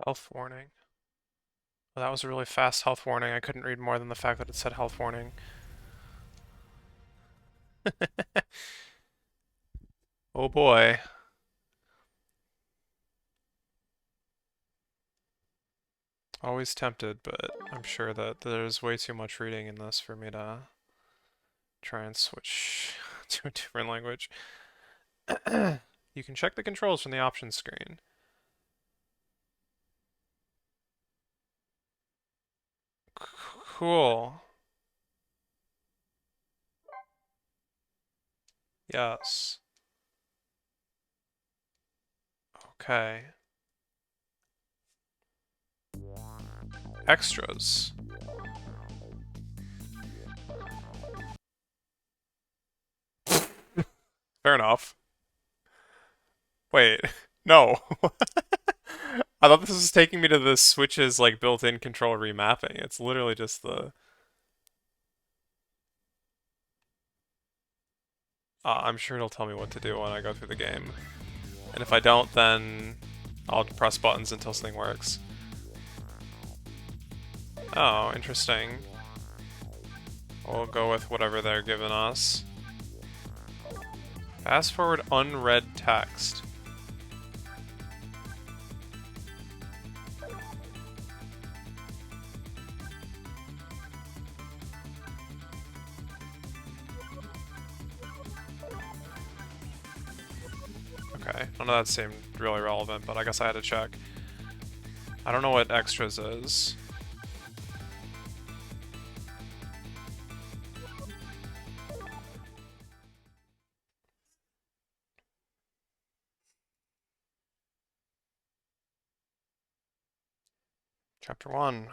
Health warning. Well, that was a really fast health warning. I couldn't read more than the fact that it said health warning. Oh boy. Always tempted, but I'm sure that there's way too much reading in this for me to try and switch to a different language. You can check the controls from the options screen. Cool. Yes. Okay. Extras. Fair enough. Wait. No. I thought this was taking me to the Switch's like built-in control remapping. It's literally just the I'm sure it'll tell me what to do when I go through the game. And if I don't, then I'll press buttons until something works. Oh, interesting. We'll go with whatever they're giving us. Fast forward unread text. Okay, none of that seemed really relevant, but I guess I had to check. I don't know what extras is. Chapter 1.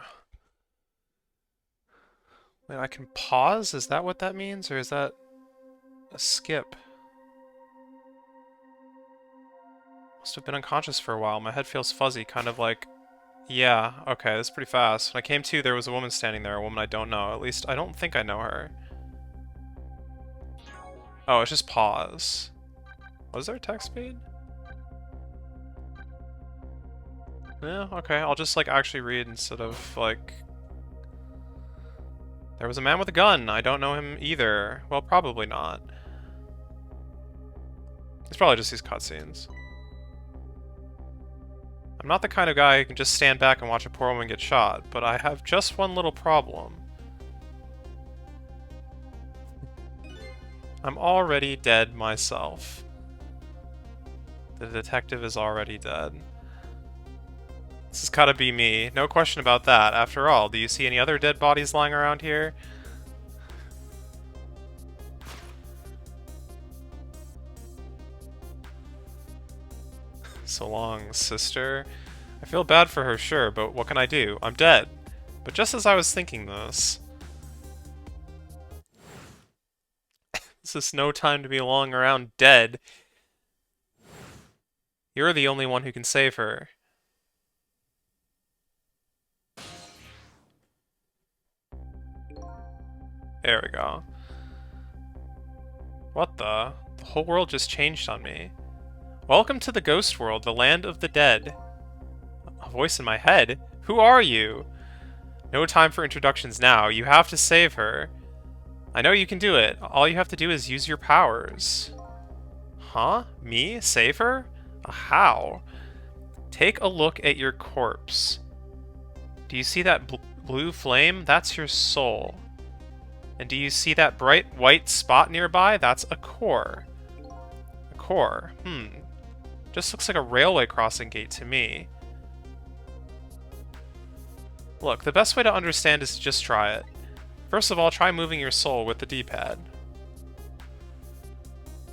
Wait, I can pause? Is that what that means? Or is that a skip? Must have been unconscious for a while. My head feels fuzzy, kind of like... Yeah, okay, that's pretty fast. When I came to, there was a woman standing there, a woman I don't know. At least, I don't think I know her. Oh, it's just pause. Was there text speed? Yeah, okay, I'll just, like, actually read instead of, like... There was a man with a gun. I don't know him either. Well, probably not. It's probably just these cutscenes. I'm not the kind of guy who can just stand back and watch a poor woman get shot, but I have just one little problem. I'm already dead myself. The detective is already dead. This has gotta be me. No question about that. After all, do you see any other dead bodies lying around here? So long, sister. I feel bad for her, sure, but what can I do? I'm dead. But just as I was thinking this... This is no time to be lying around dead. You're the only one who can save her. There we go. What the? The whole world just changed on me. Welcome to the ghost world, the land of the dead. A voice in my head? Who are you? No time for introductions now. You have to save her. I know you can do it. All you have to do is use your powers. Huh? Me? Save her? How? Take a look at your corpse. Do you see that blue flame? That's your soul. And do you see that bright white spot nearby? That's a core. A core. Just looks like a railway crossing gate to me. Look, the best way to understand is to just try it. First of all, try moving your soul with the D-pad.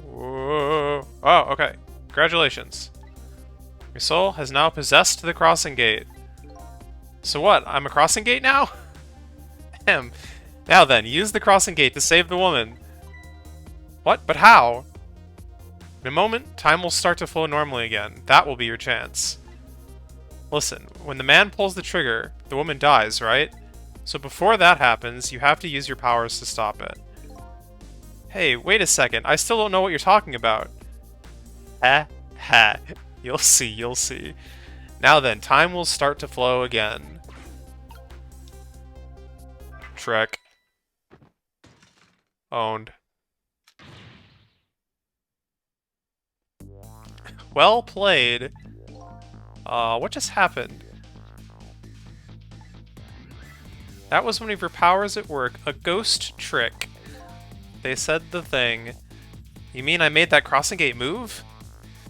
Whoa. Oh, okay. Congratulations. Your soul has now possessed the crossing gate. So what? I'm a crossing gate now? Ahem. Now then, use the crossing gate to save the woman. What? But how? In a moment, time will start to flow normally again. That will be your chance. Listen, when the man pulls the trigger, the woman dies, right? So before that happens, you have to use your powers to stop it. Hey, wait a second. I still don't know what you're talking about. Ha ha. You'll see, you'll see. Now then, time will start to flow again. Trick. Owned. Well played. What just happened? That was one of your powers at work. A ghost trick. They said the thing. You mean I made that crossing gate move?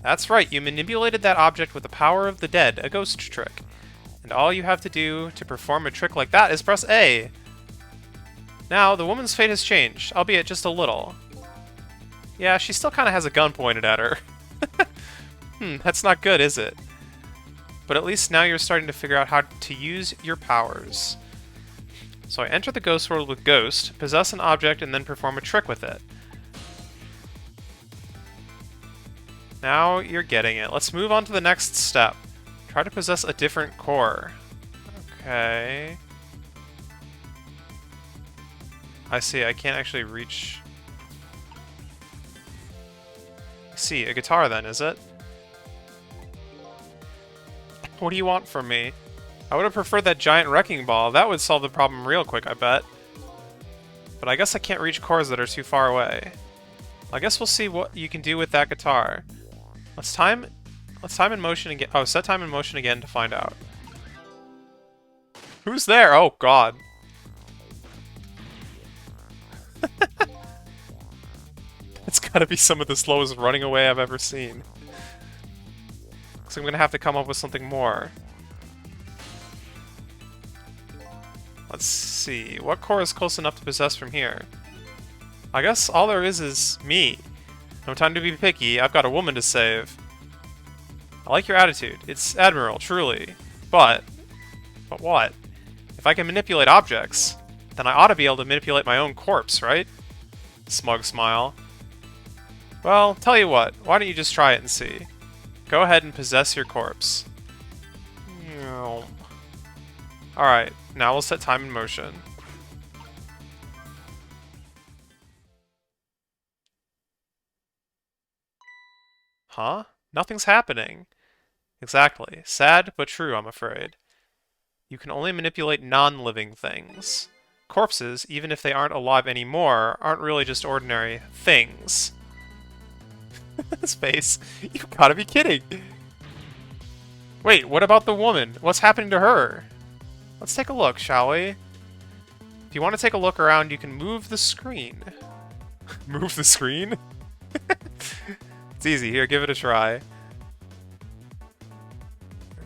That's right, you manipulated that object with the power of the dead, a ghost trick. And all you have to do to perform a trick like that is press A. Now, the woman's fate has changed, albeit just a little. Yeah, she still kind of has a gun pointed at her. That's not good, is it? But at least now you're starting to figure out how to use your powers. So I enter the ghost world with Ghost, possess an object, and then perform a trick with it. Now you're getting it. Let's move on to the next step. Try to possess a different core. Okay. I see, I can't actually reach... I see, a guitar then, is it? What do you want from me? I would have preferred that giant wrecking ball. That would solve the problem real quick, I bet. But I guess I can't reach cores that are too far away. I guess we'll see what you can do with that guitar. Let's time in motion again. Oh, set time in motion again to find out. Who's there? Oh, God. It's gotta be some of the slowest running away I've ever seen. So I'm gonna have to come up with something more. Let's see. What core is close enough to possess from here? I guess all there is me. No time to be picky. I've got a woman to save. I like your attitude. It's admirable, truly. But what? If I can manipulate objects, then I ought to be able to manipulate my own corpse, right? Smug smile. Well, tell you what. Why don't you just try it and see? Go ahead and possess your corpse. Alright, now we'll set time in motion. Huh? Nothing's happening. Exactly. Sad, but true, I'm afraid. You can only manipulate non-living things. Corpses, even if they aren't alive anymore, aren't really just ordinary things. Space. You've gotta be kidding! Wait, what about the woman? What's happening to her? Let's take a look, shall we? If you want to take a look around, you can move the screen. Move the screen? It's easy. Here, give it a try.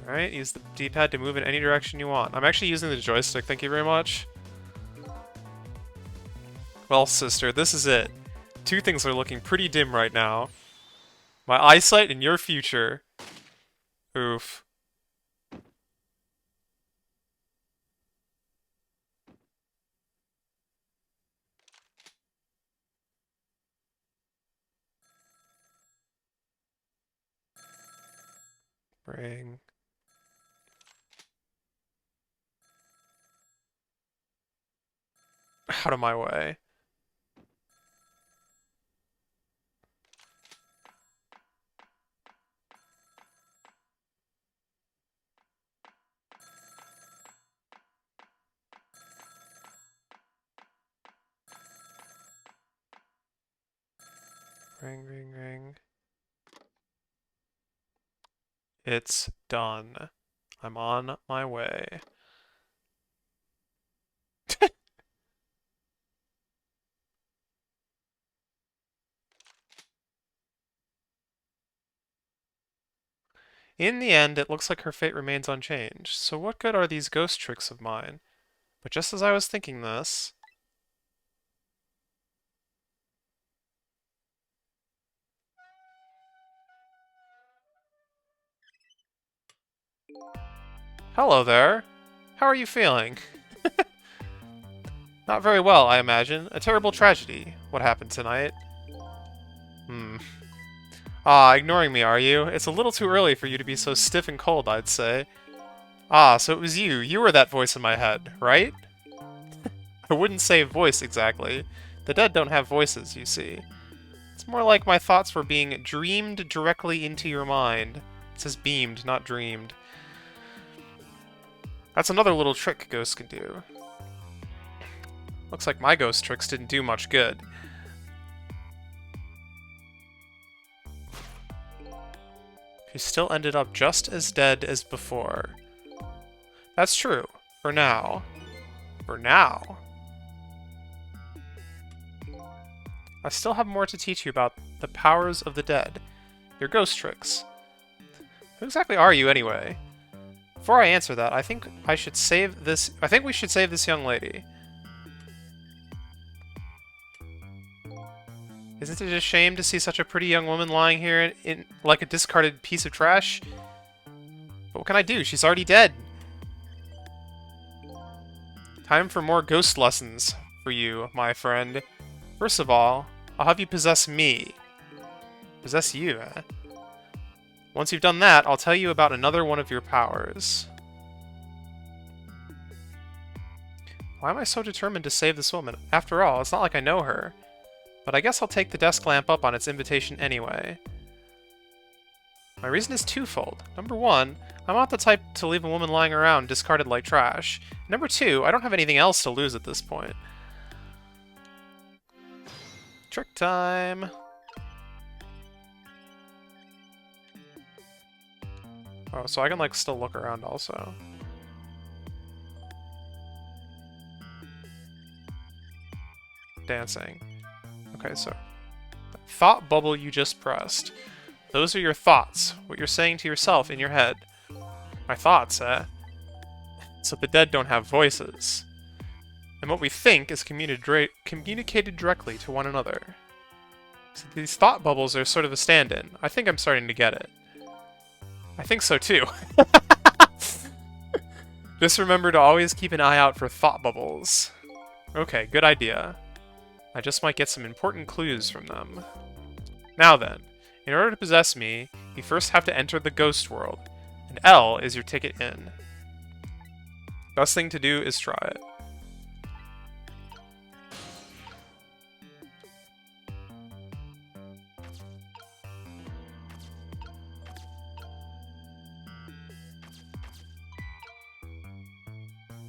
Alright, use the D-pad to move in any direction you want. I'm actually using the joystick, thank you very much. Well, sister, this is it. Two things are looking pretty dim right now. My eyesight and your future. Oof. Bring. Out of my way. Ring, ring, ring. It's done. I'm on my way. In the end, it looks like her fate remains unchanged. So what good are these ghost tricks of mine? But just as I was thinking this... Hello there. How are you feeling? Not very well, I imagine. A terrible tragedy. What happened tonight? Ah, ignoring me, are you? It's a little too early for you to be so stiff and cold, I'd say. Ah, so it was you. You were that voice in my head, right? I wouldn't say voice, exactly. The dead don't have voices, you see. It's more like my thoughts were being dreamed directly into your mind. It says beamed, not dreamed. That's another little trick ghosts can do. Looks like my ghost tricks didn't do much good. He still ended up just as dead as before. That's true. For now. For now. I still have more to teach you about the powers of the dead. Your ghost tricks. Who exactly are you, anyway? Before I answer that, I think we should save this young lady. Isn't it a shame to see such a pretty young woman lying here in like a discarded piece of trash? But what can I do? She's already dead. Time for more ghost lessons for you, my friend. First of all, I'll have you possess me. Possess you, eh? Once you've done that, I'll tell you about another one of your powers. Why am I so determined to save this woman? After all, it's not like I know her. But I guess I'll take the desk lamp up on its invitation anyway. My reason is twofold. Number one, I'm not the type to leave a woman lying around discarded like trash. Number two, I don't have anything else to lose at this point. Trick time! Oh, so I can like still look around also. Dancing. Okay, so the thought bubble you just pressed. Those are your thoughts, what you're saying to yourself in your head. My thoughts, eh? So the dead don't have voices. And what we think is communicated directly to one another. So these thought bubbles are sort of a stand-in. I think I'm starting to get it. I think so too. Just remember to always keep an eye out for thought bubbles. Okay, good idea. I just might get some important clues from them. Now then, in order to possess me, you first have to enter the ghost world, and L is your ticket in. Best thing to do is try it.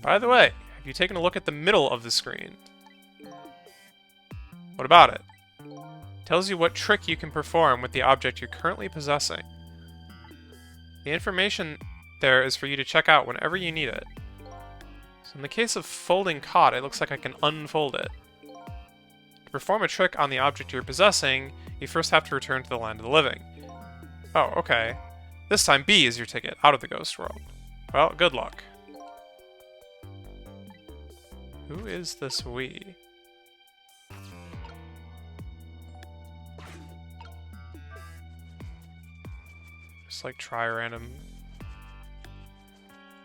By the way, have you taken a look at the middle of the screen? What about it? Tells you what trick you can perform with the object you're currently possessing. The information there is for you to check out whenever you need it. So in the case of folding caught, it looks like I can unfold it. To perform a trick on the object you're possessing, you first have to return to the land of the living. Oh, okay. This time B is your ticket out of the ghost world. Well, good luck. Who is this we? Just like try random.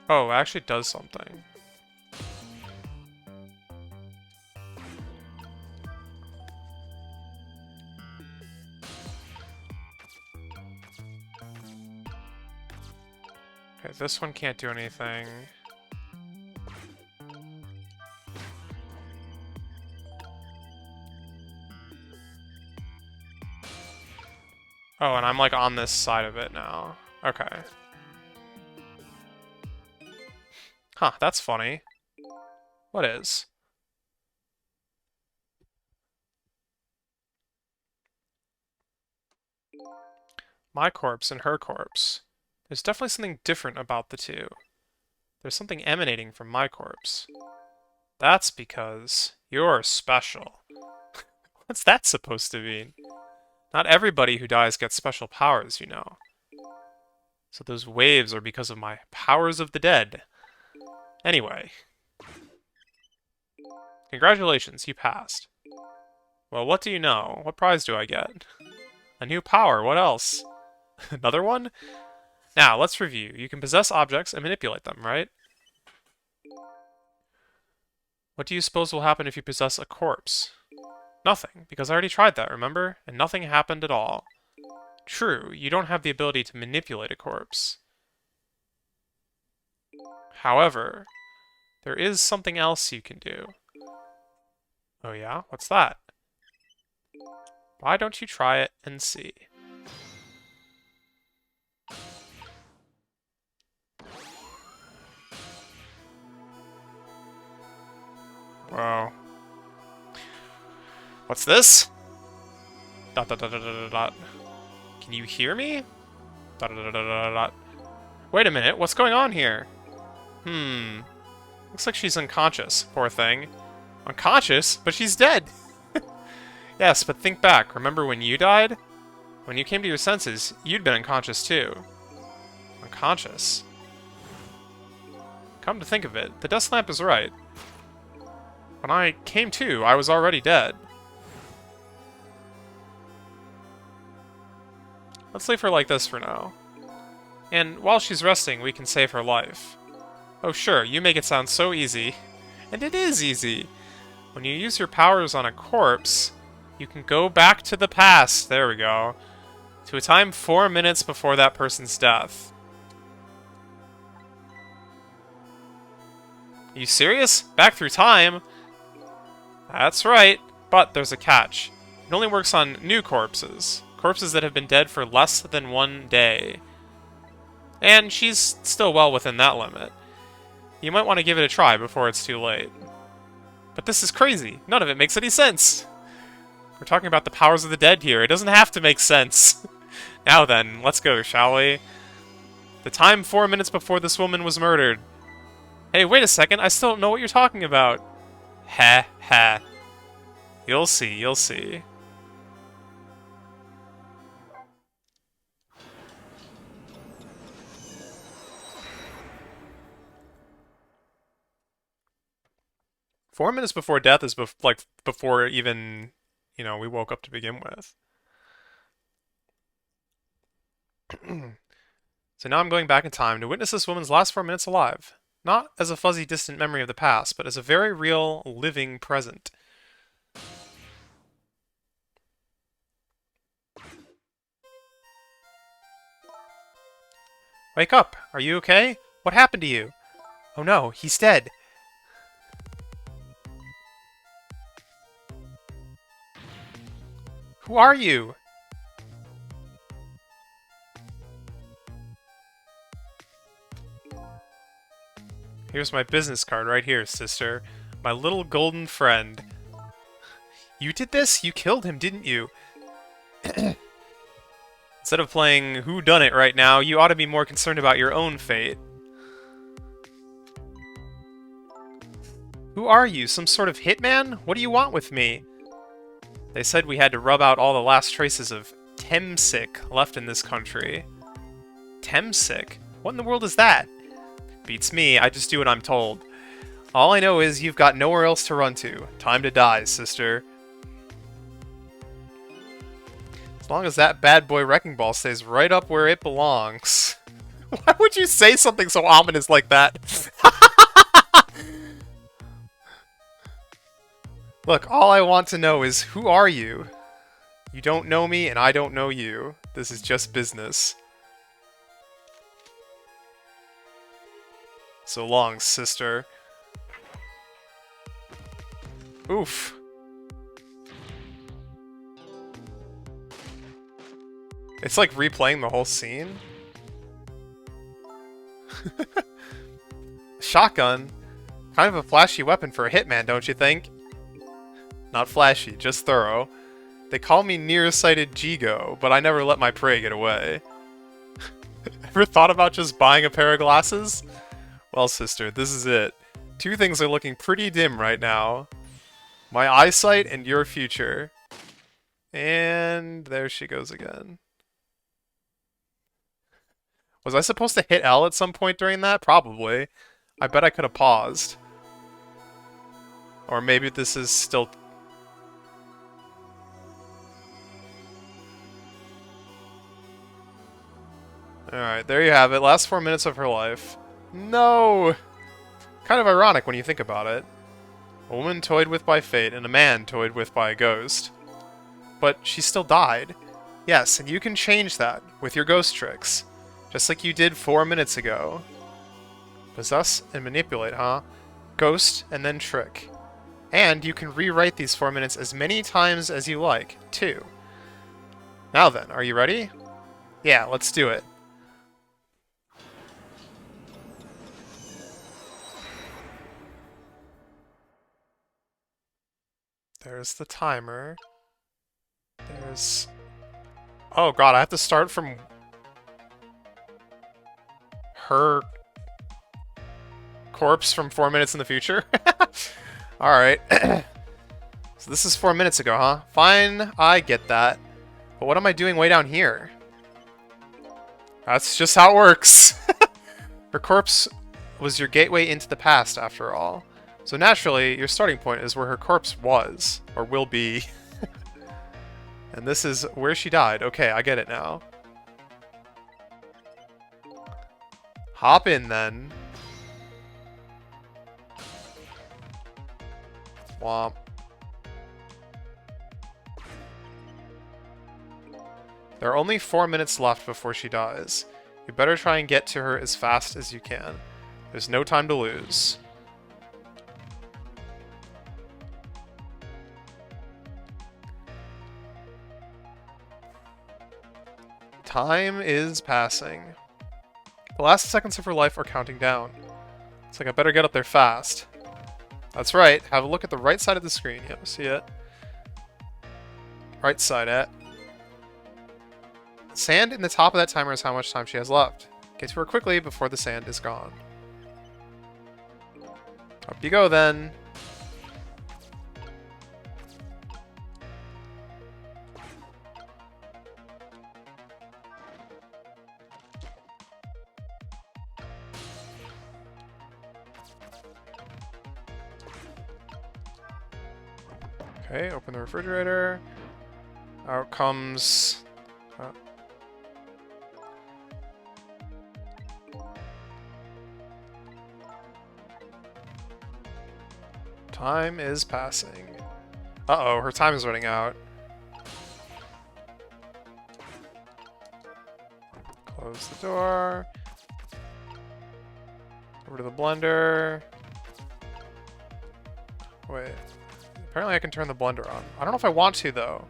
Oh, it actually does something. Okay, this one can't do anything. Oh, and I'm like on this side of it now. Okay. Huh, that's funny. What is? My corpse and her corpse. There's definitely something different about the two. There's something emanating from my corpse. That's because you're special. What's that supposed to mean? Not everybody who dies gets special powers, you know. So those waves are because of my powers of the dead. Anyway. Congratulations, you passed. Well, what do you know? What prize do I get? A new power, what else? Another one? Now, let's review. You can possess objects and manipulate them, right? What do you suppose will happen if you possess a corpse? Nothing, because I already tried that, remember? And nothing happened at all. True, you don't have the ability to manipulate a corpse. However, there is something else you can do. Oh yeah? What's that? Why don't you try it and see? Whoa. What's this? Dot dot dot dot dot dot. Can you hear me? Dot dot dot dot dot dot. Wait a minute, what's going on here? Looks like she's unconscious, poor thing. Unconscious? But she's dead! Yes, but think back. Remember when you died? When you came to your senses, you'd been unconscious too. Unconscious? Come to think of it, the desk lamp is right. When I came to, I was already dead. Let's leave her like this for now. And while she's resting, we can save her life. Oh sure, you make it sound so easy. And it is easy. When you use your powers on a corpse, you can go back to the past, there we go, to a time 4 minutes before that person's death. Are you serious? Back through time? That's right, but there's a catch. It only works on new corpses. Corpses that have been dead for less than 1 day. And she's still well within that limit. You might want to give it a try before it's too late. But this is crazy. None of it makes any sense. We're talking about the powers of the dead here. It doesn't have to make sense. Now then, let's go, shall we? The time 4 minutes before this woman was murdered. Hey, wait a second. I still don't know what you're talking about. Ha ha. You'll see, you'll see. Four minutes before death is before even, you know, we woke up to begin with. So now I'm going back in time to witness this woman's last 4 minutes alive. Not as a fuzzy, distant memory of the past, but as a very real, living present. Wake up! Are you okay? What happened to you? Oh no, he's dead. Who are you? Here's my business card right here, sister. My little golden friend. You did this? You killed him, didn't you? Instead of playing whodunit right now, you ought to be more concerned about your own fate. Who are you? Some sort of hitman? What do you want with me? They said we had to rub out all the last traces of Temsic left in this country. Temsic? What in the world is that? Beats me, I just do what I'm told. All I know is you've got nowhere else to run to. Time to die, sister. As long as that bad boy wrecking ball stays right up where it belongs. Why would you say something so ominous like that? Look, all I want to know is, who are you? You don't know me, and I don't know you. This is just business. So long, sister. Oof. It's like replaying the whole scene. Shotgun. Kind of a flashy weapon for a hitman, don't you think? Not flashy, just thorough. They call me nearsighted Jigo, but I never let my prey get away. Ever thought about just buying a pair of glasses? Well, sister, this is it. Two things are looking pretty dim right now. My eyesight and your future. And there she goes again. Was I supposed to hit L at some point during that? Probably. I bet I could have paused. Or maybe this is still... Alright, there you have it. Last 4 minutes of her life. No! Kind of ironic when you think about it. A woman toyed with by fate, and a man toyed with by a ghost. But she still died. Yes, and you can change that with your ghost tricks. Just like you did 4 minutes ago. Possess and manipulate, huh? Ghost, and then trick. And you can rewrite these 4 minutes as many times as you like, too. Now then, are you ready? Yeah, let's do it. There's the timer. There's... Oh god, I have to start from... her... corpse from 4 minutes in the future? Alright. So this is 4 minutes ago, huh? Fine, I get that. But what am I doing way down here? That's just how it works. Her corpse was your gateway into the past, after all. So naturally, your starting point is where her corpse was, or will be. And this is where she died. Okay, I get it now. Hop in, then. Womp. There are only 4 minutes left before she dies. You better try and get to her as fast as you can. There's no time to lose. Time is passing. The last seconds of her life are counting down. It's like I better get up there fast. That's right. Have a look at the right side of the screen. Yep, see it. Right side at. Sand in the top of that timer is how much time she has left. Get to her quickly before the sand is gone. Up you go then. Okay, open the refrigerator. Out comes... Time is passing. Uh-oh, her time is running out. Close the door. Over to the blender. Wait. Apparently I can turn the blender on. I don't know if I want to, though.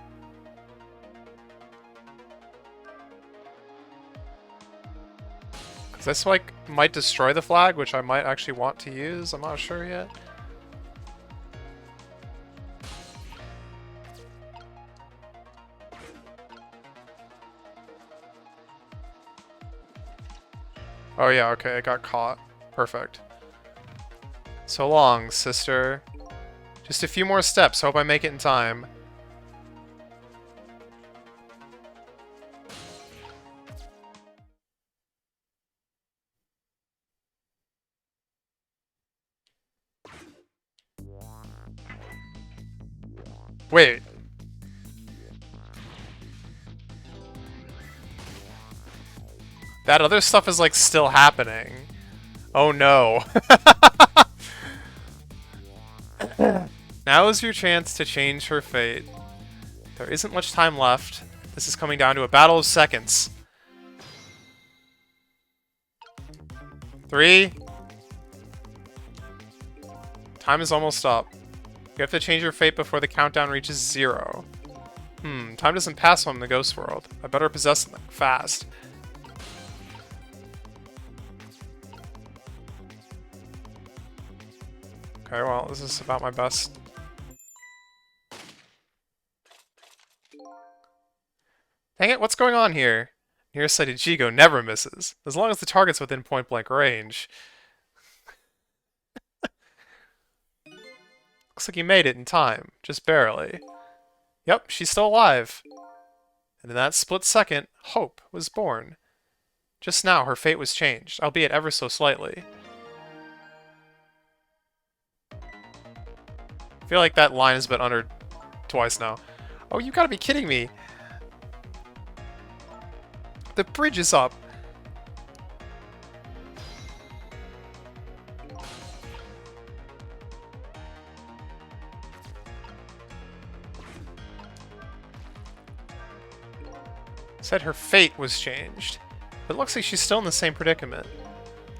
Because this, like, might destroy the flag, which I might actually want to use. I'm not sure yet. Oh yeah, okay, I got caught. Perfect. So long, sister. Just a few more steps. Hope I make it in time. Wait. That other stuff is, like, still happening. Oh no. Now is your chance to change her fate. There isn't much time left. This is coming down to a battle of seconds. 3. Time is almost up. You have to change your fate before the countdown reaches 0. Time doesn't pass on in the ghost world. I better possess something fast. Okay, well, this is about my best. Dang it, what's going on here? Nearsighted Jigo never misses, as long as the target's within point-blank range. Looks like you made it in time, just barely. Yep, she's still alive. And in that split second, hope was born. Just now, her fate was changed, albeit ever so slightly. I feel like that line has been uttered twice now. Oh, you gotta be kidding me! The bridge is up! Said her fate was changed. But it looks like she's still in the same predicament.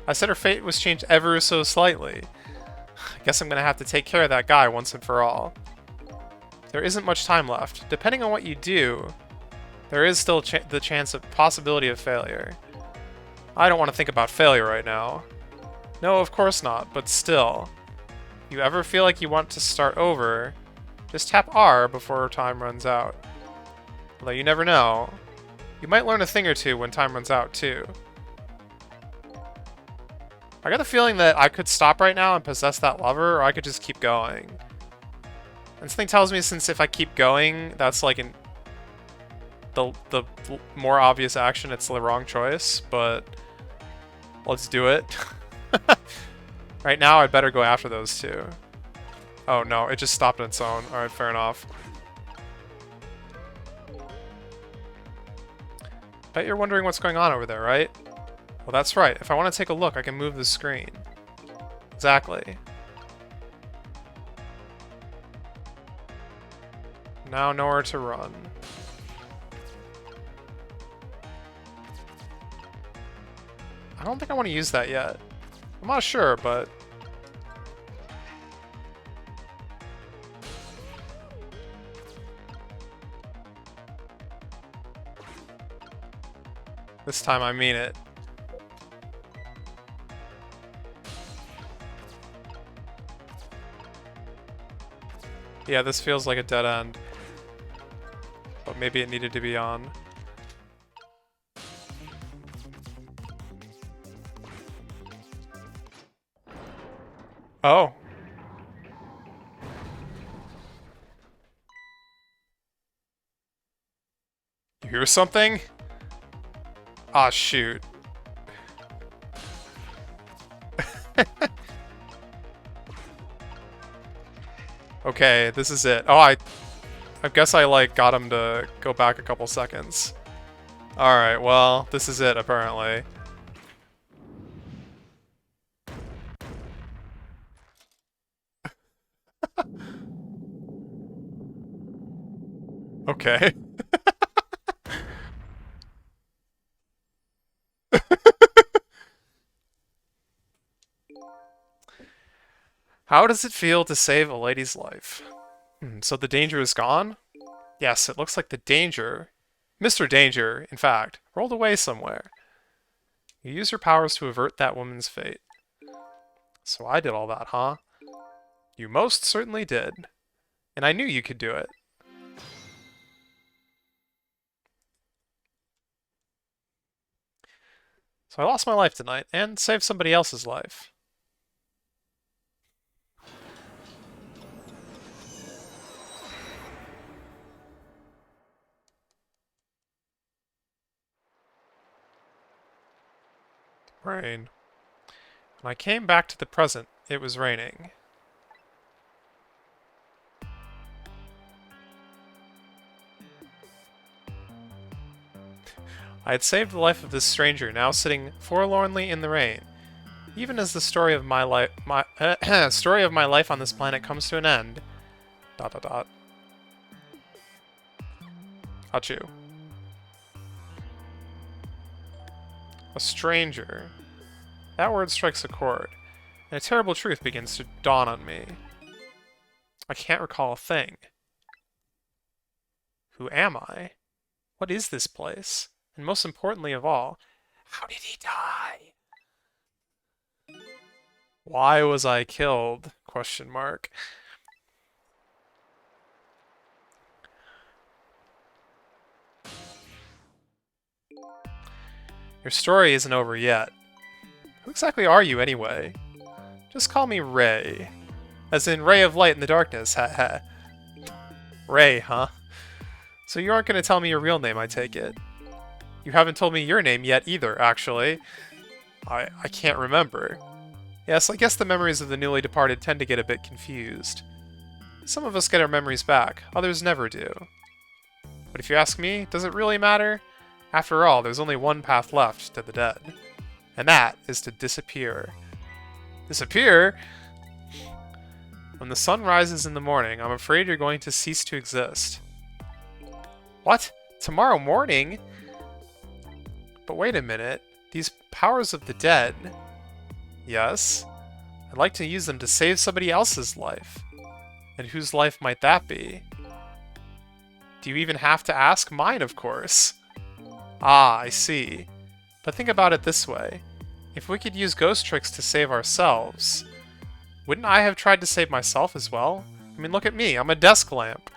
I said her fate was changed ever so slightly. I guess I'm gonna have to take care of that guy once and for all. There isn't much time left. Depending on what you do, there is still the chance of possibility of failure. I don't want to think about failure right now. No, of course not, but still. If you ever feel like you want to start over, Just tap R before time runs out. Although you never know. You might learn a thing or two when time runs out, too. I got the feeling that I could stop right now and possess that lover, or I could just keep going. And something tells me since if I keep going, that's like the more obvious action, it's the wrong choice, but let's do it. Right now, I'd better go after those two. Oh no, it just stopped on its own. Alright, fair enough. Bet you're wondering what's going on over there, right? Well, that's right. If I want to take a look, I can move the screen. Exactly. Now nowhere to run. I don't think I want to use that yet. I'm not sure, but... this time I mean it. Yeah, this feels like a dead end. But maybe it needed to be on. Oh. You hear something? Ah, shoot. Okay, this is it. Oh, I guess I, like, got him to go back a couple seconds. Alright, well, this is it, apparently. Okay. How does it feel to save a lady's life? So the danger is gone? Yes, it looks like the danger, Mr. Danger, in fact, rolled away somewhere. You used your powers to avert that woman's fate. So I did all that, huh? You most certainly did. And I knew you could do it. So I lost my life tonight, and saved somebody else's life. Rain. When I came back to the present, it was raining. I had saved the life of this stranger, now sitting forlornly in the rain. Even as the story of my life, story of my life on this planet comes to an end. ... Hachu. A stranger. That word strikes a chord, and a terrible truth begins to dawn on me. I can't recall a thing. Who am I? What is this place? And most importantly of all, how did he die? Why was I killed? Question mark. Your story isn't over yet. Who exactly are you anyway? Just call me Ray. As in ray of light in the darkness, haha. Ray, huh? So you aren't going to tell me your real name, I take it. You haven't told me your name yet either, actually. I can't remember. Yes, I guess the memories of the newly departed tend to get a bit confused. Some of us get our memories back, others never do. But if you ask me, does it really matter? After all, there's only one path left to the dead. And that is to disappear. Disappear? When the sun rises in the morning, I'm afraid you're going to cease to exist. What? Tomorrow morning? But wait a minute. These powers of the dead... Yes? I'd like to use them to save somebody else's life. And whose life might that be? Do you even have to ask? Mine, of course. Ah, I see. But think about it this way. If we could use ghost tricks to save ourselves, wouldn't I have tried to save myself as well? mean, look at me. I'm a desk lamp.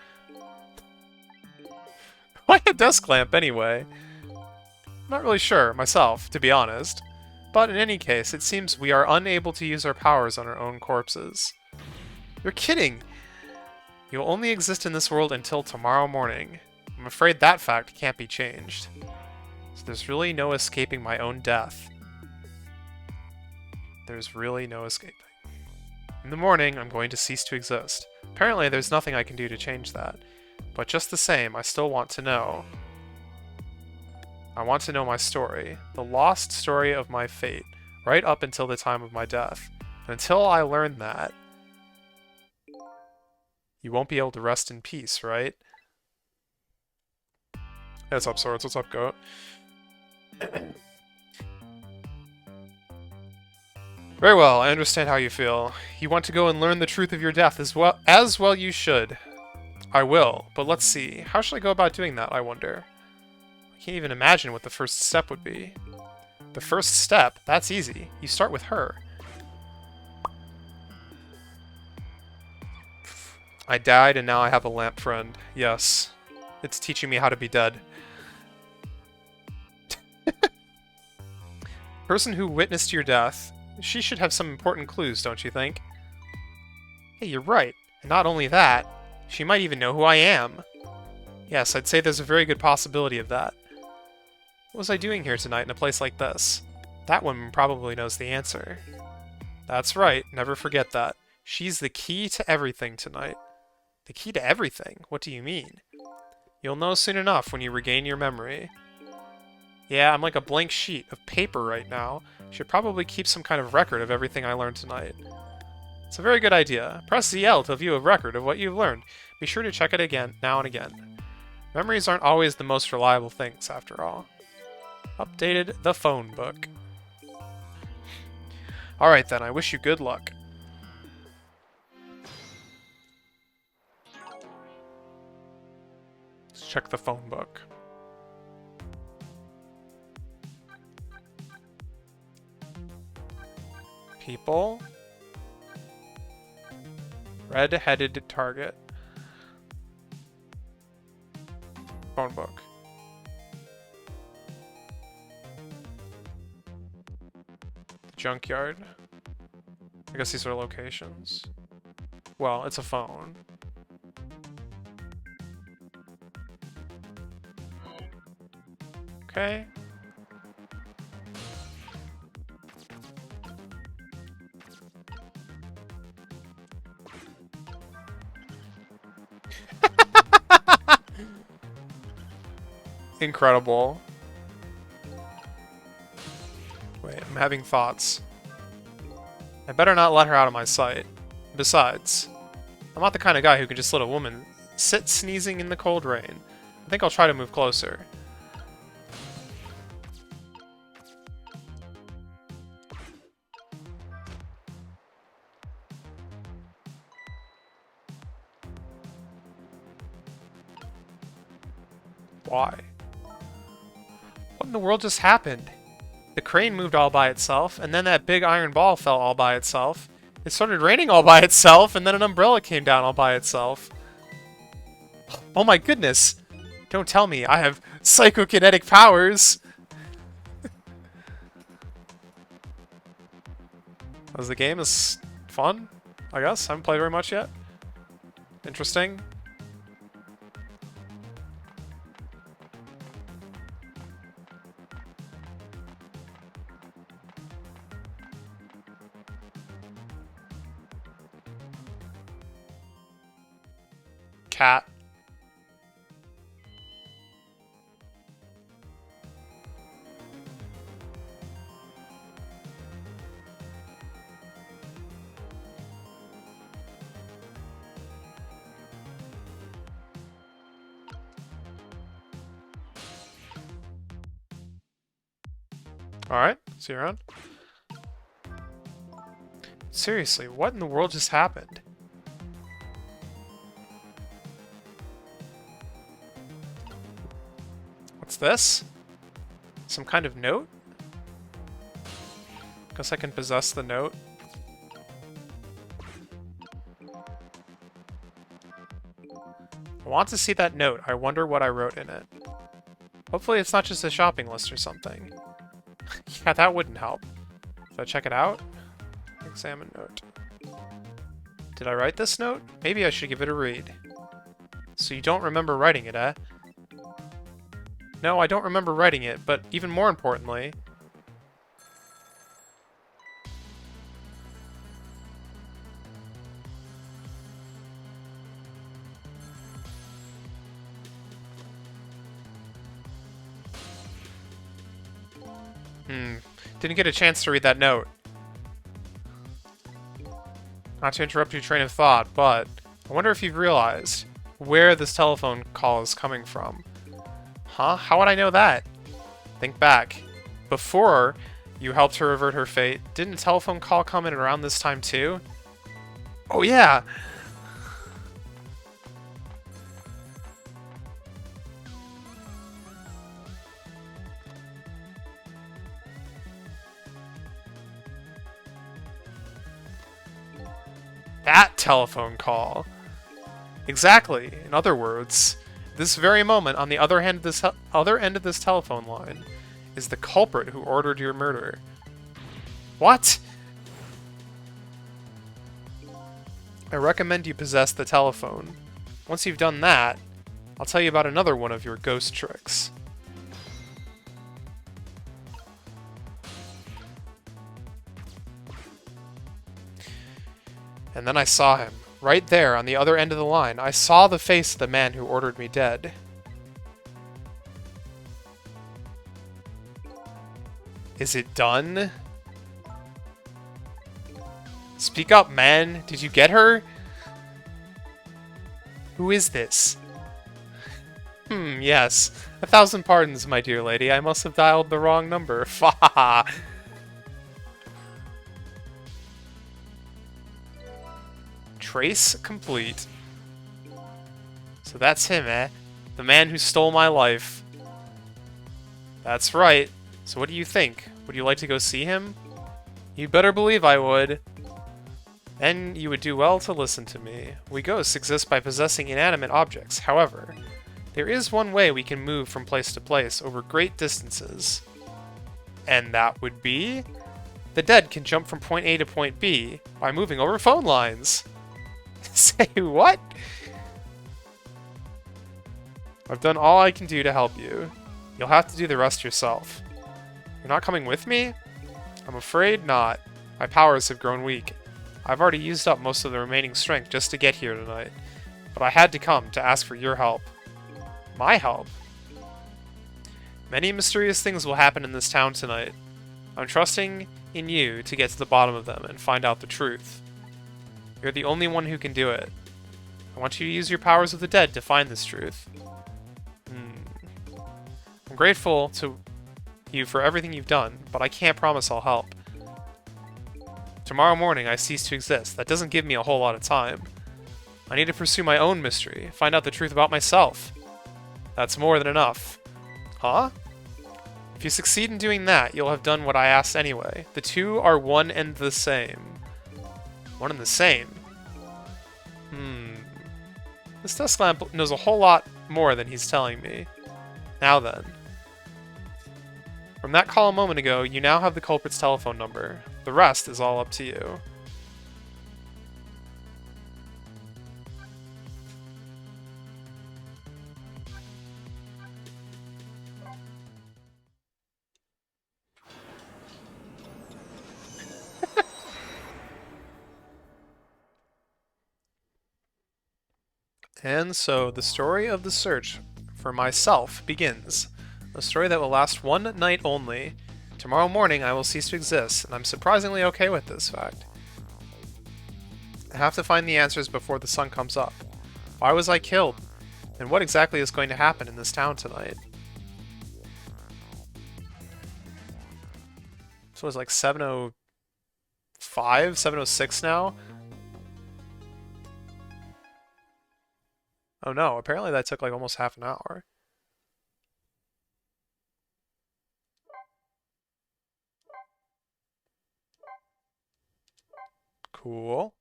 Why a desk lamp, anyway? I'm not really sure, myself, to be honest. But in any case, it seems we are unable to use our powers on our own corpses. You're kidding! You will only exist in this world until tomorrow morning. I'm afraid that fact can't be changed. So there's really no escaping my own death. There's really no escaping. In the morning, I'm going to cease to exist. Apparently, there's nothing I can do to change that. But just the same, I still want to know. I want to know my story. The lost story of my fate, right up until the time of my death. And until I learn that, you won't be able to rest in peace, right? What's up, Swords? What's up, Goat? Very well, I understand how you feel. You want to go and learn the truth of your death as well you should. I will, but let's see. How should I go about doing that, I wonder? I can't even imagine what the first step would be. The first step? That's easy. You start with her. I died and now I have a lamp friend. Yes. It's teaching me how to be dead. Person who witnessed your death. She should have some important clues, don't you think? Hey, you're right. And not only that, she might even know who I am. Yes, I'd say there's a very good possibility of that. What was I doing here tonight in a place like this? That woman probably knows the answer. That's right, never forget that. She's the key to everything tonight. The key to everything? What do you mean? You'll know soon enough when you regain your memory. Yeah, I'm like a blank sheet of paper right now. Should probably keep some kind of record of everything I learned tonight. It's a very good idea. Press ZL to view a record of what you've learned. Be sure to check it again, now and again. Memories aren't always the most reliable things, after all. Updated the phone book. Alright then, I wish you good luck. Let's check the phone book. People. Red-headed target. Phone book. Junkyard. I guess these are locations. Well, it's a phone. Okay. Incredible. Wait, I'm having thoughts. I better not let her out of my sight. Besides, I'm not the kind of guy who can just let a woman sit sneezing in the cold rain. I think I'll try to move closer. Why? What in the world just happened? The crane moved all by itself, and then that big iron ball fell all by itself. It started raining all by itself, and then an umbrella came down all by itself. Oh my goodness! Don't tell me I have psychokinetic powers! As the game is fun, I guess. I haven't played very much yet. Interesting. Cat. Alright, see you around. Seriously, what in the world just happened? What's this? Some kind of note? Guess I can possess the note. I want to see that note. I wonder what I wrote in it. Hopefully it's not just a shopping list or something. Yeah, that wouldn't help. Should I check it out? Examine note. Did I write this note? Maybe I should give it a read. So you don't remember writing it, eh? No, I don't remember writing it, but even more importantly... Didn't get a chance to read that note. Not to interrupt your train of thought, but I wonder if you've realized where this telephone call is coming from. Huh? How would I know that? Think back. Before you helped her avert her fate, didn't a telephone call come in around this time too? Oh yeah! That telephone call. Exactly. In other words, this very moment, on the other end of this telephone line, is the culprit who ordered your murder. What? I recommend you possess the telephone. Once you've done that, I'll tell you about another one of your ghost tricks. And then I saw him. Right there, on the other end of the line. I saw the face of the man who ordered me dead. Is it done? Speak up, man. Did you get her? Who is this? Yes. 1,000 pardons, my dear lady. I must have dialed the wrong number. Fa. Trace complete. So that's him, eh? The man who stole my life. That's right. So what do you think? Would you like to go see him? You better believe I would. Then you would do well to listen to me. We ghosts exist by possessing inanimate objects. However, there is one way we can move from place to place over great distances. And that would be... The dead can jump from point A to point B by moving over phone lines. Say what? I've done all I can do to help you. You'll have to do the rest yourself. You're not coming with me? I'm afraid not. My powers have grown weak. I've already used up most of the remaining strength just to get here tonight. But I had to come to ask for your help. My help? Many mysterious things will happen in this town tonight. I'm trusting in you to get to the bottom of them and find out the truth. You're the only one who can do it. I want you to use your powers of the dead to find this truth. I'm grateful to you for everything you've done, but I can't promise I'll help. Tomorrow morning I cease to exist. That doesn't give me a whole lot of time. I need to pursue my own mystery, find out the truth about myself. That's more than enough. Huh? If you succeed in doing that, you'll have done what I asked anyway. The two are one and the same. One and the same? This desk lamp knows a whole lot more than he's telling me. Now then. From that call a moment ago, you now have the culprit's telephone number. The rest is all up to you. And so, the story of the search for myself begins. A story that will last one night only. Tomorrow morning I will cease to exist, and I'm surprisingly okay with this fact. I have to find the answers before the sun comes up. Why was I killed? And what exactly is going to happen in this town tonight? So it's like 7:05, 7:06 now? Oh no, apparently that took like almost half an hour. Cool.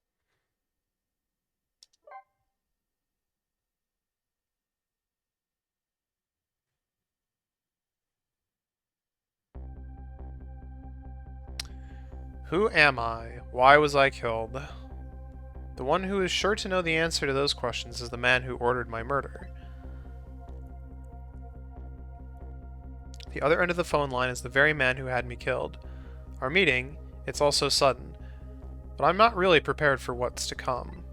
Who am I? Why was I killed? The one who is sure to know the answer to those questions is the man who ordered my murder. The other end of the phone line is the very man who had me killed. Our meeting, it's all so sudden, but I'm not really prepared for what's to come.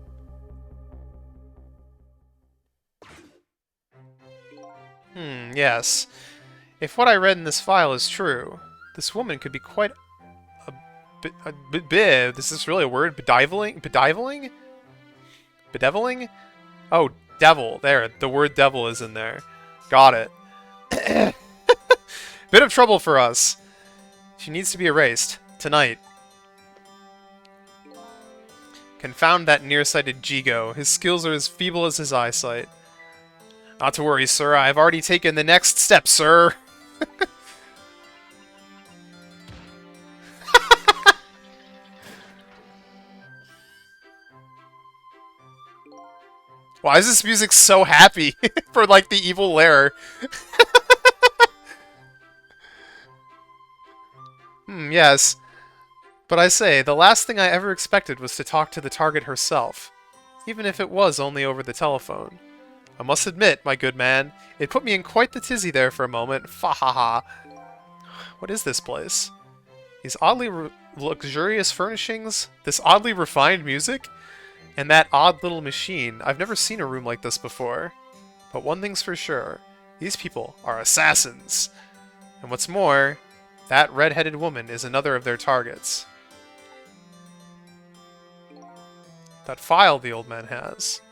Yes. If what I read in this file is true, this woman could be quite is this really a word? Bedeviling? Bedeviling? Bedeviling? Oh, devil. There, the word devil is in there. Got it. Bit of trouble for us. She needs to be erased. Tonight. Confound that nearsighted Jigo. His skills are as feeble as his eyesight. Not to worry, sir. I have already taken the next step, sir. Why is this music so happy for, like, the evil lair? Yes. But I say, the last thing I ever expected was to talk to the target herself, even if it was only over the telephone. I must admit, my good man, it put me in quite the tizzy there for a moment. Fa-ha-ha. What is this place? These oddly luxurious furnishings? This oddly refined music? And that odd little machine. I've never seen a room like this before. But one thing's for sure. These people are assassins. And what's more, that red-headed woman is another of their targets. That file the old man has.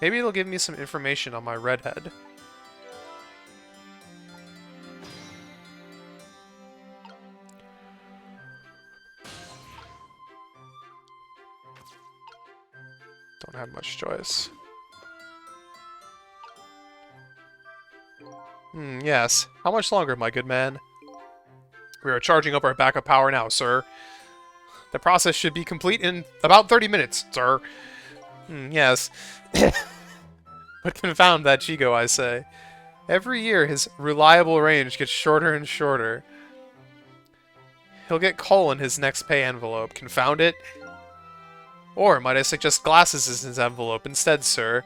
Maybe it'll give me some information on my redhead. Don't have much choice. Yes. How much longer, my good man? We are charging up our backup power now, sir. The process should be complete in about 30 minutes, sir. Yes. But confound that Jigo, I say. Every year, his reliable range gets shorter and shorter. He'll get coal in his next pay envelope. Confound it. Or might I suggest glasses in his envelope instead, sir?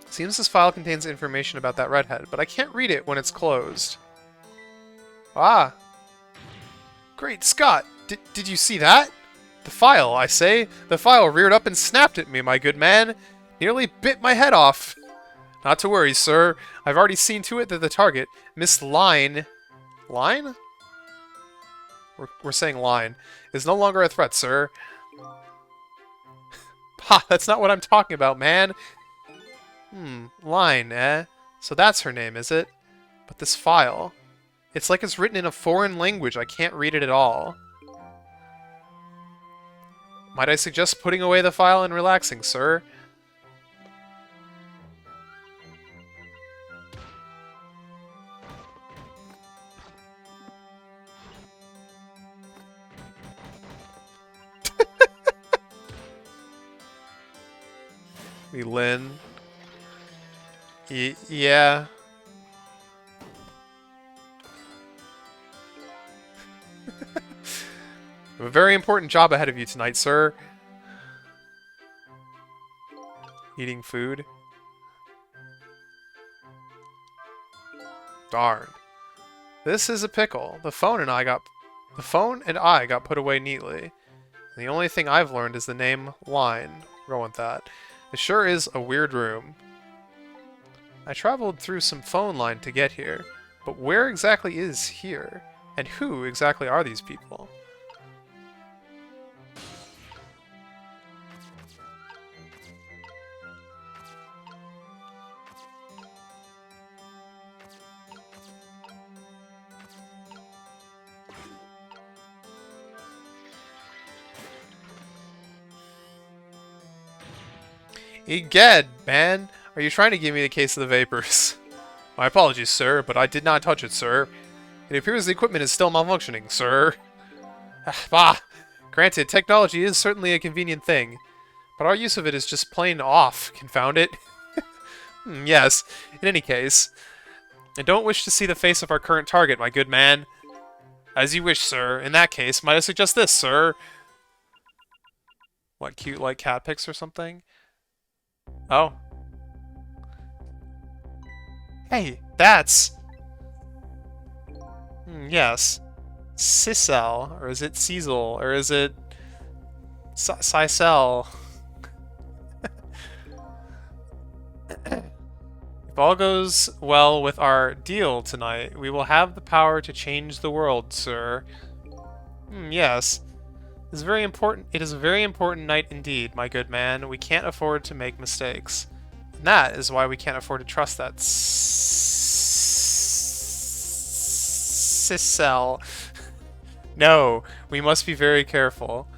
Seems this file contains information about that redhead, but I can't read it when it's closed. Ah! Great Scott! Did you see that? The file, I say! The file reared up and snapped at me, my good man! Nearly bit my head off! Not to worry, sir. I've already seen to it that the target, Miss Line... Line? We're saying line. Is no longer a threat, sir. Ha! That's not what I'm talking about, man! Line, eh? So that's her name, is it? But this file... It's like it's written in a foreign language. I can't read it at all. Might I suggest putting away the file and relaxing, sir? Lynn. Yeah. You have a very important job ahead of you tonight, sir. Eating food. Darn. This is a pickle. The phone and I got put away neatly. And the only thing I've learned is the name Line. We'll go with that. It sure is a weird room. I traveled through some phone line to get here, but where exactly is here? And who exactly are these people? Egad, man! Are you trying to give me the case of the vapors? My apologies, sir, but I did not touch it, sir. It appears the equipment is still malfunctioning, sir. Bah! Granted, technology is certainly a convenient thing, but our use of it is just plain off, confound it. Yes, in any case. I don't wish to see the face of our current target, my good man. As you wish, sir. In that case, might I suggest this, sir? What, cute, like, cat pics or something? Oh. Hey, that's... yes. Sisel, or is it Cecil, or is it... Sisel? If all goes well with our deal tonight, we will have the power to change the world, sir. Yes. It is very important. It is a very important night indeed, my good man. We can't afford to make mistakes. And that is why we can't afford to trust that Sisel. No, we must be very careful.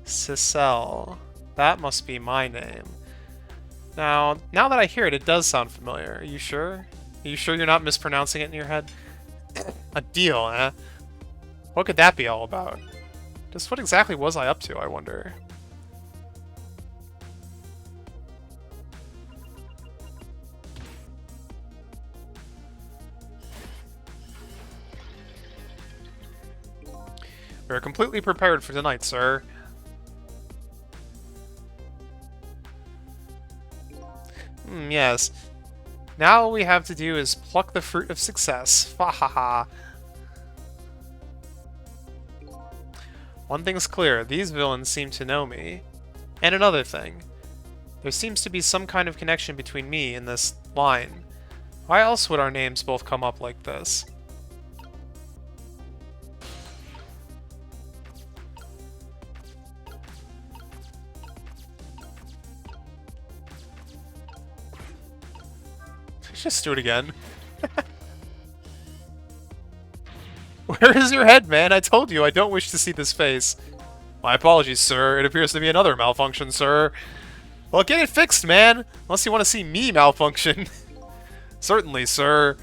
Sisel. That must be my name. Now that I hear it, it does sound familiar. Are you sure? Are you sure you're not mispronouncing it in your head? A deal, eh? What could that be all about? Just what exactly was I up to, I wonder? We're completely prepared for tonight, sir. Yes. Now all we have to do is pluck the fruit of success. Ha ha ha. One thing's clear, these villains seem to know me. And another thing. There seems to be some kind of connection between me and this line. Why else would our names both come up like this? Just do it again. Where is your head, man? I told you I don't wish to see this face. My apologies, sir. It appears to be another malfunction, sir. Well, get it fixed, man. Unless you want to see me malfunction. Certainly, sir.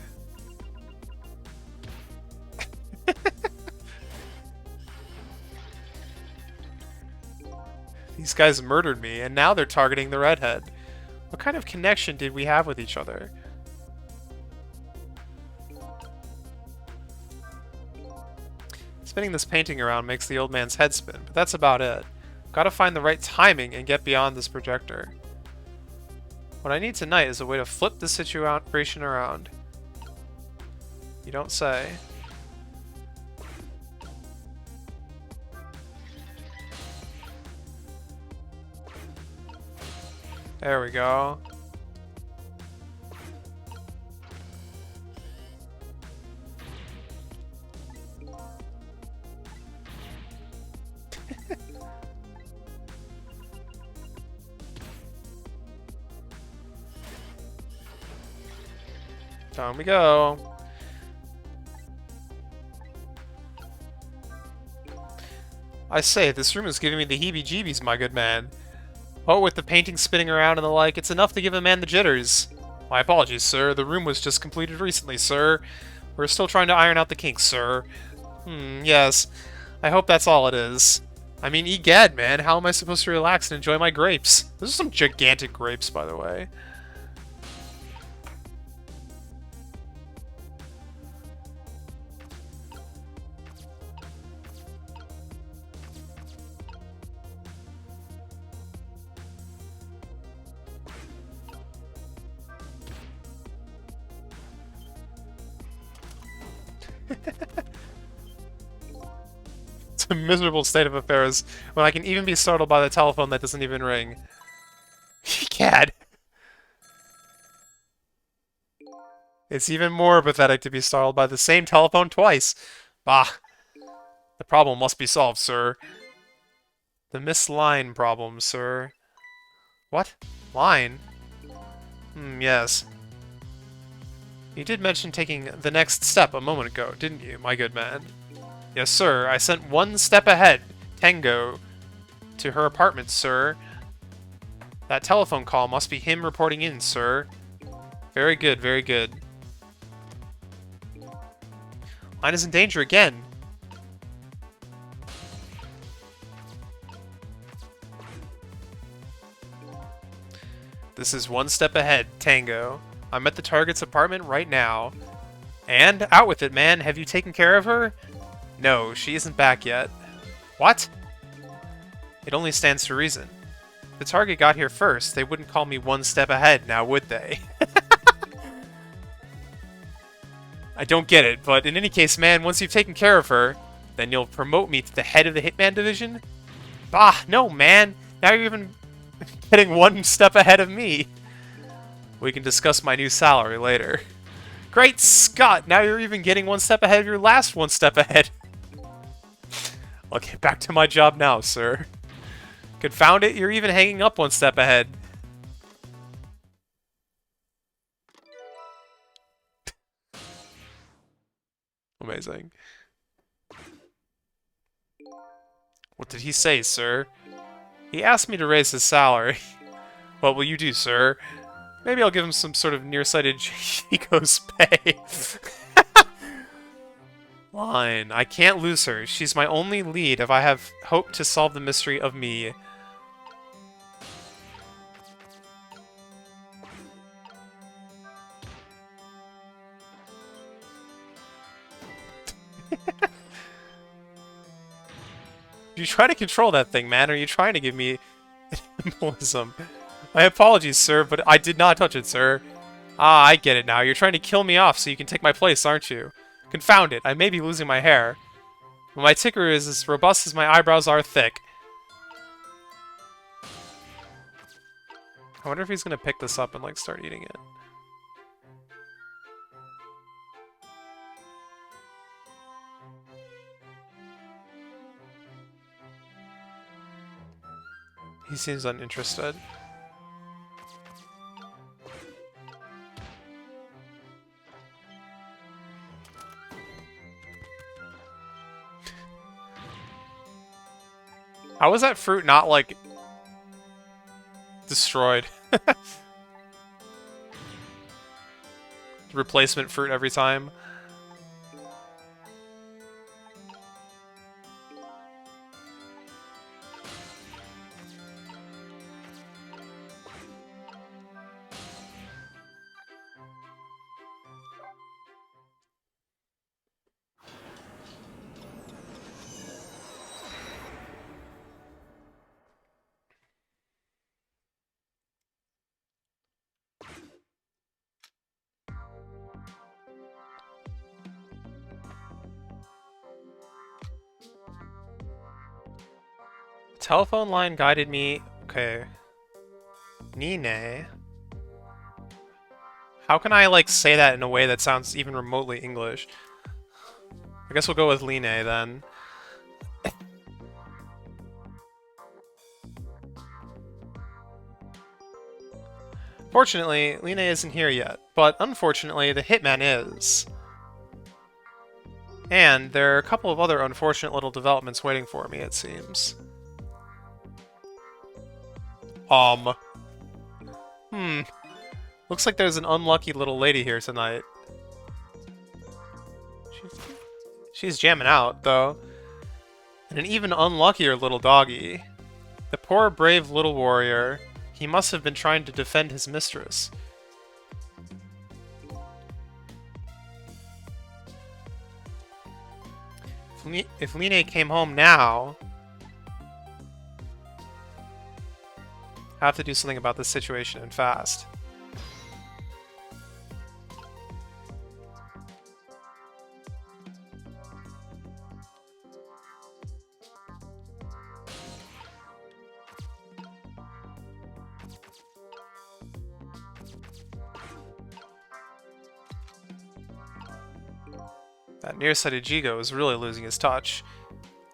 These guys murdered me, and now they're targeting the redhead. What kind of connection did we have with each other? Spinning this painting around makes the old man's head spin, but that's about it. Gotta find the right timing and get beyond this projector. What I need tonight is a way to flip the situation around. You don't say. There we go. Down we go. I say, this room is giving me the heebie-jeebies, my good man. Oh, with the painting spinning around and the like, it's enough to give a man the jitters. My apologies, sir. The room was just completed recently, sir. We're still trying to iron out the kinks, sir. Yes. I hope that's all it is. I mean, egad, man. How am I supposed to relax and enjoy my grapes? Those are some gigantic grapes, by the way. It's a miserable state of affairs when I can even be startled by the telephone that doesn't even ring. Cad. It's even more pathetic to be startled by the same telephone twice. Bah. The problem must be solved, sir. The missed line problem, sir. What? Line? Yes. You did mention taking the next step a moment ago, didn't you, my good man? Yes, sir. I sent one step ahead, Tengo, to her apartment, sir. That telephone call must be him reporting in, sir. Very good, very good. Line is in danger again. This is one step ahead, Tango. I'm at the target's apartment right now. And out with it, man. Have you taken care of her? No, she isn't back yet. What? It only stands to reason. If the target got here first, they wouldn't call me one step ahead, now would they? I don't get it, but in any case, man, once you've taken care of her, then you'll promote me to the head of the Hitman Division? Bah, no, man. Now you're even getting one step ahead of me. We can discuss my new salary later. Great Scott! Now you're even getting one step ahead of your last one step ahead. I'll get back to my job now, sir. Confound it, you're even hanging up one step ahead. Amazing. What did he say, sir? He asked me to raise his salary. What will you do, sir? Maybe I'll give him some sort of nearsighted Chico's pay. Line. I can't lose her. She's my only lead if I have hope to solve the mystery of me. You try to control that thing, man, or are you trying to give me embolism? My apologies, sir, but I did not touch it, sir. Ah, I get it now. You're trying to kill me off so you can take my place, aren't you? Confound it, I may be losing my hair. But my ticker is as robust as my eyebrows are thick. I wonder if he's gonna pick this up and, like, start eating it. He seems uninterested. How was that fruit not, like, destroyed? Replacement fruit every time. Telephone line guided me. Okay. Nine. How can I, like, say that in a way that sounds even remotely English? I guess we'll go with Line then. Fortunately, Line isn't here yet, but unfortunately, the Hitman is. And there are a couple of other unfortunate little developments waiting for me, it seems. Looks like there's an unlucky little lady here tonight. She's jamming out, though. And an even unluckier little doggy. The poor, brave little warrior. He must have been trying to defend his mistress. If Line came home now... I have to do something about this situation, and fast. That nearsighted Jigo is really losing his touch.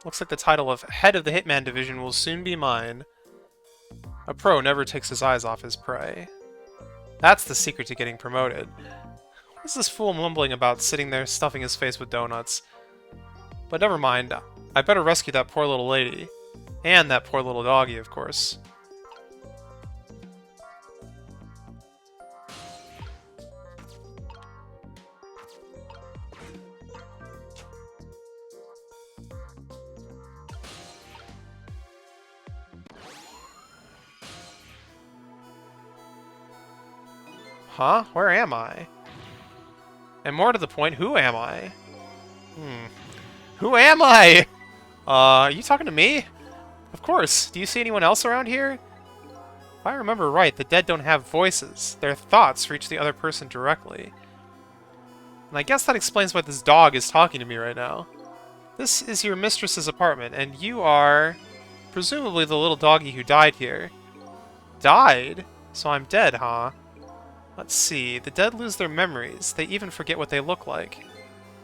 Looks like the title of Head of the Hitman Division will soon be mine. A pro never takes his eyes off his prey. That's the secret to getting promoted. What's this fool mumbling about sitting there stuffing his face with donuts? But never mind, I better rescue that poor little lady. And that poor little doggy, of course. Huh? Where am I? And more to the point, who am I? Who am I? Are you talking to me? Of course. Do you see anyone else around here? If I remember right, the dead don't have voices. Their thoughts reach the other person directly. And I guess that explains why this dog is talking to me right now. This is your mistress's apartment, and you are... presumably the little doggy who died here. Died? So I'm dead, huh? Let's see. The dead lose their memories. They even forget what they look like.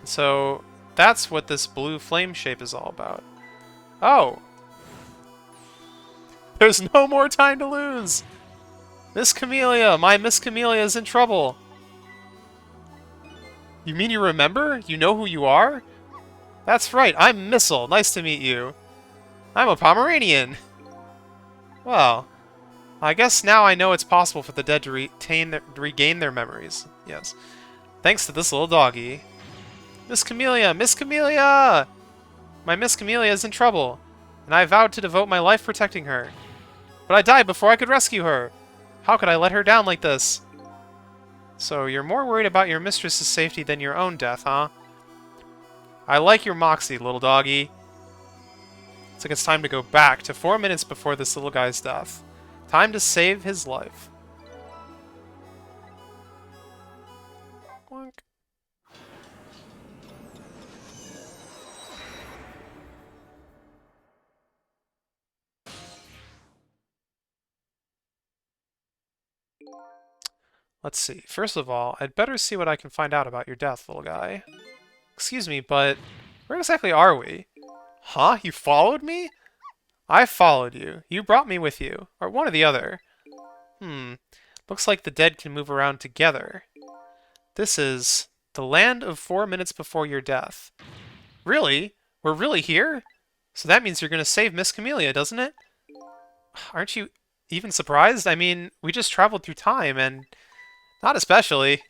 So that's what this blue flame shape is all about. Oh! There's no more time to lose! Miss Camellia! My Miss Camellia is in trouble! You mean you remember? You know who you are? That's right, I'm Missile. Nice to meet you. I'm a Pomeranian. Well, I guess now I know it's possible for the dead to regain their memories. Yes. Thanks to this little doggy. Miss Camellia! Miss Camellia! My Miss Camellia is in trouble, and I vowed to devote my life protecting her. But I died before I could rescue her. How could I let her down like this? So you're more worried about your mistress's safety than your own death, huh? I like your moxie, little doggy. Looks like it's time to go back to 4 minutes before this little guy's death. Time to save his life. Quank. Let's see. First of all, I'd better see what I can find out about your death, little guy. Excuse me, but where exactly are we? Huh? You followed me? I followed you. You brought me with you. Or one or the other. Looks like the dead can move around together. This is the land of 4 minutes before your death. Really? We're really here? So that means you're going to save Miss Camellia, doesn't it? Aren't you even surprised? I mean, we just traveled through time, and... not especially.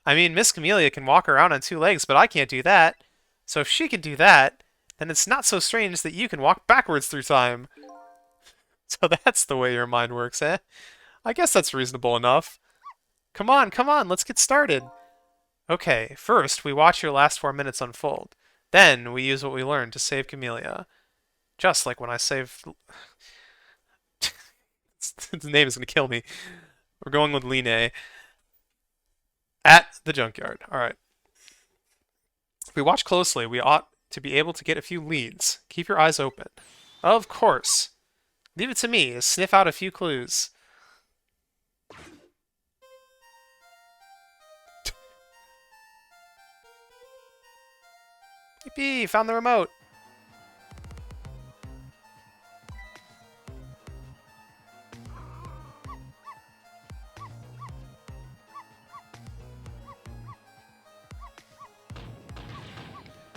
I mean, Miss Camellia can walk around on 2 legs, but I can't do that. So if she can do that, then it's not so strange that you can walk backwards through time. So that's the way your mind works, eh? I guess that's reasonable enough. Come on, let's get started. Okay, first we watch your last 4 minutes unfold. Then we use what we learned to save Camellia. Just like when I saved... His name is going to kill me. We're going with Line. At the junkyard. Alright. If we watch closely, we ought to be able to get a few leads. Keep your eyes open. Of course. Leave it to me to sniff out a few clues. Yippee! Found the remote!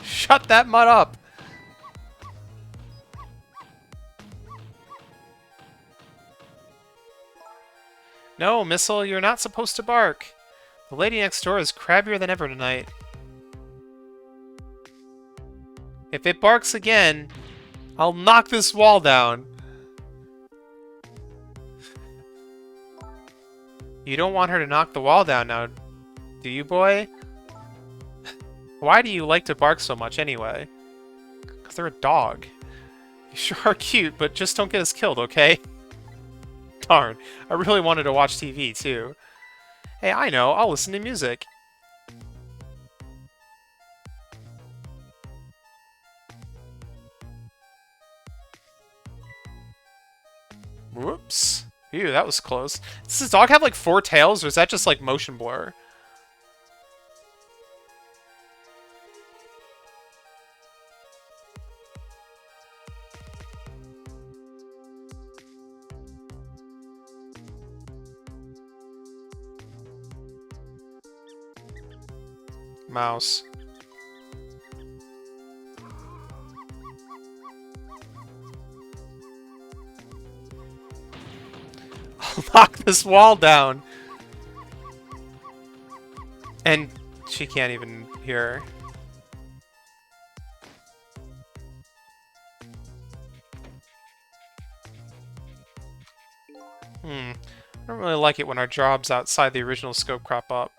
Shut that mud up! No, Missile, you're not supposed to bark. The lady next door is crabbier than ever tonight. If it barks again, I'll knock this wall down. You don't want her to knock the wall down now, do you, boy? Why do you like to bark so much anyway? Because they're a dog. You sure are cute, but just don't get us killed, okay? Darn, I really wanted to watch TV, too. Hey, I know, I'll listen to music. Whoops. Ew, that was close. Does this dog have, like, 4 tails, or is that just, like, motion blur? Mouse. I'll knock this wall down. And she can't even hear her. I don't really like it when our jobs outside the original scope crop up.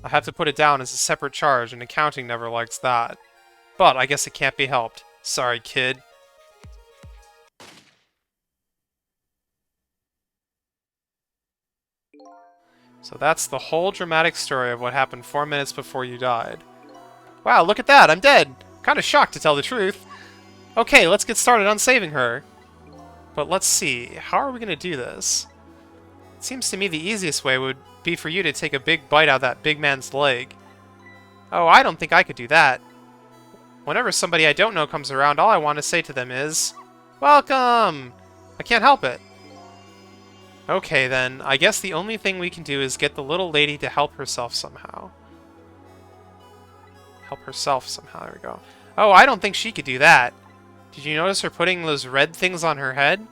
I have to put it down as a separate charge, and accounting never likes that. But I guess it can't be helped. Sorry, kid. So that's the whole dramatic story of what happened 4 minutes before you died. Wow, look at that! I'm dead! Kinda shocked, to tell the truth. Okay, let's get started on saving her. But let's see, how are we gonna do this? It seems to me the easiest way would be for you to take a big bite out of that big man's leg. Oh, I don't think I could do that. Whenever somebody I don't know comes around, all I want to say to them is, "Welcome!" I can't help it. Okay then, I guess the only thing we can do is get the little lady to help herself somehow. Help herself somehow, there we go. Oh, I don't think she could do that. Did you notice her putting those red things on her head?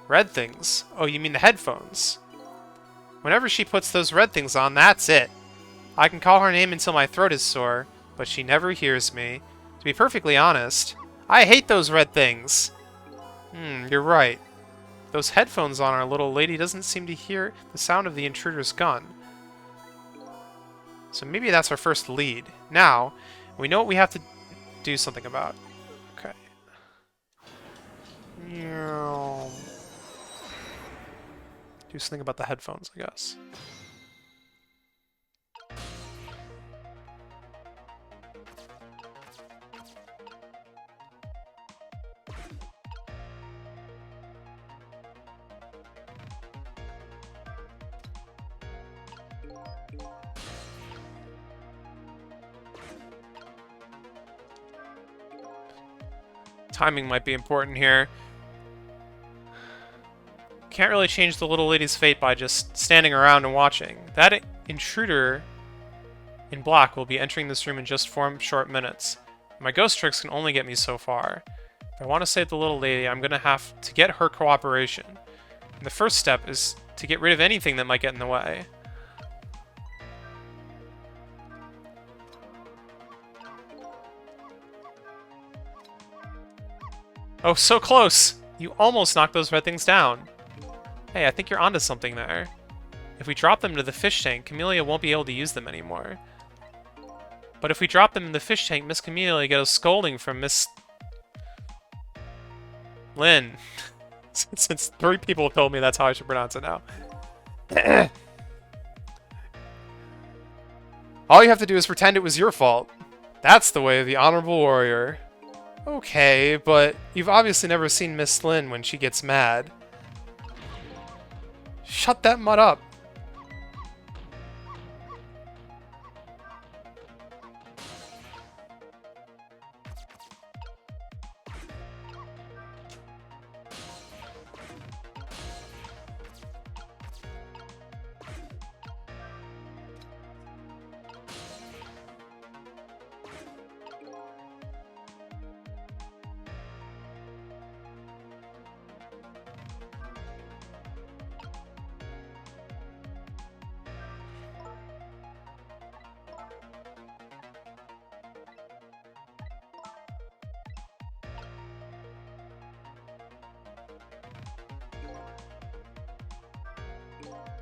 Red things? Oh, you mean the headphones. Whenever she puts those red things on, that's it. I can call her name until my throat is sore, but she never hears me. To be perfectly honest, I hate those red things. You're right. Those headphones on our little lady doesn't seem to hear the sound of the intruder's gun. So maybe that's our first lead. Now, we know what we have to do something about. Okay. Do something about the headphones, I guess. Timing might be important here. Can't really change the little lady's fate by just standing around and watching. That intruder in black will be entering this room in just 4 short minutes. My ghost tricks can only get me so far. If I want to save the little lady, I'm going to have to get her cooperation. And the first step is to get rid of anything that might get in the way. Oh, so close! You almost knocked those red things down. Hey, I think you're onto something there. If we drop them to the fish tank, Camellia won't be able to use them anymore. But if we drop them in the fish tank, Miss Camellia get a scolding from Miss Lynn. Since 3 people told me that's how I should pronounce it now. All you have to do is pretend it was your fault. That's the way of the honorable warrior. Okay, but you've obviously never seen Miss Lynn when she gets mad. Shut that mud up.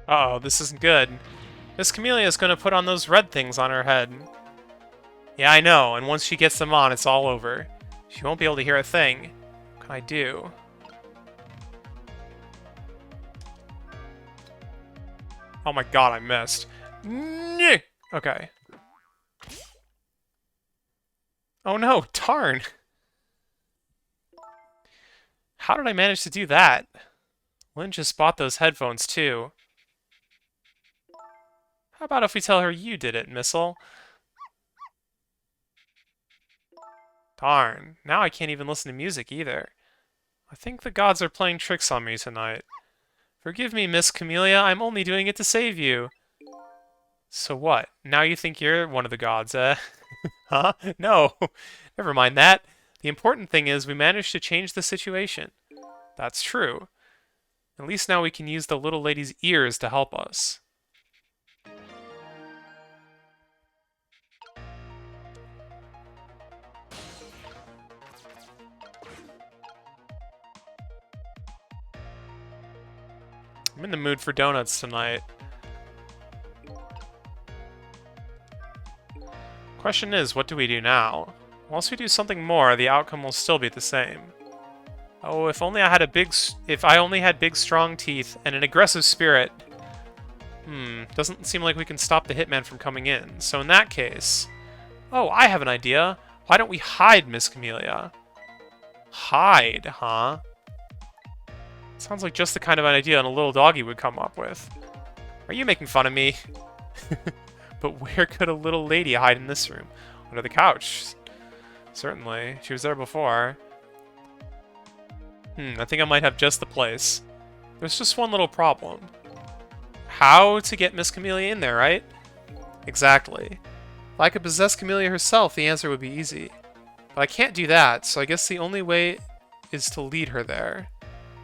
Uh-oh, this isn't good. Miss Camellia is going to put on those red things on her head. Yeah, I know, and once she gets them on, it's all over. She won't be able to hear a thing. What can I do? Oh my god, I missed. Okay. Oh no, darn! How did I manage to do that? Lynn just bought those headphones, too. How about if we tell her you did it, Missile? Darn, now I can't even listen to music either. I think the gods are playing tricks on me tonight. Forgive me, Miss Camellia, I'm only doing it to save you. So what? Now you think you're one of the gods, eh? Huh? No, never mind that. The important thing is we managed to change the situation. That's true. At least now we can use the little lady's ears to help us. I'm in the mood for donuts tonight. Question is, what do we do now? Once we do something more, the outcome will still be the same. Oh, if only I had if I only had big, strong teeth and an aggressive spirit. Doesn't seem like we can stop the hitman from coming in. So in that case... Oh, I have an idea. Why don't we hide Miss Camellia? Hide, huh? Sounds like just the kind of an idea a little doggy would come up with. Are you making fun of me? But where could a little lady hide in this room? Under the couch. Certainly. She was there before. I think I might have just the place. There's just one little problem. How to get Miss Camellia in there, right? Exactly. If I could possess Camellia herself, the answer would be easy. But I can't do that, so I guess the only way is to lead her there.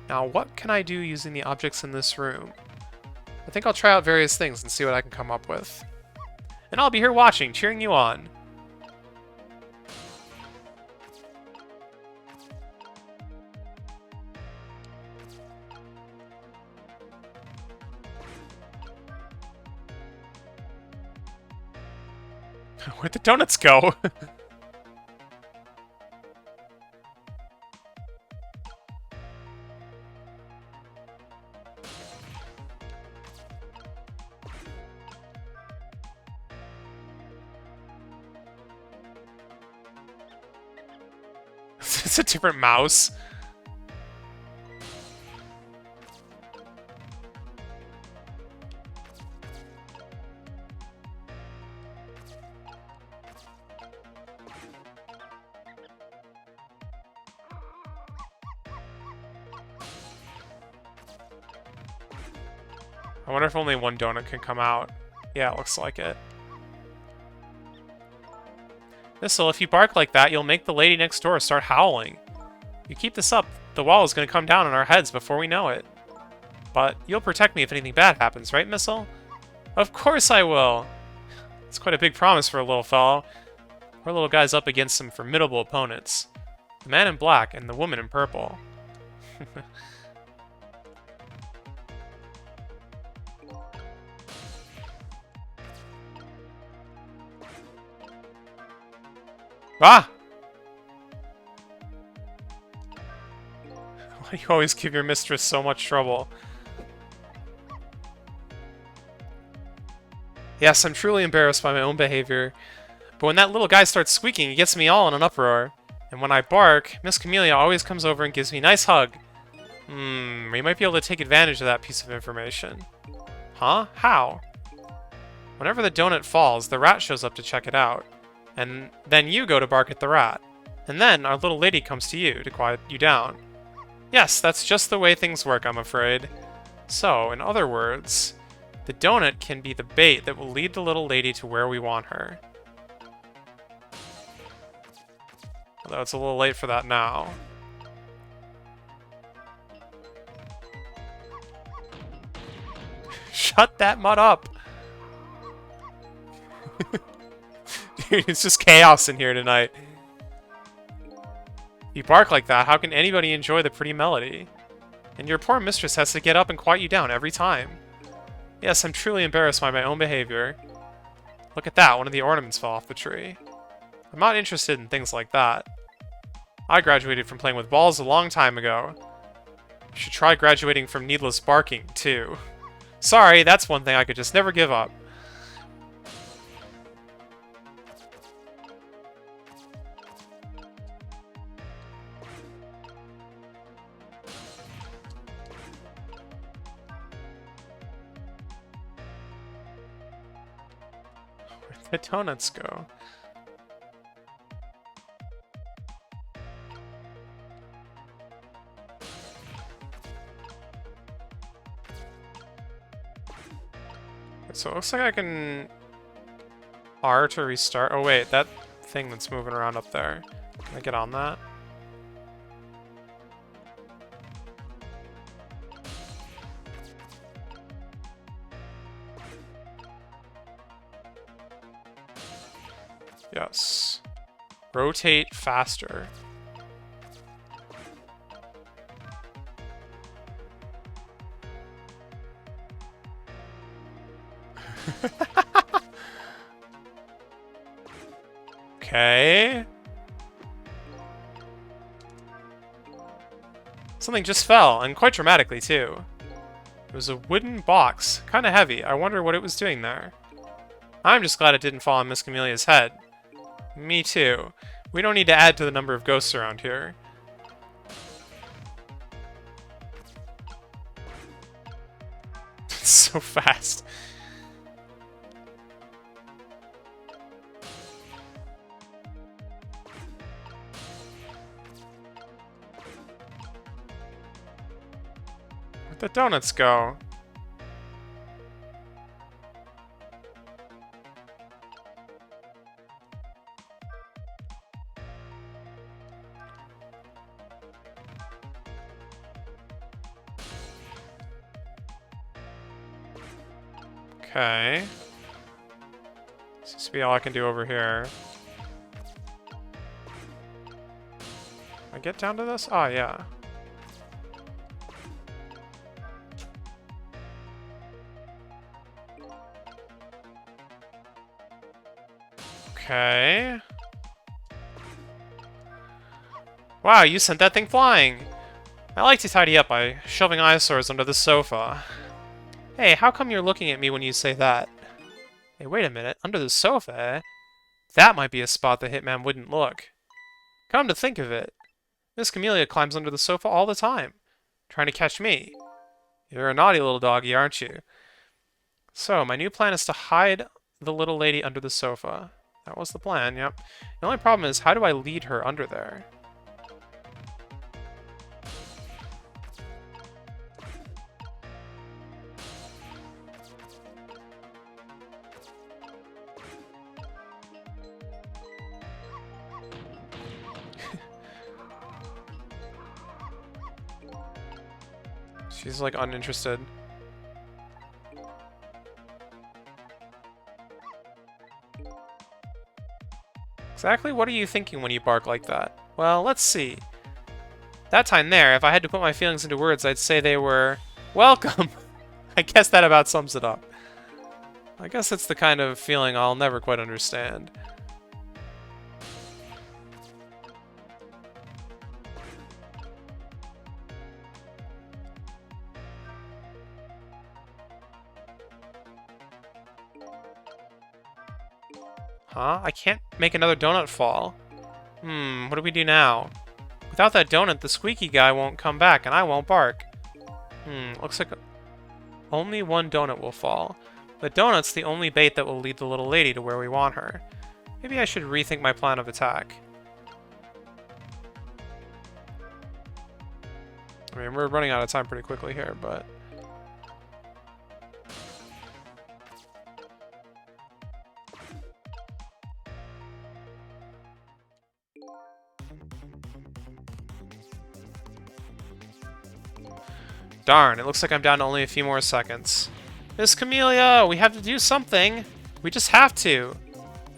Now, what can I do using the objects in this room? I think I'll try out various things and see what I can come up with. And I'll be here watching, cheering you on. Where'd the donuts go? It's a different mouse. I wonder if only one donut can come out. Yeah, it looks like it. Missile, if you bark like that, you'll make the lady next door start howling. You keep this up, the wall is going to come down on our heads before we know it. But you'll protect me if anything bad happens, right, Missile? Of course I will! It's quite a big promise for a little fellow. Our little guy's up against some formidable opponents. The man in black and the woman in purple. Ah! Why do you always give your mistress so much trouble? Yes, I'm truly embarrassed by my own behavior. But when that little guy starts squeaking, it gets me all in an uproar. And when I bark, Miss Camellia always comes over and gives me a nice hug. We might be able to take advantage of that piece of information. Huh? How? Whenever the donut falls, the rat shows up to check it out. And then you go to bark at the rat. And then our little lady comes to you to quiet you down. Yes, that's just the way things work, I'm afraid. So, in other words, the donut can be the bait that will lead the little lady to where we want her. Although it's a little late for that now. Shut that mud up! Dude, it's just chaos in here tonight. You bark like that, how can anybody enjoy the pretty melody? And your poor mistress has to get up and quiet you down every time. Yes, I'm truly embarrassed by my own behavior. Look at that, one of the ornaments fell off the tree. I'm not interested in things like that. I graduated from playing with balls a long time ago. You should try graduating from needless barking, too. Sorry, that's one thing I could just never give up. Where'd the donuts go? So it looks like I can R to restart. Oh wait, that thing that's moving around up there. Can I get on that? Yes. Rotate faster. Okay. Something just fell, and quite dramatically, too. It was a wooden box, kind of heavy. I wonder what it was doing there. I'm just glad it didn't fall on Miss Camelia's head. Me too. We don't need to add to the number of ghosts around here. It's so fast. Where'd the donuts go? Okay. Seems to be all I can do over here. I get down to this? Oh, yeah. Okay. Wow, you sent that thing flying! I like to tidy up by shoving eyesores under the sofa. Hey, how come you're looking at me when you say that? Hey, wait a minute. Under the sofa, eh? That might be a spot the hitman wouldn't look. Come to think of it, Miss Camelia climbs under the sofa all the time, trying to catch me. You're a naughty little doggy, aren't you? So, my new plan is to hide the little lady under the sofa. That was the plan, yep. The only problem is, how do I lead her under there? She's like uninterested. Exactly what are you thinking when you bark like that? Well, let's see. That time there, if I had to put my feelings into words, I'd say they were welcome. I guess that about sums it up. I guess it's the kind of feeling I'll never quite understand. Huh? I can't make another donut fall. What do we do now? Without that donut, the squeaky guy won't come back, and I won't bark. Looks like only one donut will fall. The donut's the only bait that will lead the little lady to where we want her. Maybe I should rethink my plan of attack. I mean, we're running out of time pretty quickly here, but... Darn, it looks like I'm down to only a few more seconds. Miss Camelia, we have to do something. We just have to.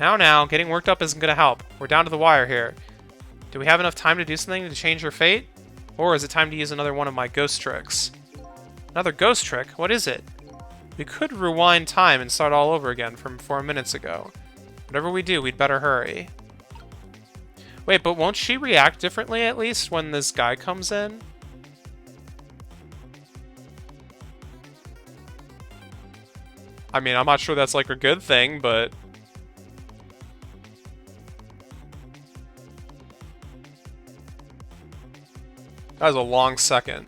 Now, getting worked up isn't going to help. We're down to the wire here. Do we have enough time to do something to change her fate? Or is it time to use another one of my ghost tricks? Another ghost trick? What is it? We could rewind time and start all over again from 4 minutes ago. Whatever we do, we'd better hurry. Wait, but won't she react differently at least when this guy comes in? I mean, I'm not sure that's like a good thing, but... That was a long second.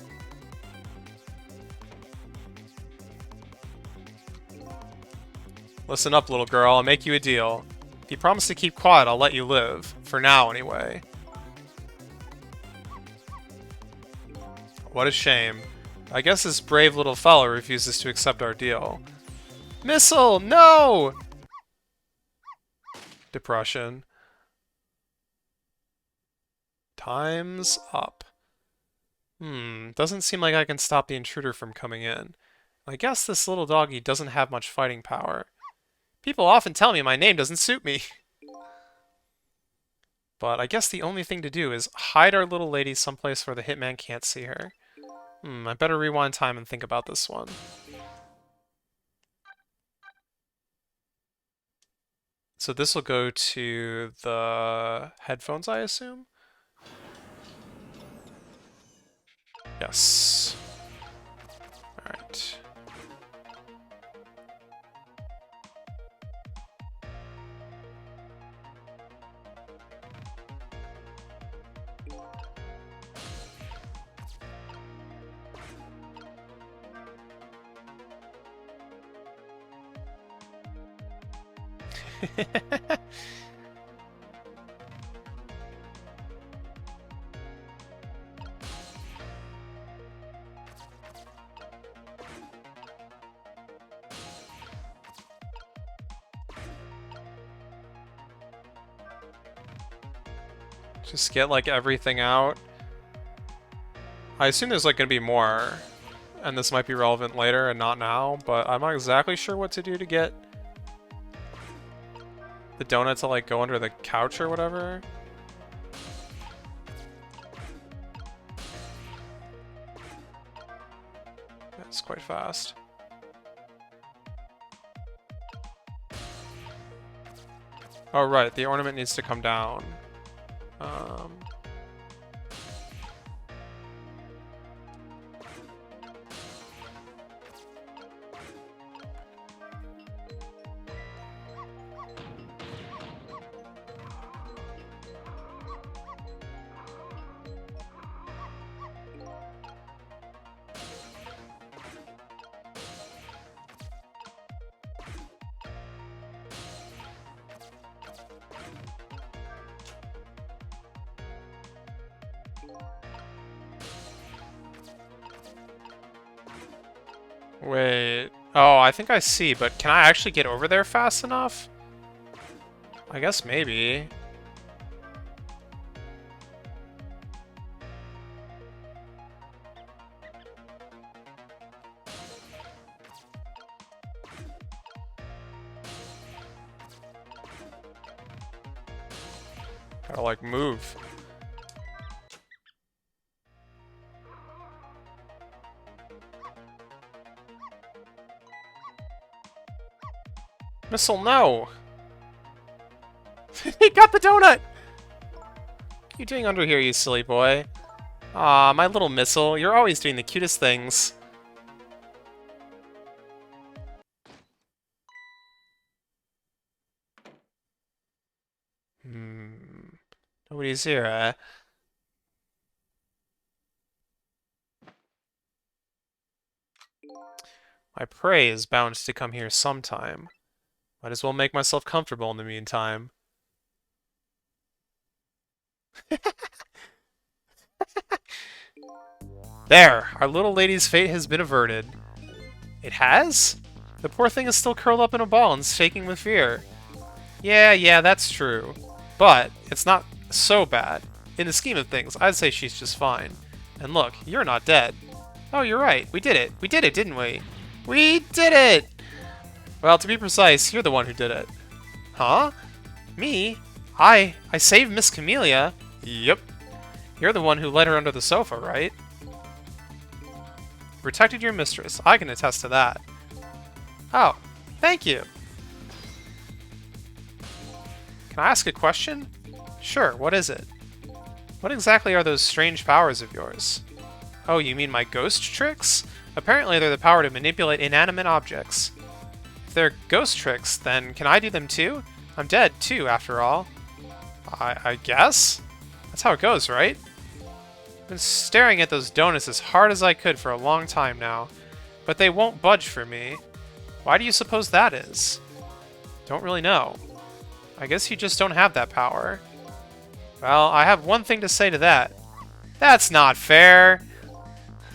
Listen up, little girl. I'll make you a deal. If you promise to keep quiet, I'll let you live. For now, anyway. What a shame. I guess this brave little fellow refuses to accept our deal. Missile! No! Depression. Time's up. Doesn't seem like I can stop the intruder from coming in. I guess this little doggy doesn't have much fighting power. People often tell me my name doesn't suit me. But I guess the only thing to do is hide our little lady someplace where the hitman can't see her. I better rewind time and think about this one. So this will go to the headphones, I assume? Yes. Alright. Just get like everything out. I assume there's like gonna be more, and this might be relevant later and not now, but I'm not exactly sure what to do to get the donut to like go under the couch or whatever. That's quite fast. Oh right, the ornament needs to come down. Wait. Oh, I think I see, but can I actually get over there fast enough? I guess maybe. Gotta like move. Missile, no! He got the donut! What are you doing under here, you silly boy? Aw, my little missile. You're always doing the cutest things. Nobody's here, eh? My prey is bound to come here sometime. Might as well make myself comfortable in the meantime. There! Our little lady's fate has been averted. It has? The poor thing is still curled up in a ball and shaking with fear. Yeah, that's true. But it's not so bad. In the scheme of things, I'd say she's just fine. And look, you're not dead. Oh, you're right. We did it. We did it, didn't we? We did it! Well, to be precise, you're the one who did it. Huh? Me? I saved Miss Camellia. Yep. You're the one who led her under the sofa, right? Protected your mistress. I can attest to that. Oh, thank you. Can I ask a question? Sure, what is it? What exactly are those strange powers of yours? Oh, you mean my ghost tricks? Apparently they're the power to manipulate inanimate objects. If they're ghost tricks, then can I do them too? I'm dead too, after all. I guess? That's how it goes, right? I've been staring at those donuts as hard as I could for a long time now, but they won't budge for me. Why do you suppose that is? Don't really know. I guess you just don't have that power. Well, I have one thing to say to that. That's not fair!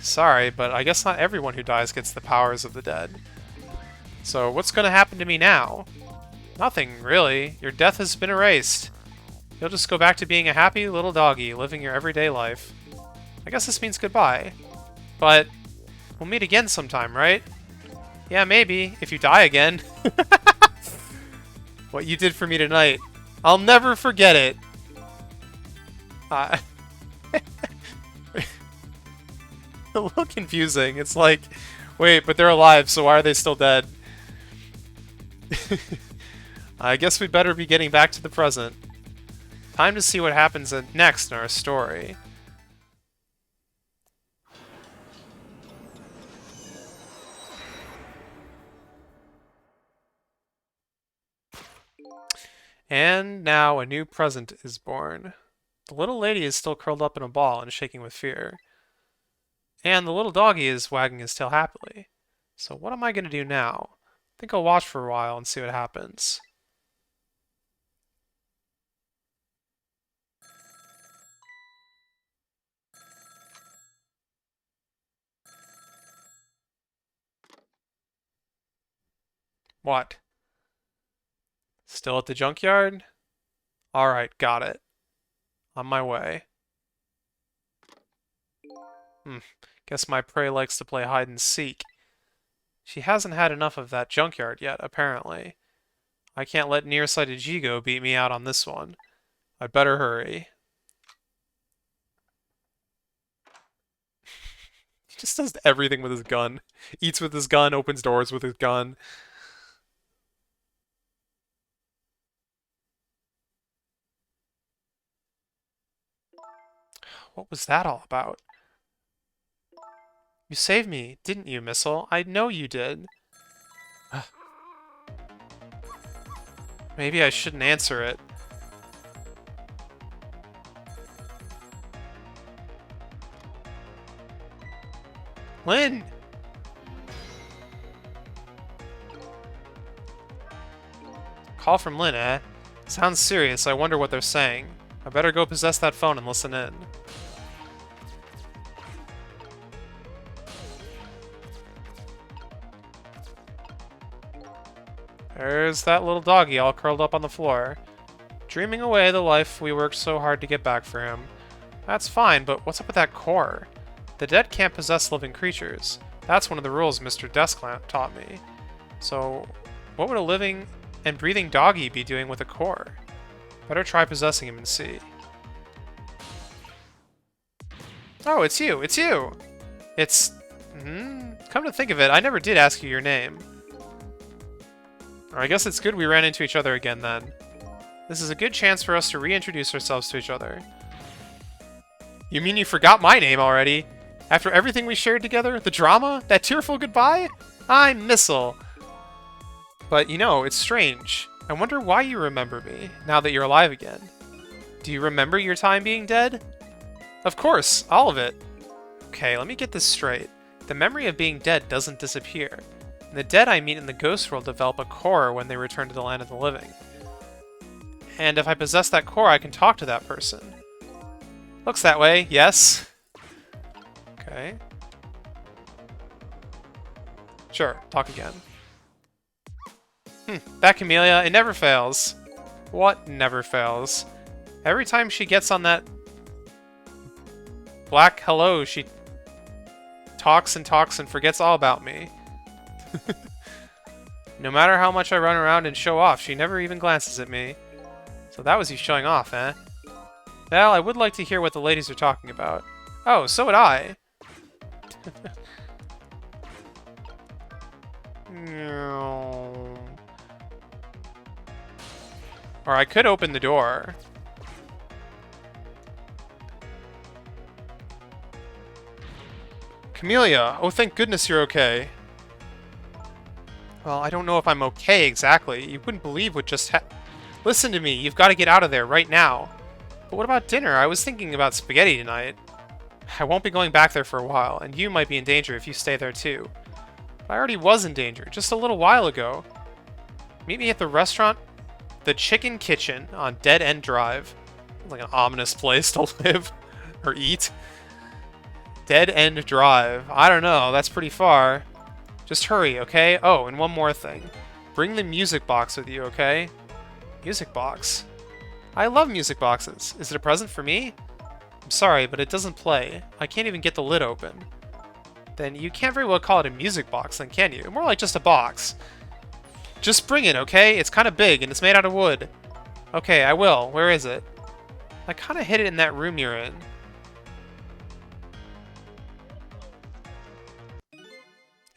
Sorry, but I guess not everyone who dies gets the powers of the dead. So what's gonna happen to me now? Nothing, really. Your death has been erased. You'll just go back to being a happy little doggy, living your everyday life. I guess this means goodbye. But we'll meet again sometime, right? Yeah, maybe, if you die again. What you did for me tonight. I'll never forget it. A little confusing. It's like, wait, but they're alive, so why are they still dead? I guess we'd better be getting back to the present. Time to see what happens next in our story. And now a new present is born. The little lady is still curled up in a ball and shaking with fear. And the little doggy is wagging his tail happily. So what am I going to do now? I think I'll watch for a while and see what happens. What? Still at the junkyard? Alright, got it. On my way. Guess my prey likes to play hide and seek. She hasn't had enough of that junkyard yet, apparently. I can't let nearsighted Jigo beat me out on this one. I'd better hurry. He just does everything with his gun. Eats with his gun, opens doors with his gun. What was that all about? You saved me, didn't you, Missile? I know you did. Maybe I shouldn't answer it. Lynn! Call from Lynn, eh? Sounds serious. I wonder what they're saying. I better go possess that phone and listen in. There's that little doggy all curled up on the floor, dreaming away the life we worked so hard to get back for him. That's fine, but what's up with that core? The dead can't possess living creatures. That's one of the rules Mr. Desklamp taught me. So, what would a living and breathing doggy be doing with a core? Better try possessing him and see. Oh, it's you! It's you! It's... come to think of it, I never did ask you your name. Or I guess it's good we ran into each other again then. This is a good chance for us to reintroduce ourselves to each other. You mean you forgot my name already? After everything we shared together? The drama? That tearful goodbye? I'm Missile. But, you know, it's strange. I wonder why you remember me, now that you're alive again. Do you remember your time being dead? Of course, all of it. Okay, let me get this straight. The memory of being dead doesn't disappear. And the dead I meet in the ghost world develop a core when they return to the land of the living. And if I possess that core, I can talk to that person. Looks that way, yes. Okay. Sure, talk again. That Camellia, it never fails. What never fails? Every time she gets on that black hello, she talks and forgets all about me. No matter how much I run around and show off, she never even glances at me. So that was you showing off, eh? Well, I would like to hear what the ladies are talking about. Oh, so would I. Or I could open the door. Camellia! Oh, thank goodness you're okay. Well, I don't know if I'm okay exactly. You wouldn't believe what just Listen to me, you've got to get out of there right now. But what about dinner? I was thinking about spaghetti tonight. I won't be going back there for a while, and you might be in danger if you stay there too. But I already was in danger, just a little while ago. Meet me at the restaurant, the Chicken Kitchen, on Dead End Drive. Like an ominous place to live or eat. Dead End Drive. I don't know, that's pretty far. Just hurry, okay? Oh, and one more thing. Bring the music box with you, okay? Music box? I love music boxes. Is it a present for me? I'm sorry, but it doesn't play. I can't even get the lid open. Then you can't very well call it a music box, then can you? More like just a box. Just bring it, okay? It's kind of big, and it's made out of wood. Okay, I will. Where is it? I kind of hid it in that room you're in.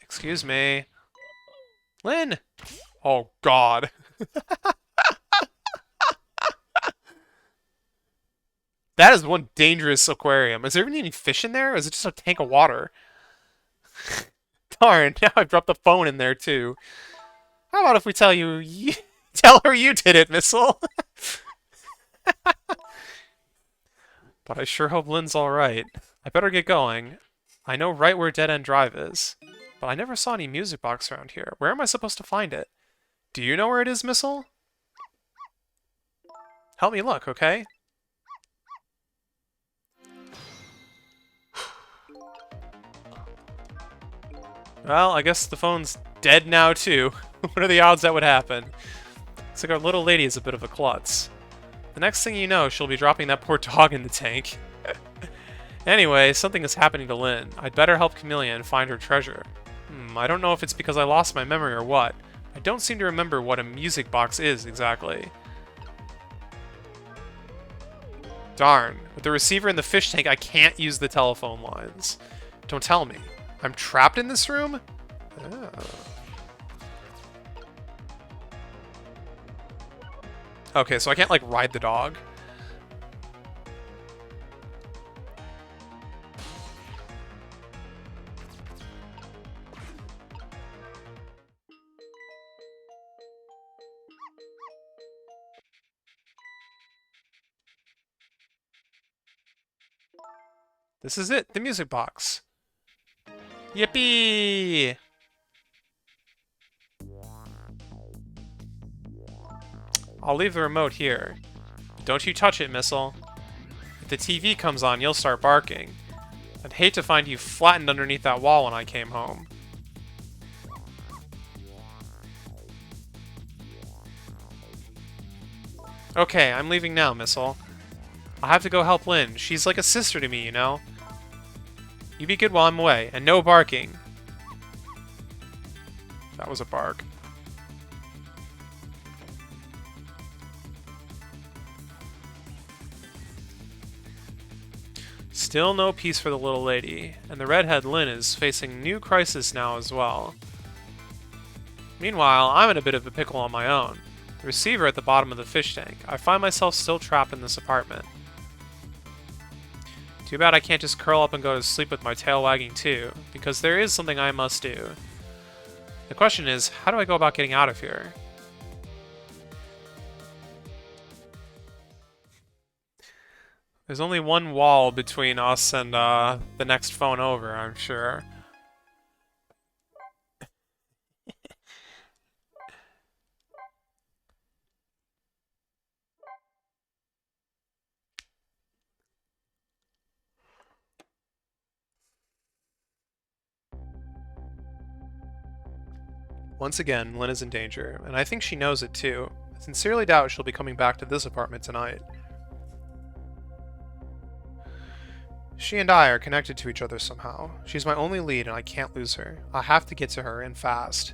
Excuse me. Lynn! Oh, God. That is one dangerous aquarium. Is there even any fish in there, or is it just a tank of water? Darn, now I dropped the phone in there too. How about if we tell her you did it, Missile? But I sure hope Lynn's alright. I better get going. I know right where Dead End Drive is, but I never saw any music box around here. Where am I supposed to find it? Do you know where it is, Missile? Help me look, okay? Well, I guess the phone's dead now, too. What are the odds that would happen? Looks like our little lady is a bit of a klutz. The next thing you know, she'll be dropping that poor dog in the tank. Anyway, something is happening to Lynn. I'd better help Camellia and find her treasure. I don't know if it's because I lost my memory or what. I don't seem to remember what a music box is exactly. Darn. With the receiver in the fish tank, I can't use the telephone lines. Don't tell me. I'm trapped in this room? Oh. Okay, so I can't, like, ride the dog. This is it, the music box. Yippee! I'll leave the remote here. Don't you touch it, Missile. If the TV comes on, you'll start barking. I'd hate to find you flattened underneath that wall when I came home. Okay, I'm leaving now, Missile. I'll have to go help Lynn. She's like a sister to me, you know? You be good while I'm away, and no barking. That was a bark. Still no peace for the little lady, and the redhead Lynn is facing new crisis now as well. Meanwhile, I'm in a bit of a pickle on my own. The receiver at the bottom of the fish tank. I find myself still trapped in this apartment. Too bad I can't just curl up and go to sleep with my tail wagging too, because there is something I must do. The question is, how do I go about getting out of here? There's only one wall between us and the next phone over, I'm sure. Once again, Lynn is in danger, and I think she knows it too. I sincerely doubt she'll be coming back to this apartment tonight. She and I are connected to each other somehow. She's my only lead and I can't lose her. I have to get to her, and fast.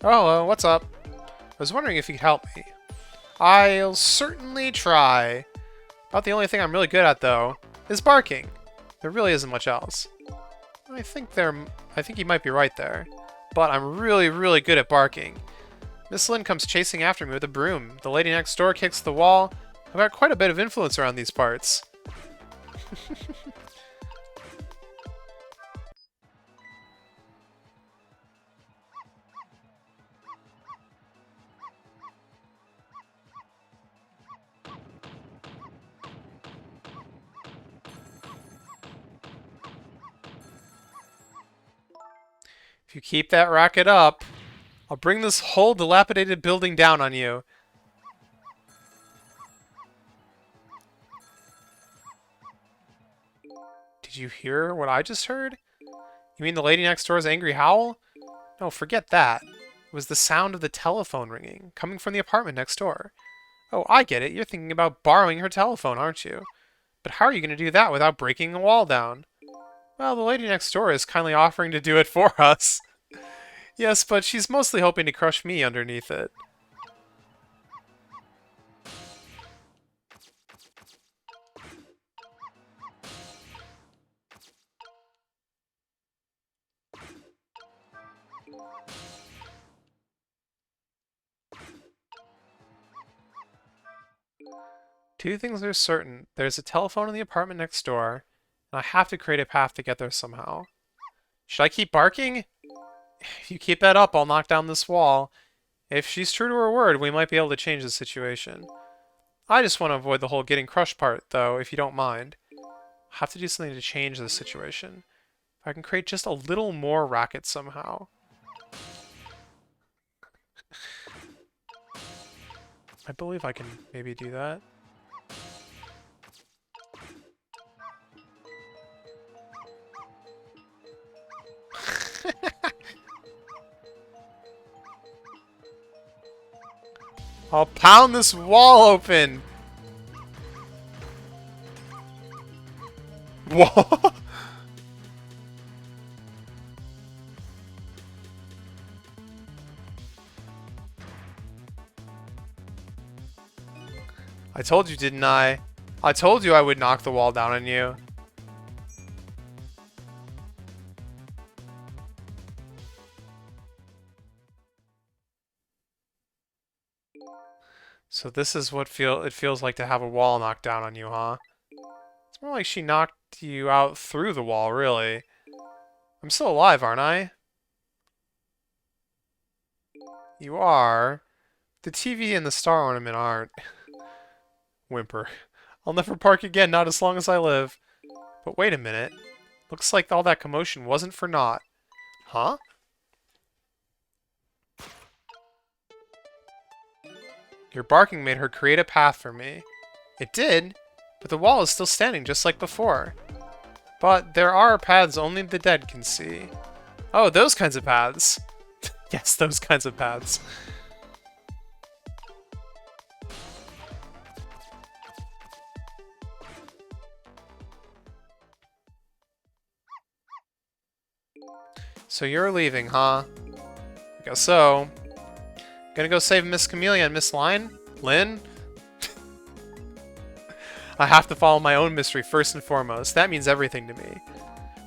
Oh, hello, what's up? I was wondering if you could help me. I'll certainly try. About the only thing I'm really good at, though, is barking. There really isn't much else. I think you might be right there. But I'm really, really good at barking. Miss Lynn comes chasing after me with a broom. The lady next door kicks the wall. I've got quite a bit of influence around these parts. If you keep that racket up, I'll bring this whole dilapidated building down on you. Did you hear what I just heard? You mean the lady next door's angry howl? No, forget that. It was the sound of the telephone ringing, coming from the apartment next door. Oh, I get it. You're thinking about borrowing her telephone, aren't you? But how are you going to do that without breaking the wall down? Well, the lady next door is kindly offering to do it for us. Yes, but she's mostly hoping to crush me underneath it. Two things are certain. There's a telephone in the apartment next door, and I have to create a path to get there somehow. Should I keep barking? If you keep that up, I'll knock down this wall. If she's true to her word, we might be able to change the situation. I just want to avoid the whole getting crushed part, though, if you don't mind. I have to do something to change the situation. If I can create just a little more racket somehow. I believe I can maybe do that. I'll pound this wall open! Whoa! I told you, didn't I? I told you I would knock the wall down on you. So this is what it feels like to have a wall knocked down on you, huh? It's more like she knocked you out through the wall, really. I'm still alive, aren't I? You are. The TV and the star ornament aren't. Whimper. I'll never park again, not as long as I live. But wait a minute. Looks like all that commotion wasn't for naught. Huh? Your barking made her create a path for me. It did, but the wall is still standing just like before. But there are paths only the dead can see. Oh, those kinds of paths. Yes, those kinds of paths. So you're leaving, huh? I guess so. Gonna go save Miss Camellia and Miss Lynn? I have to follow my own mystery first and foremost. That means everything to me.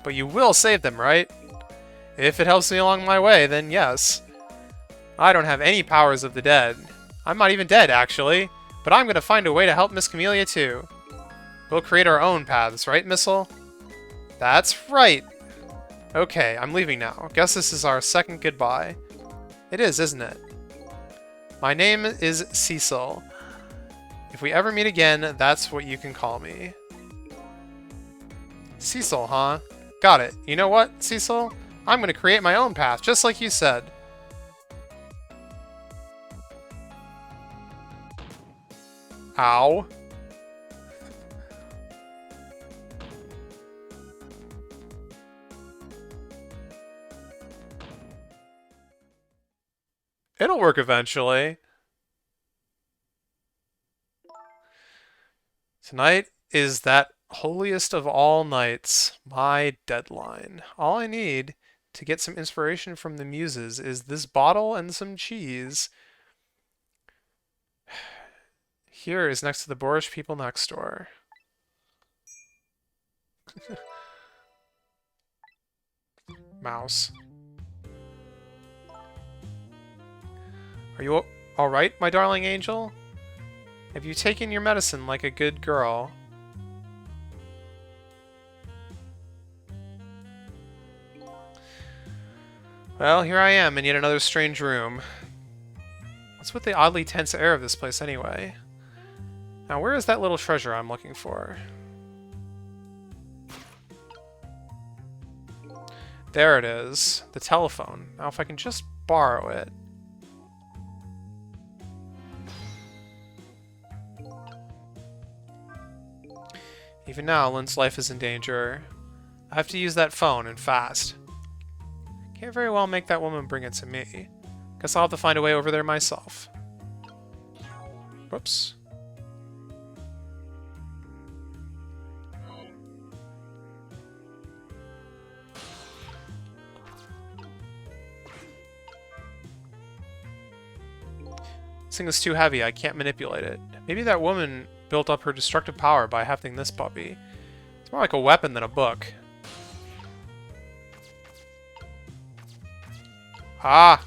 But you will save them, right? If it helps me along my way, then yes. I don't have any powers of the dead. I'm not even dead, actually. But I'm gonna find a way to help Miss Camellia, too. We'll create our own paths, right, Missile? That's right! Okay, I'm leaving now. Guess this is our second goodbye. It is, isn't it? My name is Cecil. If we ever meet again, that's what you can call me. Cecil, huh? Got it. You know what, Cecil? I'm gonna create my own path, just like you said. Ow. It'll work eventually. Tonight is that holiest of all nights, my deadline. All I need to get some inspiration from the muses is this bottle and some cheese. Here is next to the boorish people next door. Mouse. Are you alright, my darling angel? Have you taken your medicine like a good girl? Well, here I am in yet another strange room. What's with the oddly tense air of this place anyway? Now, where is that little treasure I'm looking for? There it is. The telephone. Now, if I can just borrow it. Even now, Lynn's life is in danger. I have to use that phone, and fast. Can't very well make that woman bring it to me. Guess I'll have to find a way over there myself. Whoops. This thing is too heavy, I can't manipulate it. Maybe that woman built up her destructive power by hefting this puppy. It's more like a weapon than a book. Ah!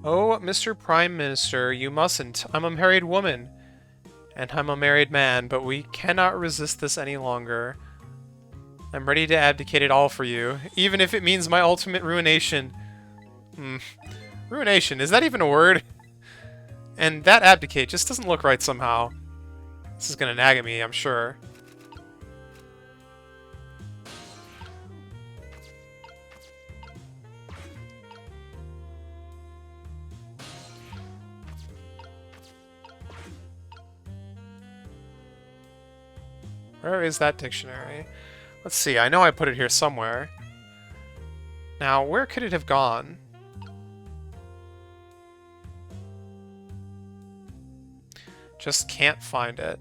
Oh, Mr. Prime Minister, you mustn't. I'm a married woman. And I'm a married man, but we cannot resist this any longer. I'm ready to abdicate it all for you, even if it means my ultimate ruination. Ruination, is that even a word? And that abdicate just doesn't look right somehow. This is gonna nag at me, I'm sure. Where is that dictionary? Let's see, I know I put it here somewhere. Now, where could it have gone? Just can't find it.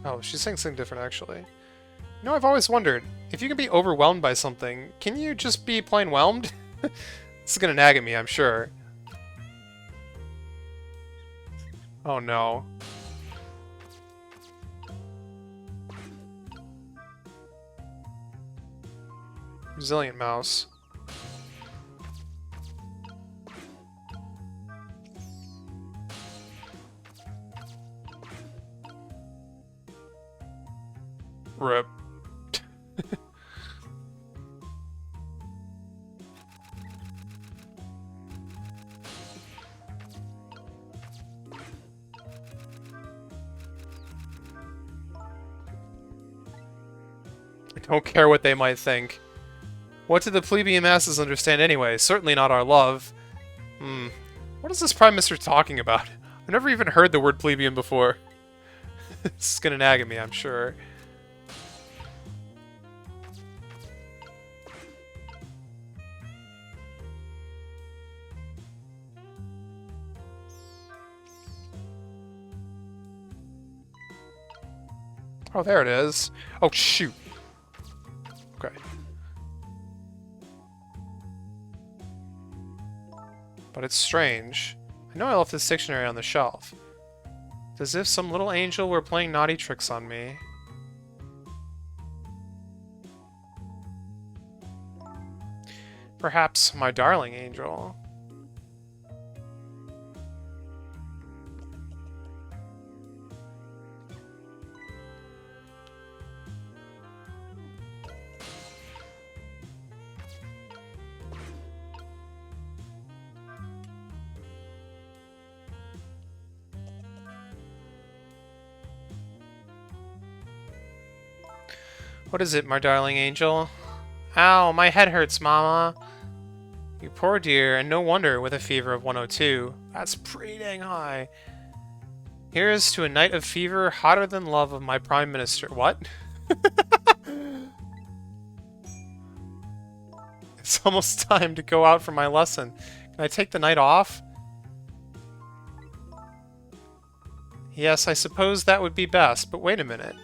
Oh, she's saying something different, actually. You know, I've always wondered, if you can be overwhelmed by something, can you just be plain whelmed? This is gonna nag at me, I'm sure. Oh no. Resilient mouse. Rip. I don't care what they might think. What do the plebeian masses understand anyway? Certainly not our love. What is this Prime Minister talking about? I've never even heard the word plebeian before. This is gonna nag at me, I'm sure. Oh, there it is. Oh, shoot. Okay. But it's strange. I know I left this dictionary on the shelf. It's as if some little angel were playing naughty tricks on me. Perhaps my darling angel. What is it, my darling angel? Ow, my head hurts, Mama. You poor dear, and no wonder with a fever of 102. That's pretty dang high. Here's to a night of fever hotter than love of my Prime Minister. What? It's almost time to go out for my lesson. Can I take the night off? Yes, I suppose that would be best, but wait a minute.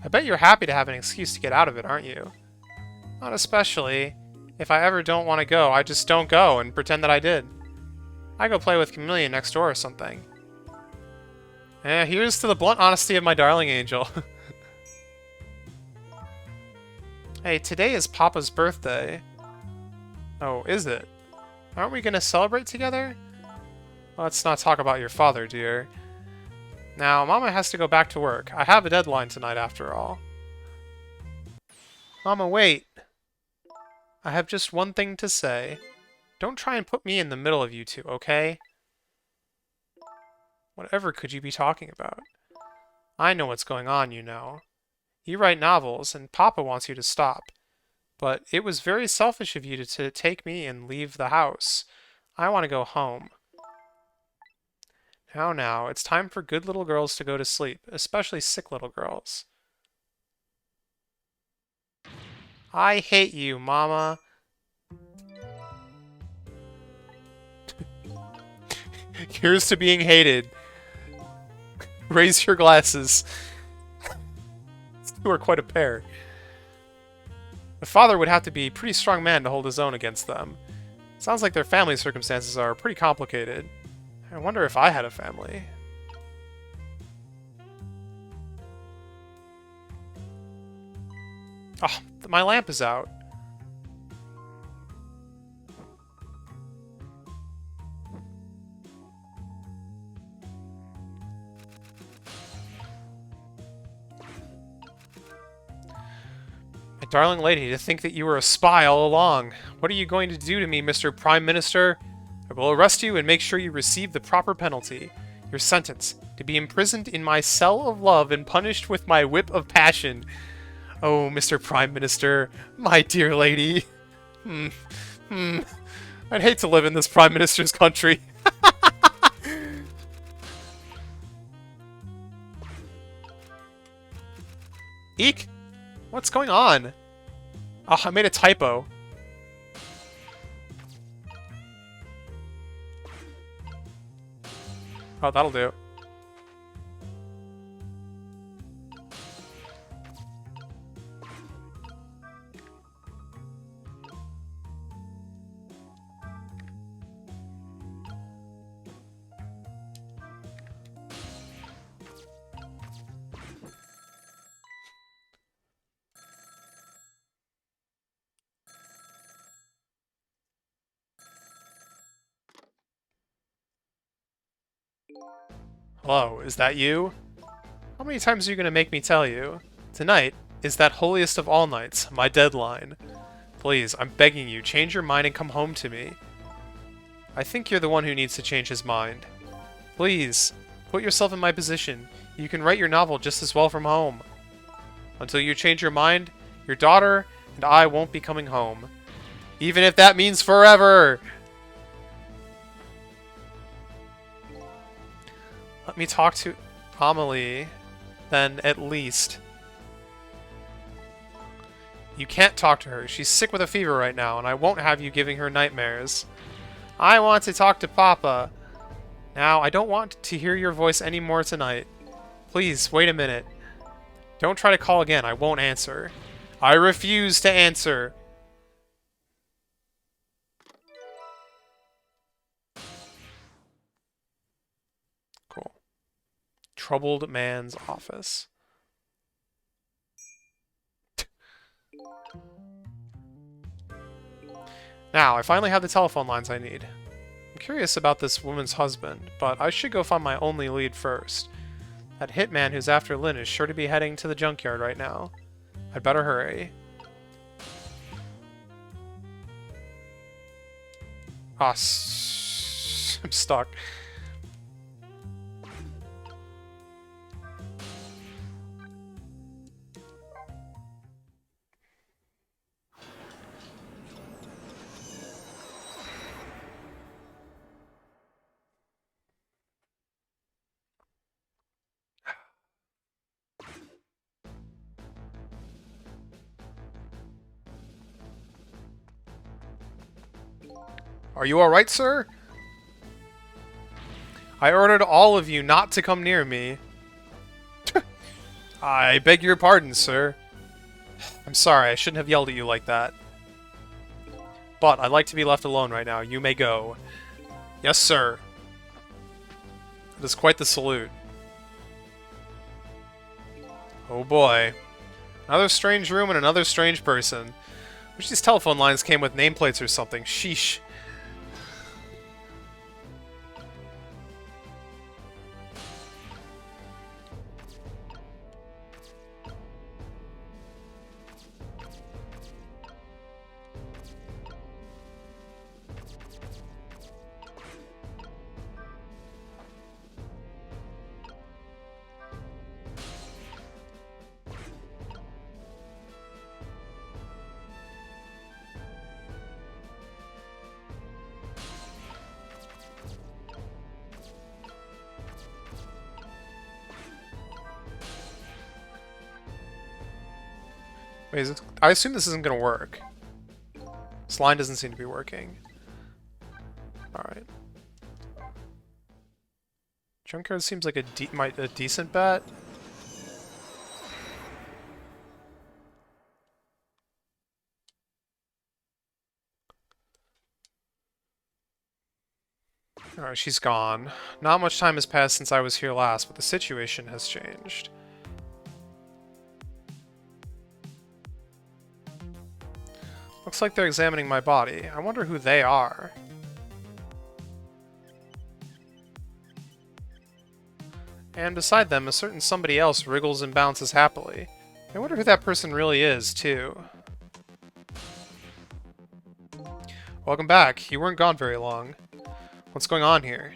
I bet you're happy to have an excuse to get out of it, aren't you? Not especially. If I ever don't want to go, I just don't go and pretend that I did. I go play with Chameleon next door or something. Here's to the blunt honesty of my darling angel. Hey, today is Papa's birthday. Oh, is it? Aren't we gonna celebrate together? Let's not talk about your father, dear. Now, Mama has to go back to work. I have a deadline tonight, after all. Mama, wait. I have just one thing to say. Don't try and put me in the middle of you two, okay? Whatever could you be talking about? I know what's going on, you know. You write novels, and Papa wants you to stop. But it was very selfish of you to take me and leave the house. I want to go home. Now, it's time for good little girls to go to sleep, especially sick little girls. I hate you, Mama. Here's to being hated. Raise your glasses. You are quite a pair. The father would have to be a pretty strong man to hold his own against them. Sounds like their family circumstances are pretty complicated. I wonder if I had a family. Oh, my lamp is out. My darling lady, to think that you were a spy all along. What are you going to do to me, Mr. Prime Minister? I will arrest you and make sure you receive the proper penalty. Your sentence, to be imprisoned in my cell of love and punished with my whip of passion. Oh, Mr. Prime Minister, my dear lady. I'd hate to live in this Prime Minister's country. Eek! What's going on? Oh, I made a typo. Oh, that'll do. Hello, is that you? How many times are you going to make me tell you? Tonight is that holiest of all nights, my deadline. Please, I'm begging you, change your mind and come home to me. I think you're the one who needs to change his mind. Please, put yourself in my position. You can write your novel just as well from home. Until you change your mind, your daughter and I won't be coming home. Even if that means forever! Let me talk to Amelie, then, at least. You can't talk to her. She's sick with a fever right now, and I won't have you giving her nightmares. I want to talk to Papa. Now, I don't want to hear your voice anymore tonight. Please, wait a minute. Don't try to call again. I won't answer. I refuse to answer. Cool. Troubled man's office. Now, I finally have the telephone lines I need. I'm curious about this woman's husband, but I should go find my only lead first. That hitman who's after Lynn is sure to be heading to the junkyard right now. I'd better hurry. Ah, I'm stuck. Are you alright, sir? I ordered all of you not to come near me. I beg your pardon, sir. I'm sorry, I shouldn't have yelled at you like that. But I'd like to be left alone right now. You may go. Yes, sir. It is quite the salute. Oh boy. Another strange room and another strange person. Wish these telephone lines came with nameplates or something. Sheesh. Wait, I assume this isn't gonna work. This line doesn't seem to be working. Alright. Junkyard seems like a decent bet. Alright, she's gone. Not much time has passed since I was here last, but the situation has changed. Looks like they're examining my body. I wonder who they are. And beside them, a certain somebody else wriggles and bounces happily. I wonder who that person really is, too. Welcome back. You weren't gone very long. What's going on here?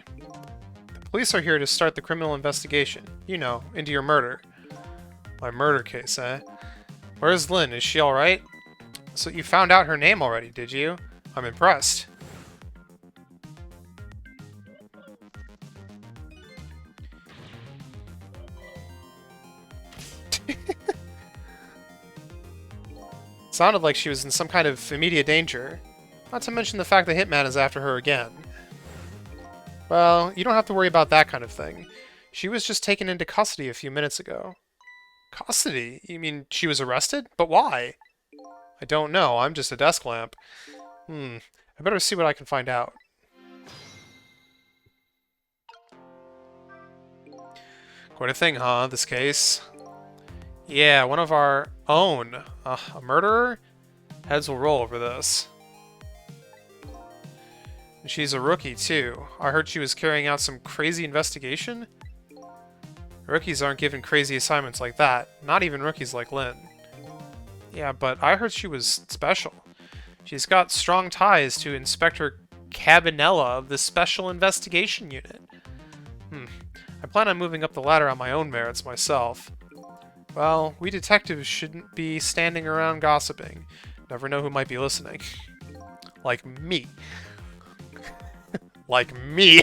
The police are here to start the criminal investigation. You know, into your murder. My murder case, eh? Where's Lynn? Is she alright? So you found out her name already, did you? I'm impressed. Sounded like she was in some kind of immediate danger. Not to mention the fact the Hitman is after her again. Well, you don't have to worry about that kind of thing. She was just taken into custody a few minutes ago. Custody? You mean she was arrested? But why? I don't know. I'm just a desk lamp. I better see what I can find out. Quite a thing, huh, this case? Yeah, one of our own. A murderer? Heads will roll over this. And she's a rookie, too. I heard she was carrying out some crazy investigation? Rookies aren't given crazy assignments like that. Not even rookies like Lynn. Yeah, but I heard she was special. She's got strong ties to Inspector Cabanela of the Special Investigation Unit. I plan on moving up the ladder on my own merits myself. Well, we detectives shouldn't be standing around gossiping. Never know who might be listening. Like me. Like me.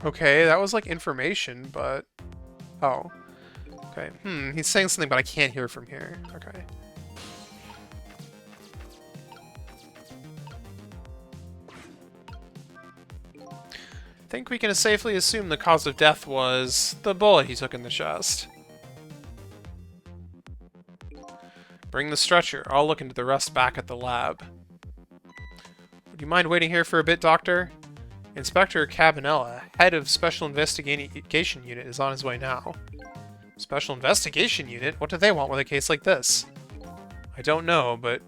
Okay, that was like information, but... Oh. Okay, he's saying something, but I can't hear from here. Okay. I think we can safely assume the cause of death was the bullet he took in the chest. Bring the stretcher. I'll look into the rest back at the lab. Would you mind waiting here for a bit, Doctor? Inspector Cabanela, head of Special Investigation Unit, is on his way now. Special Investigation Unit? What do they want with a case like this? I don't know, but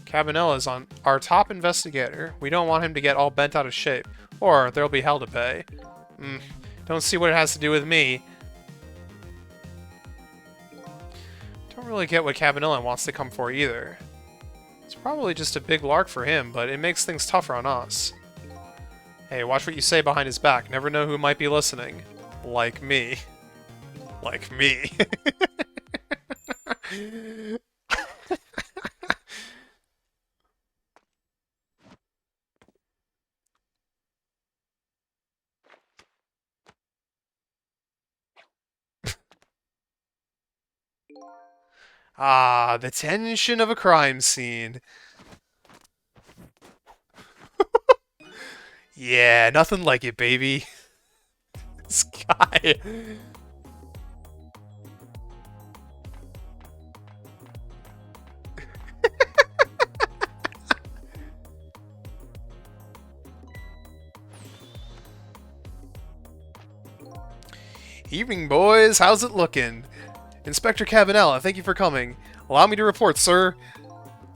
Cabanela is our top investigator. We don't want him to get all bent out of shape, or there'll be hell to pay. Don't see what it has to do with me. Don't really get what Cabanela wants to come for either. It's probably just a big lark for him, but it makes things tougher on us. Hey, watch what you say behind his back. Never know who might be listening. Like me. Like me. Ah, the tension of a crime scene. Yeah, nothing like it, baby. This guy. Evening, boys. How's it looking? Inspector Cabanela, thank you for coming. Allow me to report, sir.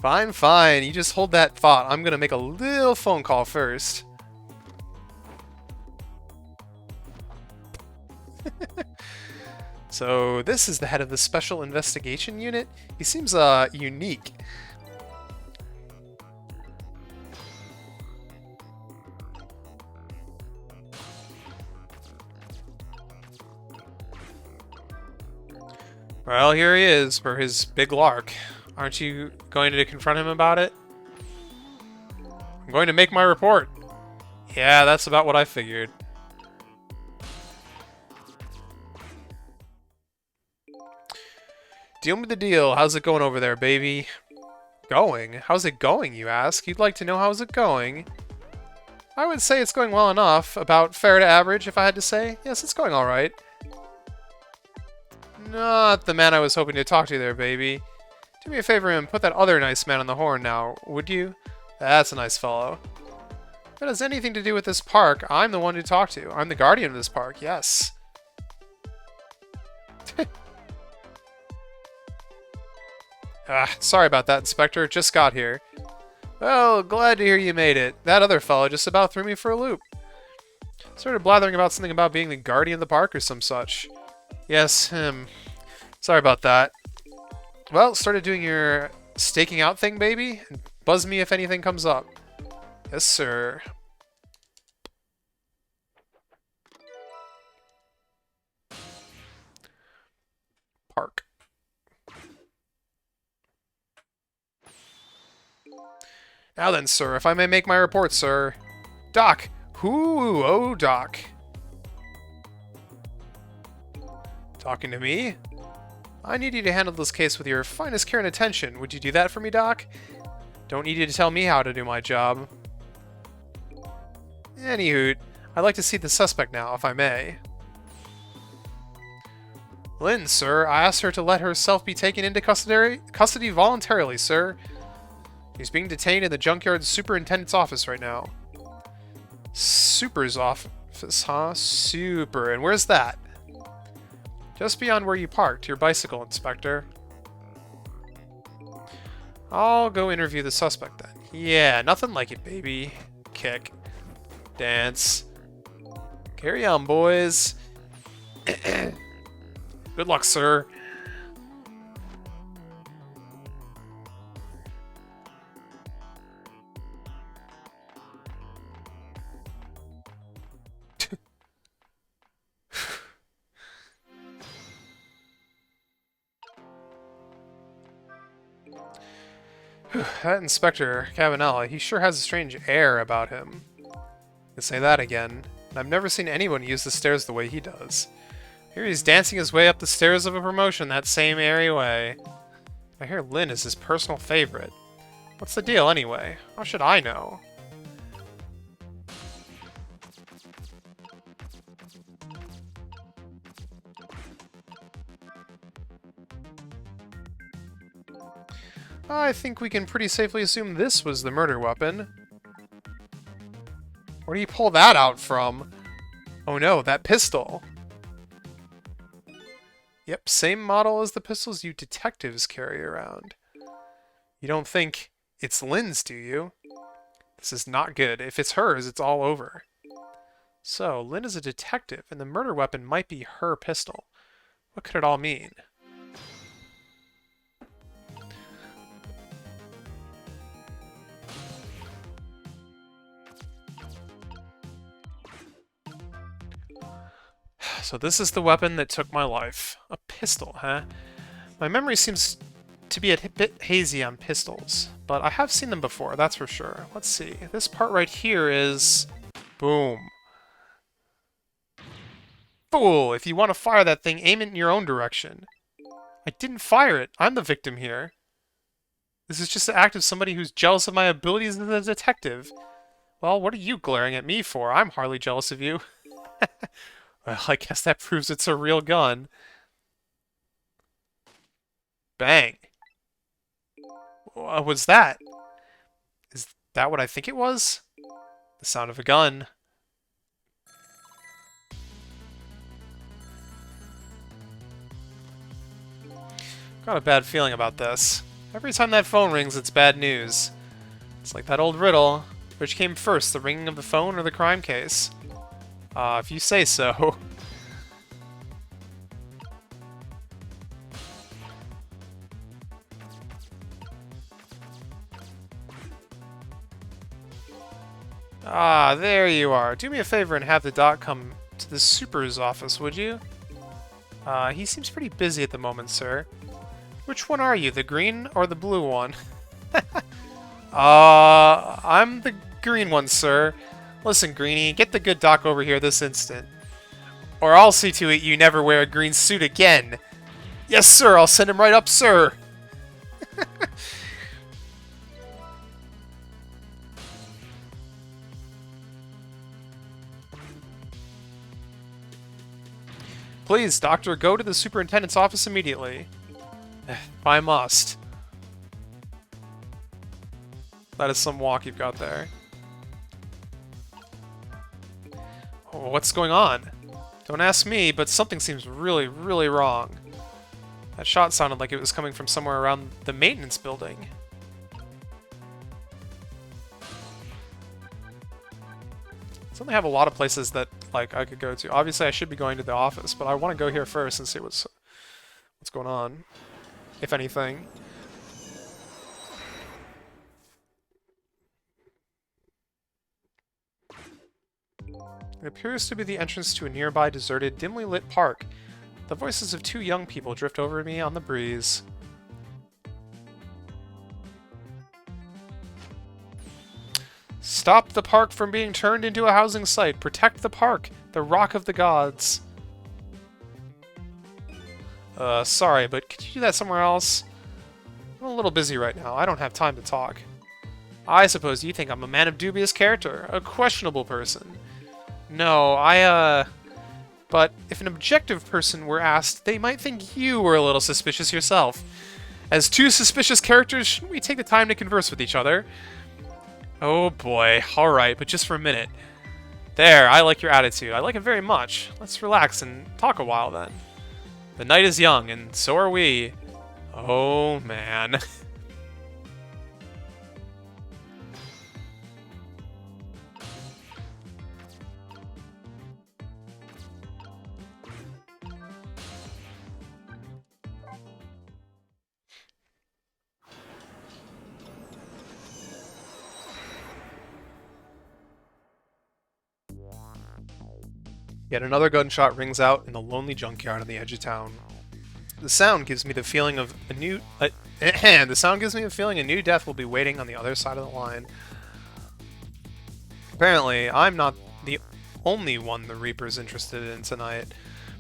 Fine, fine. You just hold that thought. I'm gonna make a little phone call first. So, this is the head of the Special Investigation Unit. He seems, unique. Well, here he is for his big lark. Aren't you going to confront him about it? I'm going to make my report. Yeah, that's about what I figured. Deal me the deal. How's it going over there, baby? Going? How's it going, you ask? You'd like to know how's it going? I would say it's going well enough. About fair to average, if I had to say. Yes, it's going alright. Not the man I was hoping to talk to there, baby. Do me a favor and put that other nice man on the horn now, would you? That's a nice fellow. If it has anything to do with this park, I'm the one to talk to. I'm the guardian of this park, yes. Sorry about that, Inspector. Just got here. Well, glad to hear you made it. That other fellow just about threw me for a loop. Started blathering about something about being the guardian of the park or some such. Yes, sorry about that. Well, started doing your staking out thing, baby. Buzz me if anything comes up. Yes, sir. Park. Now then, sir, if I may make my report, sir. Doc! Ooh, oh, Doc. Talking to me? I need you to handle this case with your finest care and attention. Would you do that for me, Doc? Don't need you to tell me how to do my job. Anywho, I'd like to see the suspect now, if I may. Lynn, sir, I asked her to let herself be taken into custody voluntarily, sir. He's being detained in the Junkyard Superintendent's office right now. Super's office, huh? Super. And where's that? Just beyond where you parked your bicycle, Inspector. I'll go interview the suspect then. Yeah, nothing like it, baby. Kick. Dance. Carry on, boys. Good luck, sir. That Inspector Cavanella, he sure has a strange air about him. I'll say that again. I've never seen anyone use the stairs the way he does. Here he's dancing his way up the stairs of a promotion that same airy way. I hear Lynn is his personal favorite. What's the deal anyway? How should I know? I think we can pretty safely assume this was the murder weapon. Where do you pull that out from? Oh no, that pistol. Yep, same model as the pistols you detectives carry around. You don't think it's Lynn's, do you? This is not good. If it's hers, it's all over. So, Lynn is a detective, and the murder weapon might be her pistol. What could it all mean? So this is the weapon that took my life. A pistol, huh? My memory seems to be a bit hazy on pistols, but I have seen them before, that's for sure. Let's see. This part right here is... Boom. Fool! If you want to fire that thing, aim it in your own direction. I didn't fire it. I'm the victim here. This is just the act of somebody who's jealous of my abilities as a detective. Well, what are you glaring at me for? I'm hardly jealous of you. Well, I guess that proves it's a real gun. Bang. What was that? Is that what I think it was? The sound of a gun. Got a bad feeling about this. Every time that phone rings, it's bad news. It's like that old riddle. Which came first, the ringing of the phone or the crime case? If you say so. Ah, there you are. Do me a favor and have the doc come to the super's office, would you? He seems pretty busy at the moment, sir. Which one are you, the green or the blue one? I'm the green one, sir. Listen, Greenie, get the good doc over here this instant. Or I'll see to it you never wear a green suit again. Yes, sir, I'll send him right up, sir. Please, Doctor, go to the superintendent's office immediately. I must. That is some walk you've got there. Oh, what's going on? Don't ask me, but something seems really, really wrong. That shot sounded like it was coming from somewhere around the maintenance building. So they have a lot of places that like I could go to. Obviously, I should be going to the office, but I want to go here first and see what's going on, if anything. It appears to be the entrance to a nearby deserted, dimly lit park. The voices of two young people drift over me on the breeze. Stop the park from being turned into a housing site. Protect the park, the rock of the gods. Sorry, but could you do that somewhere else? I'm a little busy right now. I don't have time to talk. I suppose you think I'm a man of dubious character, a questionable person. No, but if an objective person were asked, they might think you were a little suspicious yourself. As two suspicious characters, shouldn't we take the time to converse with each other? Oh boy, alright, but just for a minute. There, I like your attitude. I like it very much. Let's relax and talk a while then. The night is young, and so are we. Oh man. Yet another gunshot rings out in the lonely junkyard on the edge of town. The sound gives me the feeling of a new death will be waiting on the other side of the line. Apparently, I'm not the only one the Reaper's interested in tonight,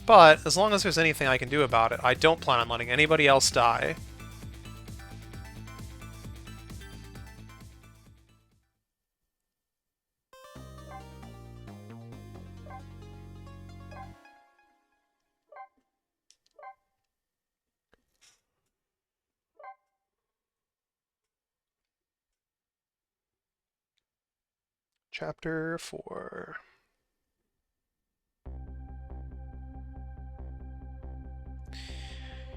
but as long as there's anything I can do about it, I don't plan on letting anybody else die. Chapter 4.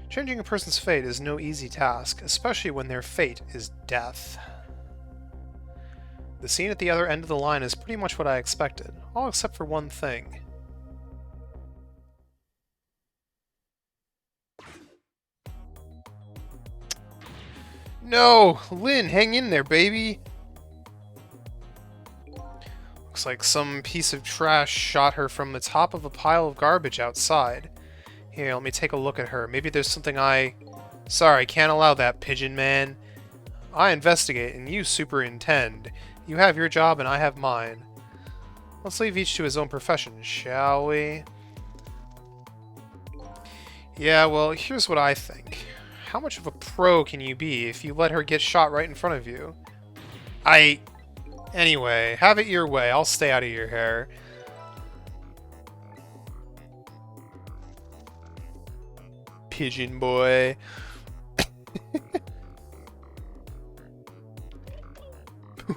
Changing a person's fate is no easy task, especially when their fate is death. The scene at the other end of the line is pretty much what I expected, all except for one thing. No! Lynn, hang in there, baby! Looks like some piece of trash shot her from the top of a pile of garbage outside. Here, let me take a look at her. Maybe there's something Sorry, can't allow that, Pigeon Man. I investigate, and you superintend. You have your job, and I have mine. Let's leave each to his own profession, shall we? Yeah, well, here's what I think. How much of a pro can you be if you let her get shot right in front of you? Anyway, have it your way. I'll stay out of your hair. Pigeon boy.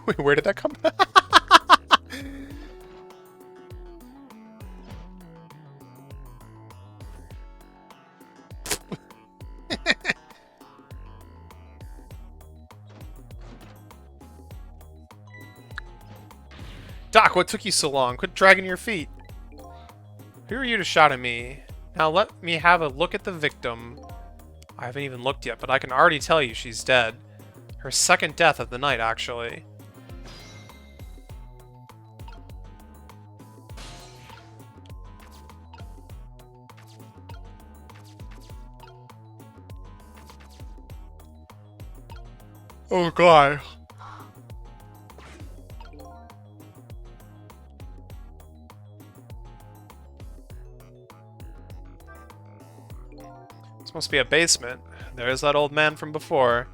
Wait, where did that come from? Doc, what took you so long? Quit dragging your feet. Who are you to shout at me? Now let me have a look at the victim. I haven't even looked yet, but I can already tell you she's dead. Her second death of the night, actually. Oh god. This must be a basement. There's that old man from before.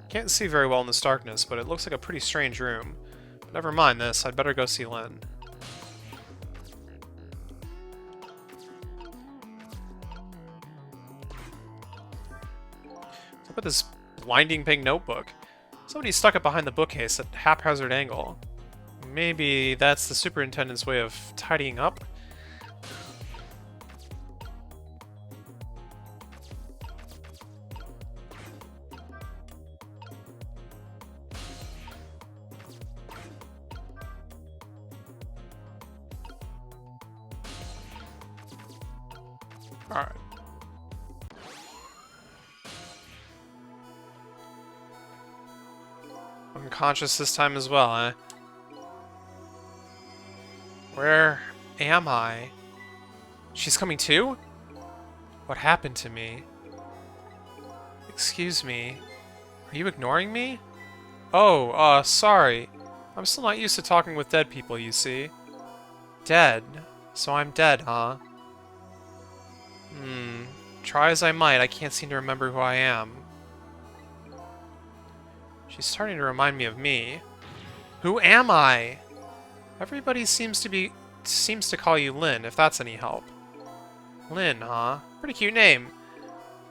Can't see very well in this darkness, but it looks like a pretty strange room. But never mind this, I'd better go see Lynn. Look at this blinding pink notebook. Somebody stuck it behind the bookcase at a haphazard angle. Maybe that's the superintendent's way of tidying up? Alright. Unconscious this time as well, eh? Where am I? She's coming too? What happened to me? Excuse me. Are you ignoring me? Oh, sorry. I'm still not used to talking with dead people, you see. Dead? So I'm dead, huh? Try as I might, I can't seem to remember who I am. She's starting to remind me of me. Who am I? Everybody seems to call you Lynn, if that's any help. Lynn, huh? Pretty cute name.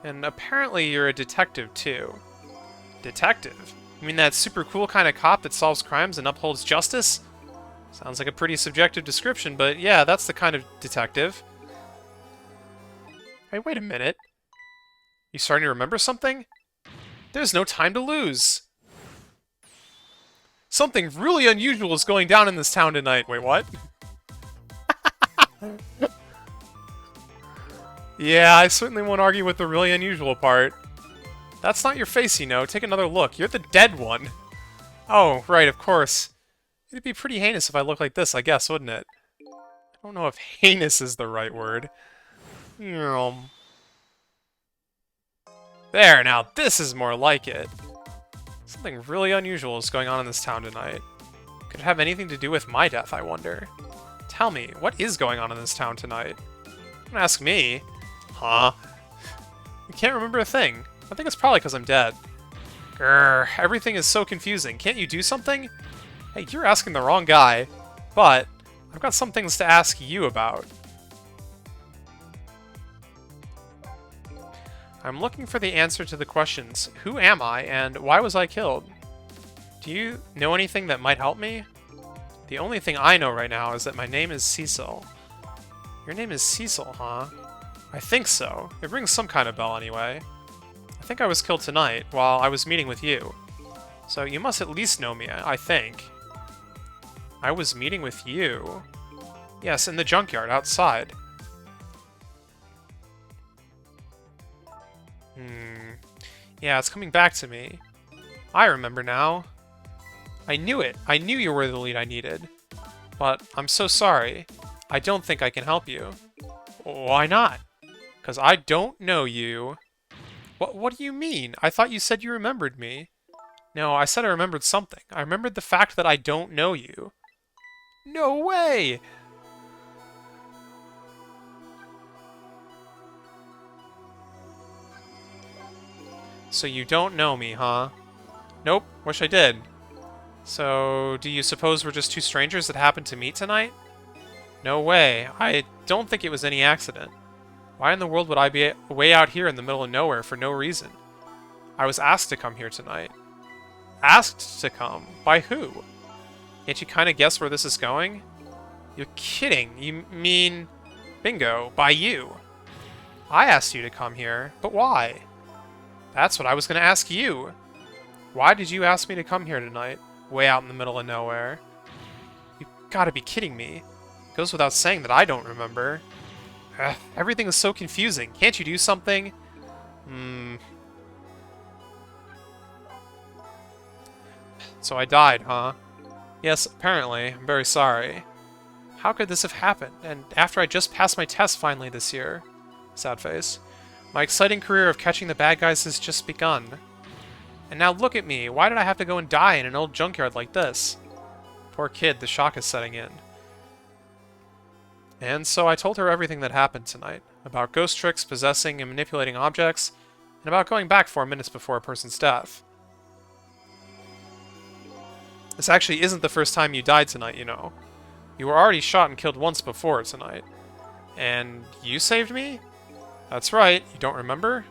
And apparently you're a detective, too. Detective? You mean that super cool kind of cop that solves crimes and upholds justice? Sounds like a pretty subjective description, but yeah, that's the kind of detective. Hey, wait a minute. You starting to remember something? There's no time to lose. Something really unusual is going down in this town tonight. Wait, what? Yeah, I certainly won't argue with the really unusual part. That's not your face, you know. Take another look. You're the dead one. Oh, right, of course. It'd be pretty heinous if I looked like this, I guess, wouldn't it? I don't know if heinous is the right word. There, now this is more like it. Something really unusual is going on in this town tonight. Could it have anything to do with my death, I wonder? Tell me, what is going on in this town tonight? Don't ask me. Huh? I can't remember a thing. I think it's probably because I'm dead. Grr, everything is so confusing. Can't you do something? Hey, you're asking the wrong guy. But, I've got some things to ask you about. I'm looking for the answer to the questions, who am I, and why was I killed? Do you know anything that might help me? The only thing I know right now is that my name is Cecil. Your name is Cecil, huh? I think so. It rings some kind of bell anyway. I think I was killed tonight, while I was meeting with you. So you must at least know me, I think. I was meeting with you? Yes, in the junkyard, outside. Yeah, it's coming back to me. I remember now. I knew it. I knew you were the lead I needed. But I'm so sorry. I don't think I can help you. Why not? Because I don't know you. What do you mean? I thought you said you remembered me. No, I said I remembered something. I remembered the fact that I don't know you. No way! So you don't know me, huh? Nope, wish I did. So, do you suppose we're just two strangers that happened to meet tonight? No way. I don't think it was any accident. Why in the world would I be way out here in the middle of nowhere for no reason? I was asked to come here tonight. Asked to come? By who? Can't you kind of guess where this is going? You're kidding. You mean... Bingo, by you. I asked you to come here, but why? That's what I was going to ask you. Why did you ask me to come here tonight, way out in the middle of nowhere? You gotta be kidding me. It goes without saying that I don't remember. Ugh, everything is so confusing. Can't you do something? So I died, huh? Yes, apparently. I'm very sorry. How could this have happened? And after I just passed my test finally this year. Sad face. My exciting career of catching the bad guys has just begun. And now look at me. Why did I have to go and die in an old junkyard like this? Poor kid, the shock is setting in. And so I told her everything that happened tonight. About ghost tricks, possessing and manipulating objects, and about going back 4 minutes before a person's death. This actually isn't the first time you died tonight, you know. You were already shot and killed once before tonight. And you saved me? That's right, you don't remember?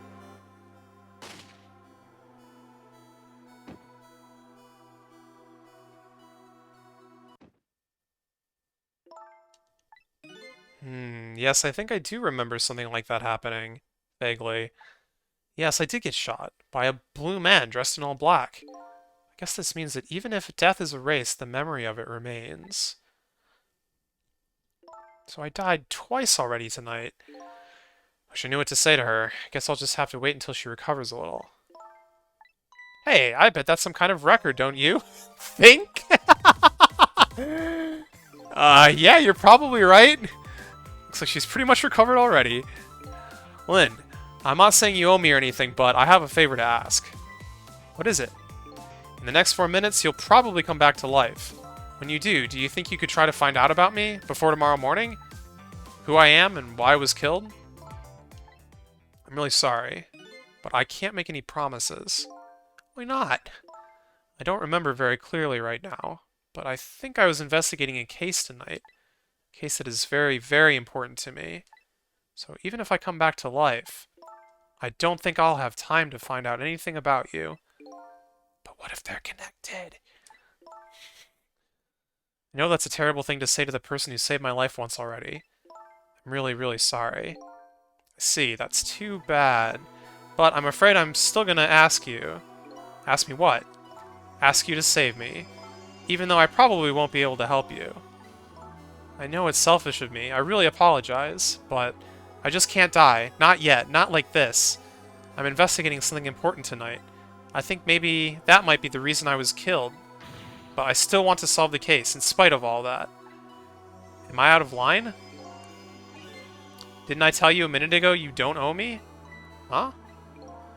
Yes, I think I do remember something like that happening. Vaguely. Yes, I did get shot. By a blue man dressed in all black. I guess this means that even if death is erased, the memory of it remains. So I died twice already tonight. Wish I knew what to say to her. Guess I'll just have to wait until she recovers a little. Hey, I bet that's some kind of record, don't you? Think? Yeah, you're probably right. Looks like she's pretty much recovered already. Lynn, I'm not saying you owe me or anything, but I have a favor to ask. What is it? In the next 4 minutes, you'll probably come back to life. When you do you think you could try to find out about me before tomorrow morning? Who I am and why I was killed? I'm really sorry, but I can't make any promises. Why not? I don't remember very clearly right now, but I think I was investigating a case tonight. A case that is very, very important to me. So even if I come back to life, I don't think I'll have time to find out anything about you. But what if they're connected? I know that's a terrible thing to say to the person who saved my life once already. I'm really, really sorry. I see, that's too bad. But I'm afraid I'm still gonna ask you. Ask me what? Ask you to save me. Even though I probably won't be able to help you. I know it's selfish of me, I really apologize, but I just can't die. Not yet, not like this. I'm investigating something important tonight. I think maybe that might be the reason I was killed. But I still want to solve the case, in spite of all that. Am I out of line? Didn't I tell you a minute ago you don't owe me? Huh?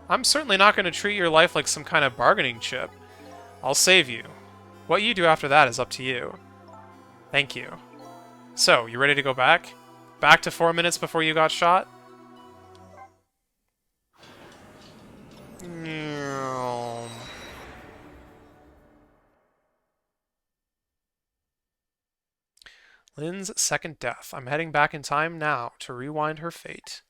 I'm certainly not going to treat your life like some kind of bargaining chip. I'll save you. What you do after that is up to you. Thank you. So, you ready to go back? Back to 4 minutes before you got shot? Lynn's second death. I'm heading back in time now to rewind her fate.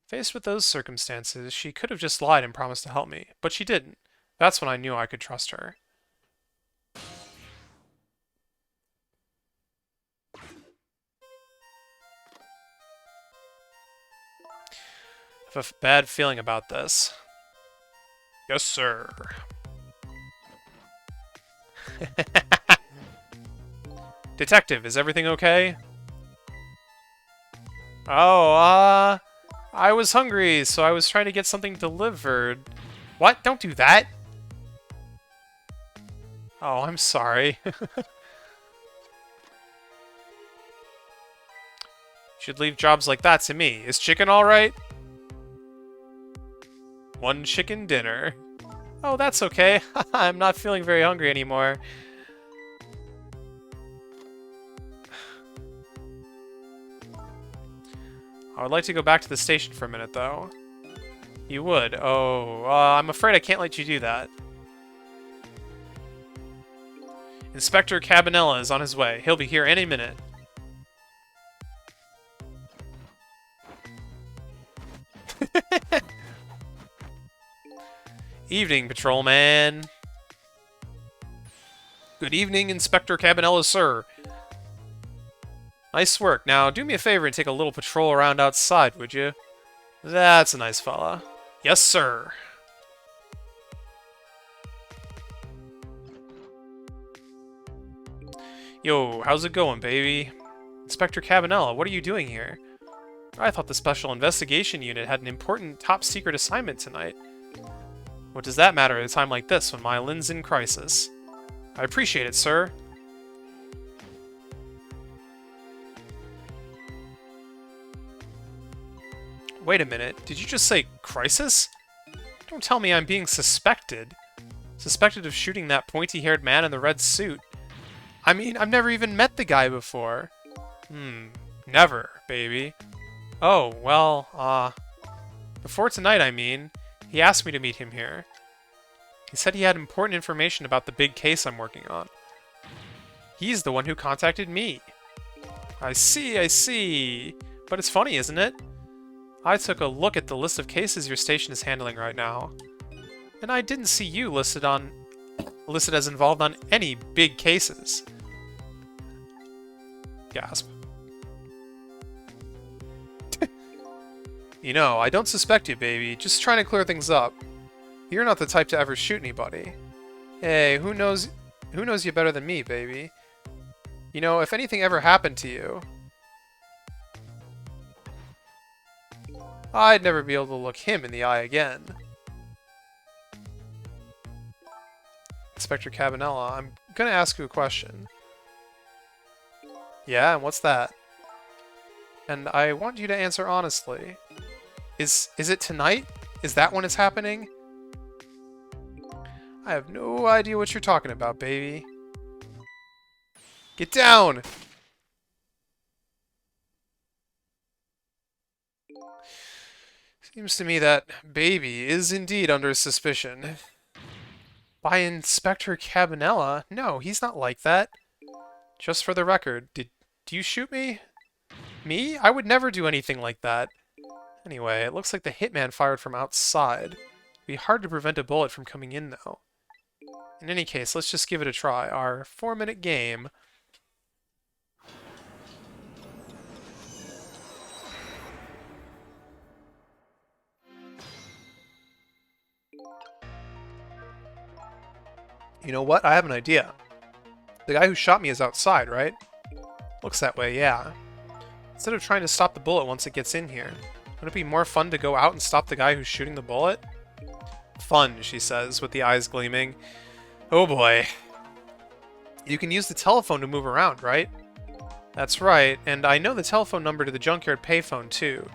Faced with those circumstances, she could have just lied and promised to help me, but she didn't. That's when I knew I could trust her. I have a bad feeling about this. Yes, sir. Detective, is everything okay? Oh, I was hungry, so I was trying to get something delivered. What? Don't do that! Oh, I'm sorry. Should leave jobs like that to me. Is chicken alright? One chicken dinner. Oh, that's okay. I'm not feeling very hungry anymore. I would like to go back to the station for a minute, though. You would? Oh, I'm afraid I can't let you do that. Inspector Cabanela is on his way. He'll be here any minute. Evening, patrolman. Good evening, Inspector Cabanela, sir. Nice work. Now, do me a favor and take a little patrol around outside, would you? That's a nice fella. Yes, sir. Yo, how's it going, baby? Inspector Cabanela, what are you doing here? I thought the Special Investigation Unit had an important top-secret assignment tonight. What does that matter at a time like this when my Lynn's in crisis? I appreciate it, sir. Wait a minute, did you just say crisis? Don't tell me I'm being suspected. Suspected of shooting that pointy-haired man in the red suit. I mean, I've never even met the guy before. Never, baby. Oh, well, before tonight, I mean, he asked me to meet him here. He said he had important information about the big case I'm working on. He's the one who contacted me. I see. But it's funny, isn't it? I took a look at the list of cases your station is handling right now, and I didn't see you listed as involved on any big cases. Gasp. You know, I don't suspect you, baby. Just trying to clear things up. You're not the type to ever shoot anybody. Hey, who knows you better than me, baby? You know, if anything ever happened to you, I'd never be able to look him in the eye again. Inspector Cabanela, I'm gonna ask you a question. Yeah, and what's that? And I want you to answer honestly. Is it tonight? Is that when it's happening? I have no idea what you're talking about, baby. Get down! Seems to me that baby is indeed under suspicion. By Inspector Cabanela? No, he's not like that. Just for the record, do you shoot me? Me? I would never do anything like that. Anyway, it looks like the hitman fired from outside. It'd be hard to prevent a bullet from coming in, though. In any case, let's just give it a try. Our 4-minute game. You know what? I have an idea. The guy who shot me is outside, right? Looks that way, yeah. Instead of trying to stop the bullet once it gets in here, wouldn't it be more fun to go out and stop the guy who's shooting the bullet? Fun, she says, with the eyes gleaming. Oh boy. You can use the telephone to move around, right? That's right, and I know the telephone number to the junkyard payphone, too.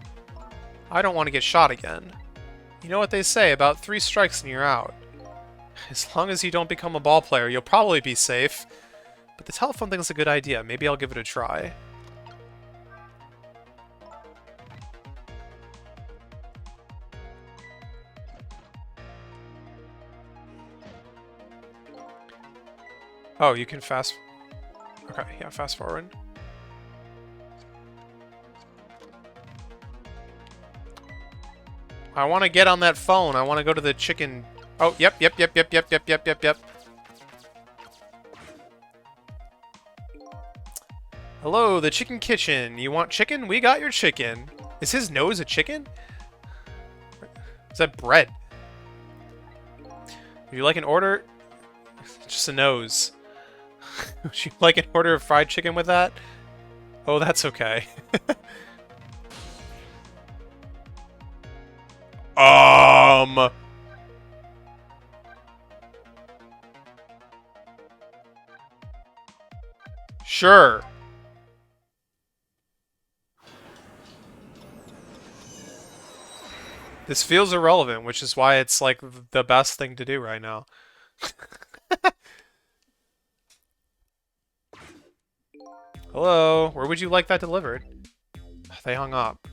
I don't want to get shot again. You know what they say, about 3 strikes and you're out. As long as you don't become a ball player, you'll probably be safe. But the telephone thing's a good idea. Maybe I'll give it a try. Oh, you can fast... Okay, yeah, fast forward. I want to get on that phone. I want to go to the chicken... Oh, yep. Hello, the chicken kitchen. You want chicken? We got your chicken. Is his nose a chicken? Is that bread? Would you like an order? Just a nose. Would you like an order of fried chicken with that? Oh, that's okay. Sure. This feels irrelevant, which is why it's like the best thing to do right now. Hello, where would you like that delivered? They hung up.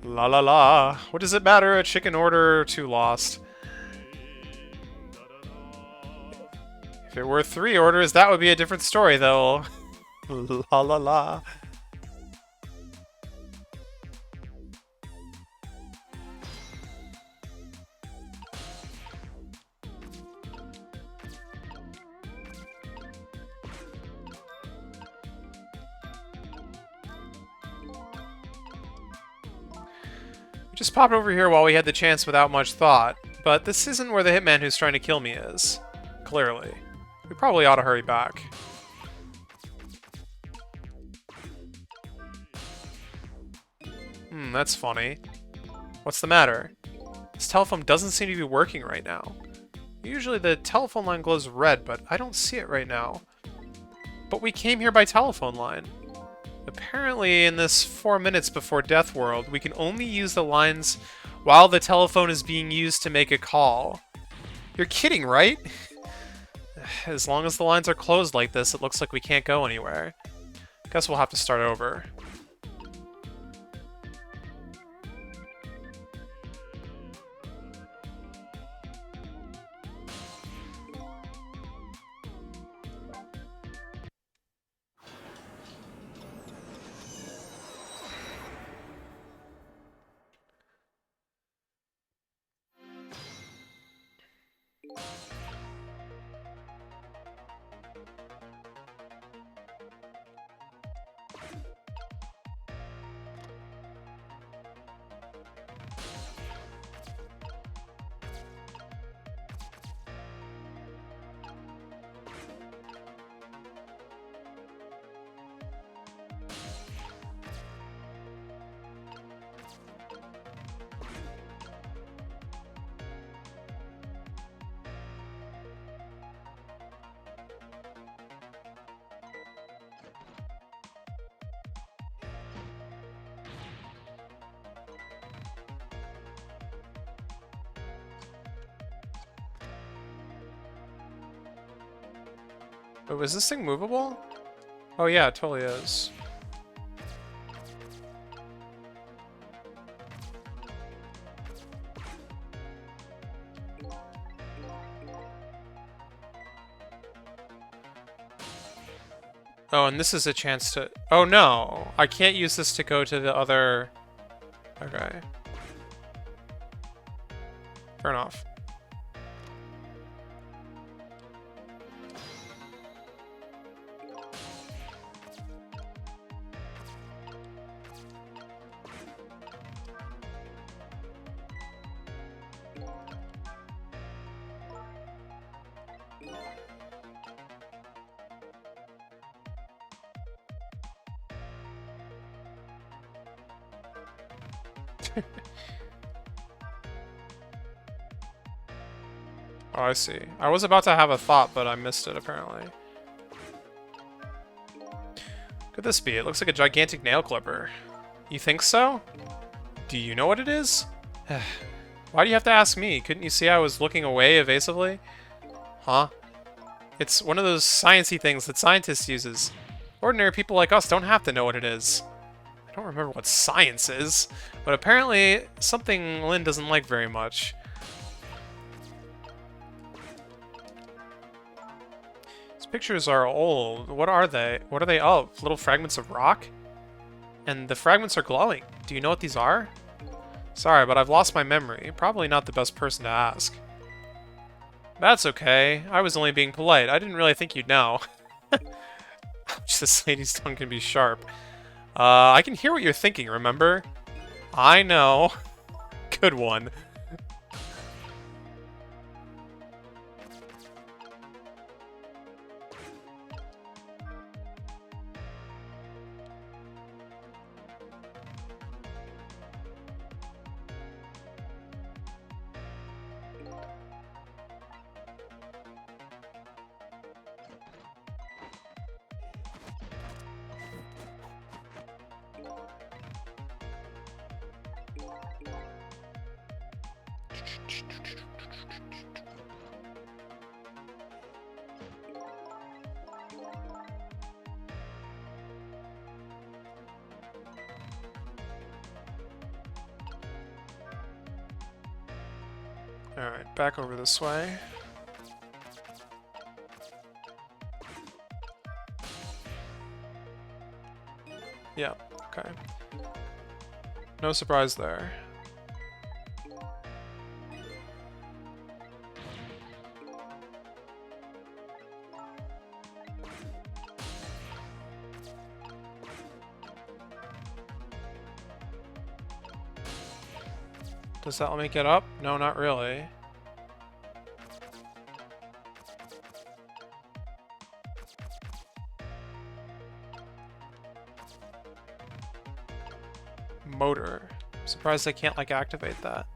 La la la. What does it matter? A chicken order or 2 lost. If it were 3 orders, that would be a different story, though. La la la. Just popped over here while we had the chance without much thought, but this isn't where the hitman who's trying to kill me is. Clearly. We probably ought to hurry back. That's funny. What's the matter? This telephone doesn't seem to be working right now. Usually the telephone line glows red, but I don't see it right now. But we came here by telephone line. Apparently, in this 4 minutes before Death World, we can only use the lines while the telephone is being used to make a call. You're kidding, right? As long as the lines are closed like this, it looks like we can't go anywhere. Guess we'll have to start over. But was this thing movable? Oh yeah, it totally is. Oh, and this is a chance to... Oh no! I can't use this to go to the other... Okay. Fair enough. Oh, I see. I was about to have a thought, but I missed it, apparently. Could this be? It looks like a gigantic nail clipper. You think so? Do you know what it is? Why do you have to ask me? Couldn't you see I was looking away evasively? Huh? It's one of those sciencey things that scientists uses. Ordinary people like us don't have to know what it is. I don't remember what science is, but apparently something Lynn doesn't like very much. These pictures are old. What are they? What are they of? Little fragments of rock? And the fragments are glowing. Do you know what these are? Sorry, but I've lost my memory. Probably not the best person to ask. That's okay. I was only being polite. I didn't really think you'd know. This lady's tongue can be sharp. I can hear what you're thinking, remember? I know. Good one. Alright, back over this way. Yeah, okay. No surprise there. Does that let me get up? No, not really. Motor. Surprised I can't, like, activate that.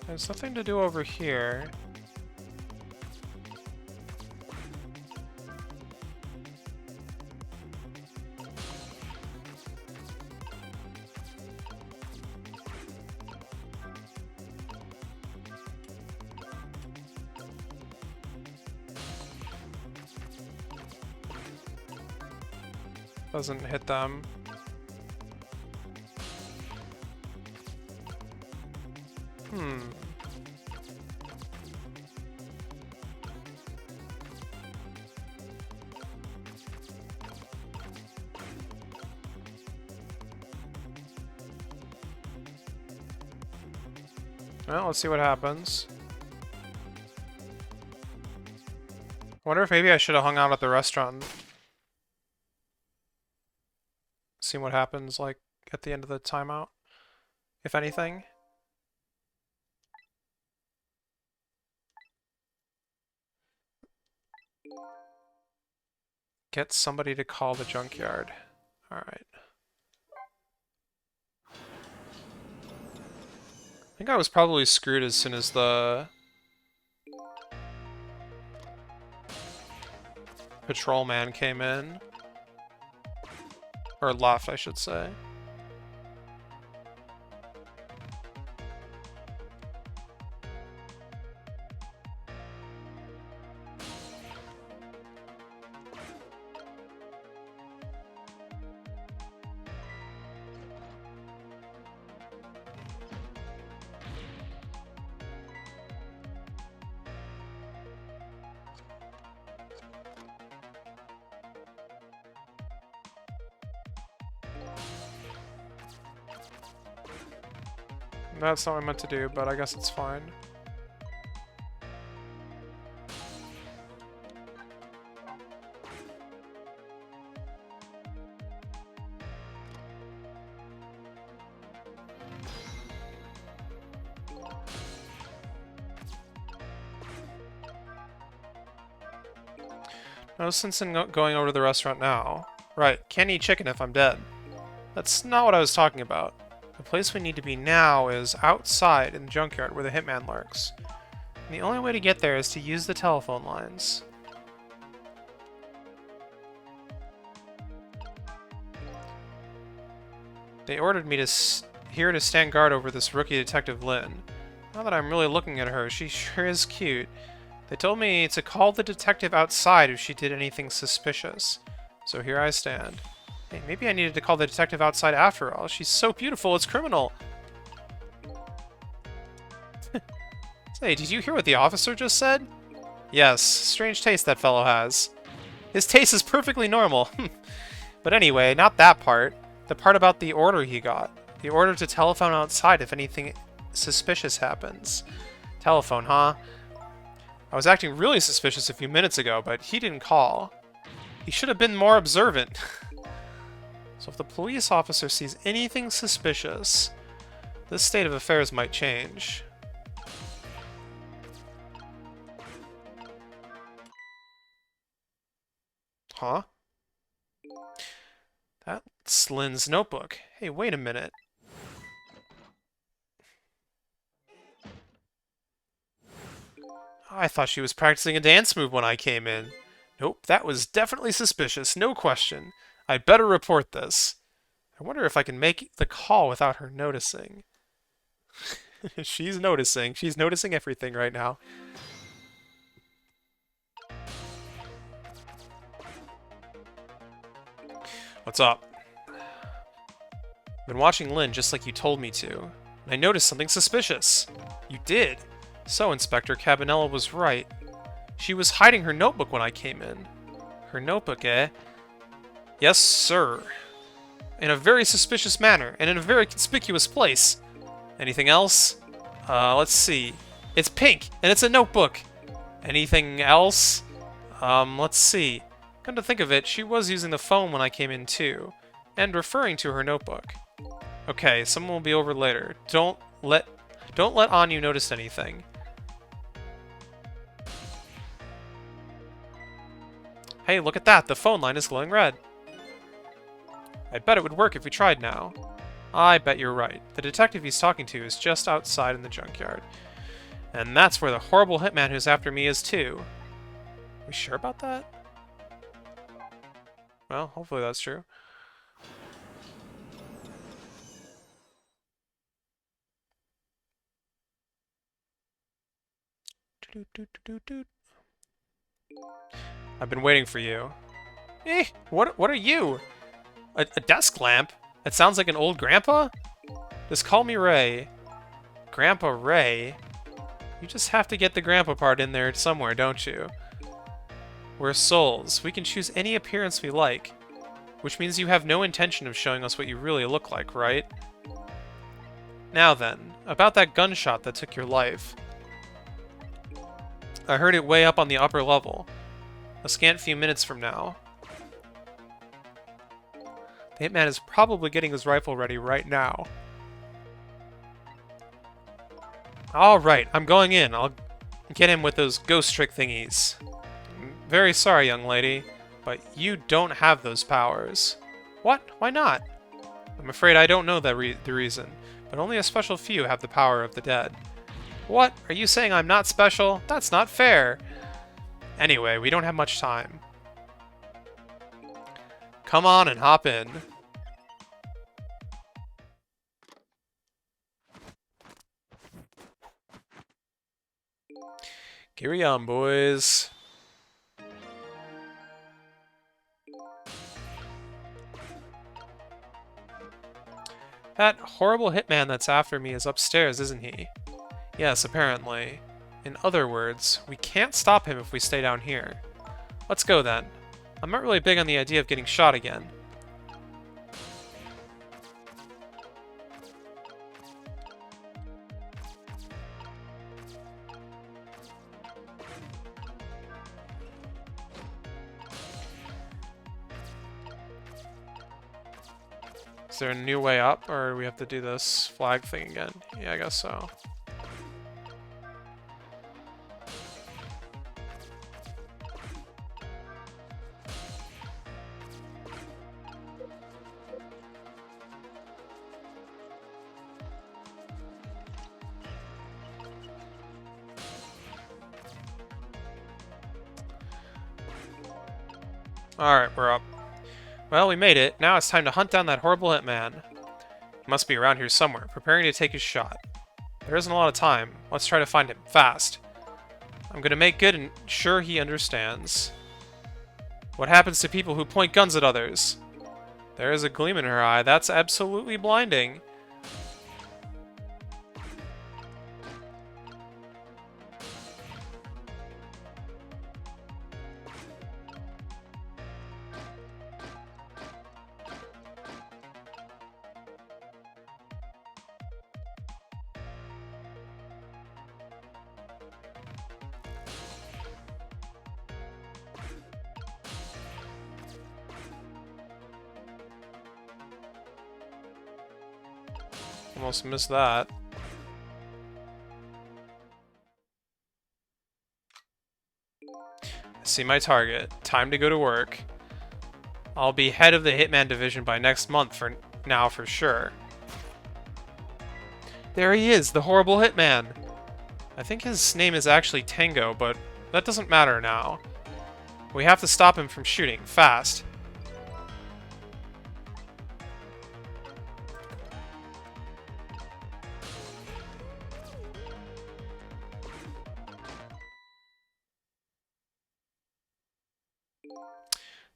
There's nothing to do over here. Doesn't hit them. Well, let's see what happens. I wonder if maybe I should have hung out at the restaurant. See what happens, like, at the end of the timeout, if anything. Get somebody to call the junkyard. Alright. I think I was probably screwed as soon as the patrolman came in. Or left, I should say. That's not what I meant to do, but I guess it's fine. No sense in going over to the restaurant now. Right, can't eat chicken if I'm dead. That's not what I was talking about. The place we need to be now is outside in the junkyard where the hitman lurks. And the only way to get there is to use the telephone lines. They ordered me here to stand guard over this rookie detective Lynn. Now that I'm really looking at her, she sure is cute. They told me to call the detective outside if she did anything suspicious. So here I stand. Hey, maybe I needed to call the detective outside after all. She's so beautiful, it's criminal. Say, did you hear what the officer just said? Yes, strange taste that fellow has. His taste is perfectly normal. But anyway, not that part. The part about the order he got. The order to telephone outside if anything suspicious happens. Telephone, huh? I was acting really suspicious a few minutes ago, but he didn't call. He should have been more observant. So if the police officer sees anything suspicious, this state of affairs might change. Huh? That's Lynn's notebook. Hey, wait a minute. I thought she was practicing a dance move when I came in. Nope, that was definitely suspicious, no question. I'd better report this. I wonder if I can make the call without her noticing. She's noticing. She's noticing everything right now. What's up? I've been watching Lynn just like you told me to, and I noticed something suspicious. You did? So, Inspector Cabanela was right. She was hiding her notebook when I came in. Her notebook, eh? Yes, sir. In a very suspicious manner, and in a very conspicuous place. Anything else? Let's see. It's pink, and it's a notebook. Anything else? Let's see. Come to think of it, she was using the phone when I came in too, and referring to her notebook. Okay, someone will be over later. Don't let Anu notice anything. Hey, look at that! The phone line is glowing red. I bet it would work if we tried now. I bet you're right. The detective he's talking to is just outside in the junkyard. And that's where the horrible hitman who's after me is too. We sure about that? Well, hopefully that's true. I've been waiting for you. Eh, what are you? A desk lamp? That sounds like an old grandpa? Just call me Ray. Grandpa Ray? You just have to get the grandpa part in there somewhere, don't you? We're souls. We can choose any appearance we like. Which means you have no intention of showing us what you really look like, right? Now then, about that gunshot that took your life. I heard it way up on the upper level. A scant few minutes from now. The hitman is probably getting his rifle ready right now. Alright, I'm going in. I'll get him with those ghost trick thingies. I'm very sorry, young lady, but you don't have those powers. What? Why not? I'm afraid I don't know the reason, but only a special few have the power of the dead. What? Are you saying I'm not special? That's not fair! Anyway, we don't have much time. Come on and hop in. Carry on, boys. That horrible hitman that's after me is upstairs, isn't he? Yes, apparently. In other words, we can't stop him if we stay down here. Let's go then. I'm not really big on the idea of getting shot again. Is there a new way up, or do we have to do this flag thing again? Yeah, I guess so. Alright, we're up. Well, we made it. Now it's time to hunt down that horrible hitman. He must be around here somewhere, preparing to take his shot. There isn't a lot of time. Let's try to find him, fast. I'm gonna make good and sure he understands. What happens to people who point guns at others? There is a gleam in her eye. That's absolutely blinding. Almost missed that. I see my target. Time to go to work. I'll be head of the Hitman division by next month for now for sure. There he is, the horrible Hitman! I think his name is actually Tango, but that doesn't matter now. We have to stop him from shooting, fast.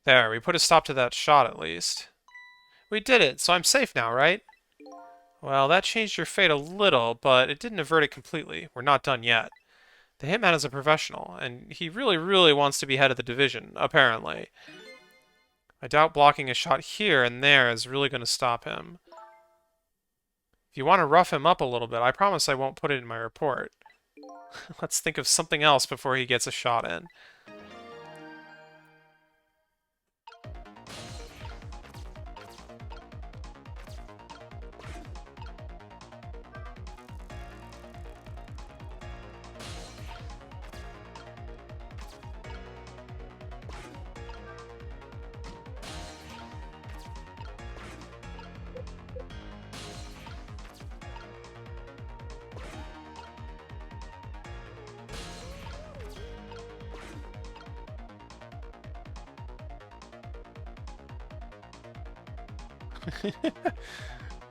There, we put a stop to that shot at least. We did it, so I'm safe now, right? Well, that changed your fate a little, but it didn't avert it completely. We're not done yet. The Hitman is a professional, and he really wants to be head of the division, apparently. I doubt blocking a shot here and there is really going to stop him. If you want to rough him up a little bit, I promise I won't put it in my report. Let's think of something else before he gets a shot in.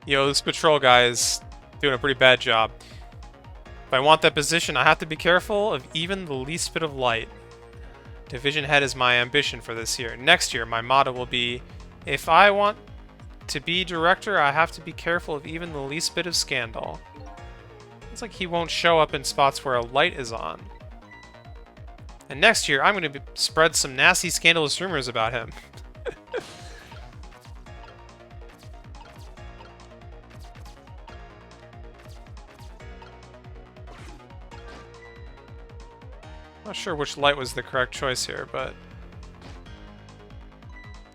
Yo, this patrol guy is doing a pretty bad job. If I want that position, I have to be careful of even the least bit of light. Division head is my ambition for this year. Next year, my motto will be, if I want to be director, I have to be careful of even the least bit of scandal. It's like he won't show up in spots where a light is on. And next year, I'm going to spread some nasty, scandalous rumors about him. Not sure which light was the correct choice here, but...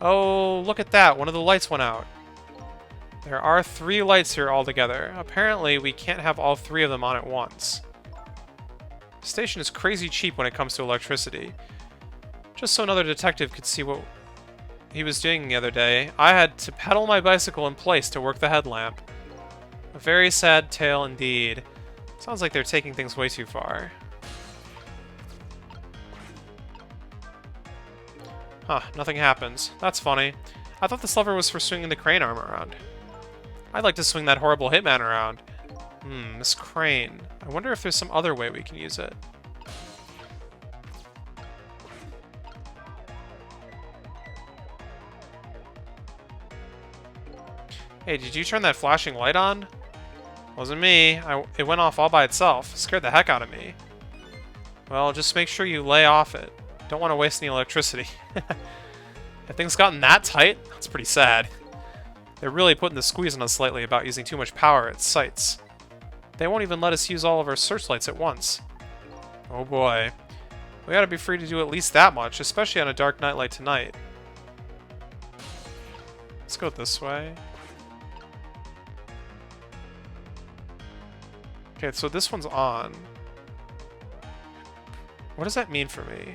Oh, look at that! One of the lights went out. There are 3 lights here altogether. Apparently, we can't have all 3 of them on at once. The station is crazy cheap when it comes to electricity. Just so another detective could see what he was doing the other day, I had to pedal my bicycle in place to work the headlamp. A very sad tale indeed. Sounds like they're taking things way too far. Huh, nothing happens. That's funny. I thought this lever was for swinging the crane arm around. I'd like to swing that horrible hitman around. This crane. I wonder if there's some other way we can use it. Hey, did you turn that flashing light on? Wasn't me. It went off all by itself. Scared the heck out of me. Well, just make sure you lay off it. Don't want to waste any electricity. Have things gotten that tight? That's pretty sad. They're really putting the squeeze on us lately about using too much power at sites. They won't even let us use all of our searchlights at once. Oh boy. We gotta be free to do at least that much, especially on a dark night like tonight. Let's go this way. Okay, so this one's on. What does that mean for me?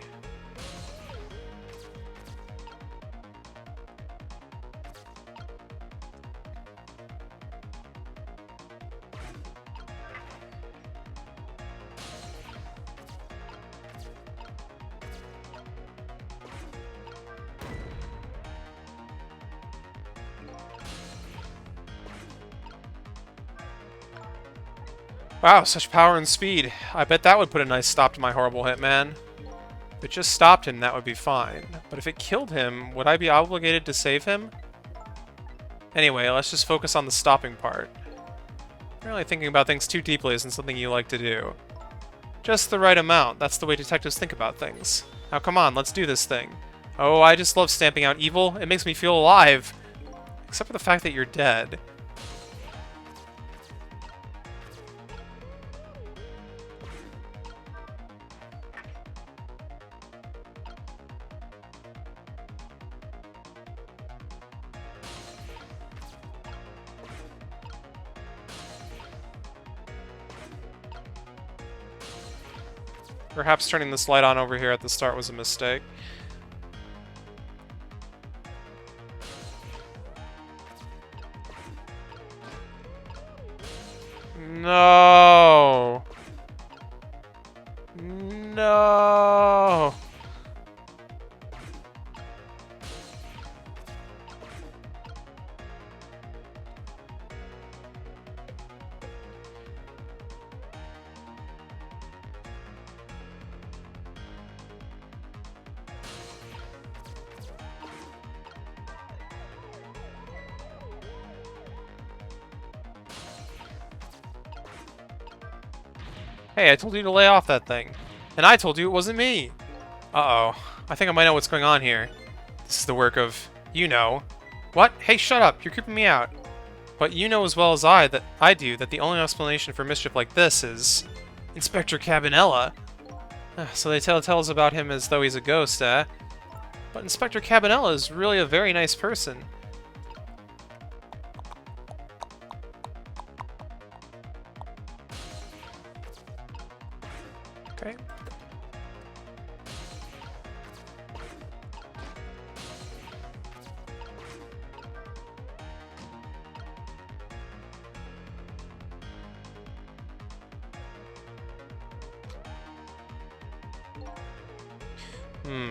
Wow, such power and speed. I bet that would put a nice stop to my horrible hitman. If it just stopped him, that would be fine. But if it killed him, would I be obligated to save him? Anyway, let's just focus on the stopping part. Apparently thinking about things too deeply isn't something you like to do. Just the right amount. That's the way detectives think about things. Now come on, let's do this thing. Oh, I just love stamping out evil. It makes me feel alive. Except for the fact that you're dead. Perhaps turning this light on over here at the start was a mistake. No! No! Hey, I told you to lay off that thing. And I told you it wasn't me. Uh-oh. I think I might know what's going on here. This is the work of... you know. What? Hey, shut up. You're creeping me out. But you know as well as I do that the only explanation for mischief like this is... Inspector Cabanela. So they tell us about him as though he's a ghost, eh? But Inspector Cabanela is really a very nice person. Okay.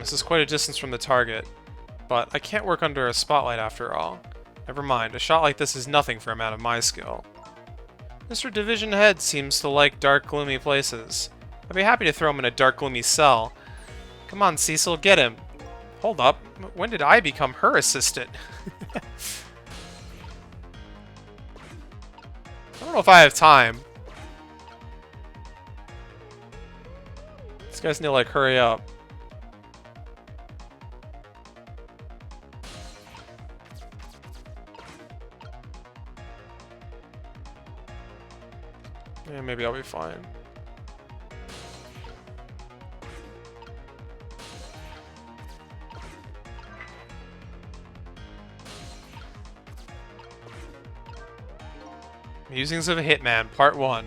This is quite a distance from the target, but I can't work under a spotlight after all. Never mind, a shot like this is nothing for a man of my skill. Mr. Division Head seems to like dark, gloomy places. I'd be happy to throw him in a dark, gloomy cell. Come on, Cecil, get him. Hold up, when did I become her assistant? I don't know if I have time. These guys need to, like, hurry up. Yeah, maybe I'll be fine. Musings of a Hitman, Part 1.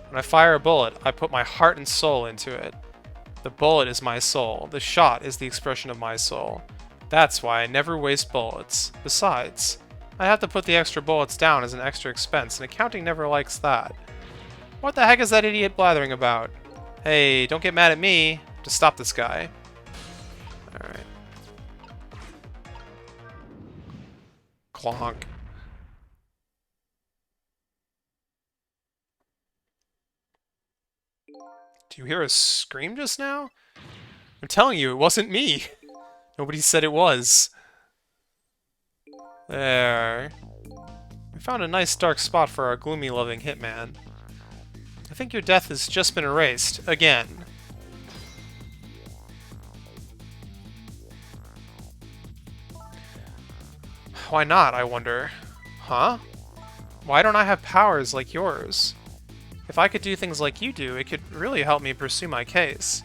When I fire a bullet, I put my heart and soul into it. The bullet is my soul. The shot is the expression of my soul. That's why I never waste bullets. Besides, I have to put the extra bullets down as an extra expense, and accounting never likes that. What the heck is that idiot blathering about? Hey, don't get mad at me. To stop this guy. Alright. Clonk. Do you hear a scream just now? I'm telling you, it wasn't me. Nobody said it was. There. We found a nice dark spot for our gloomy-loving hitman. I think your death has just been erased. Again. Why not, I wonder? Huh? Why don't I have powers like yours? If I could do things like you do, it could really help me pursue my case.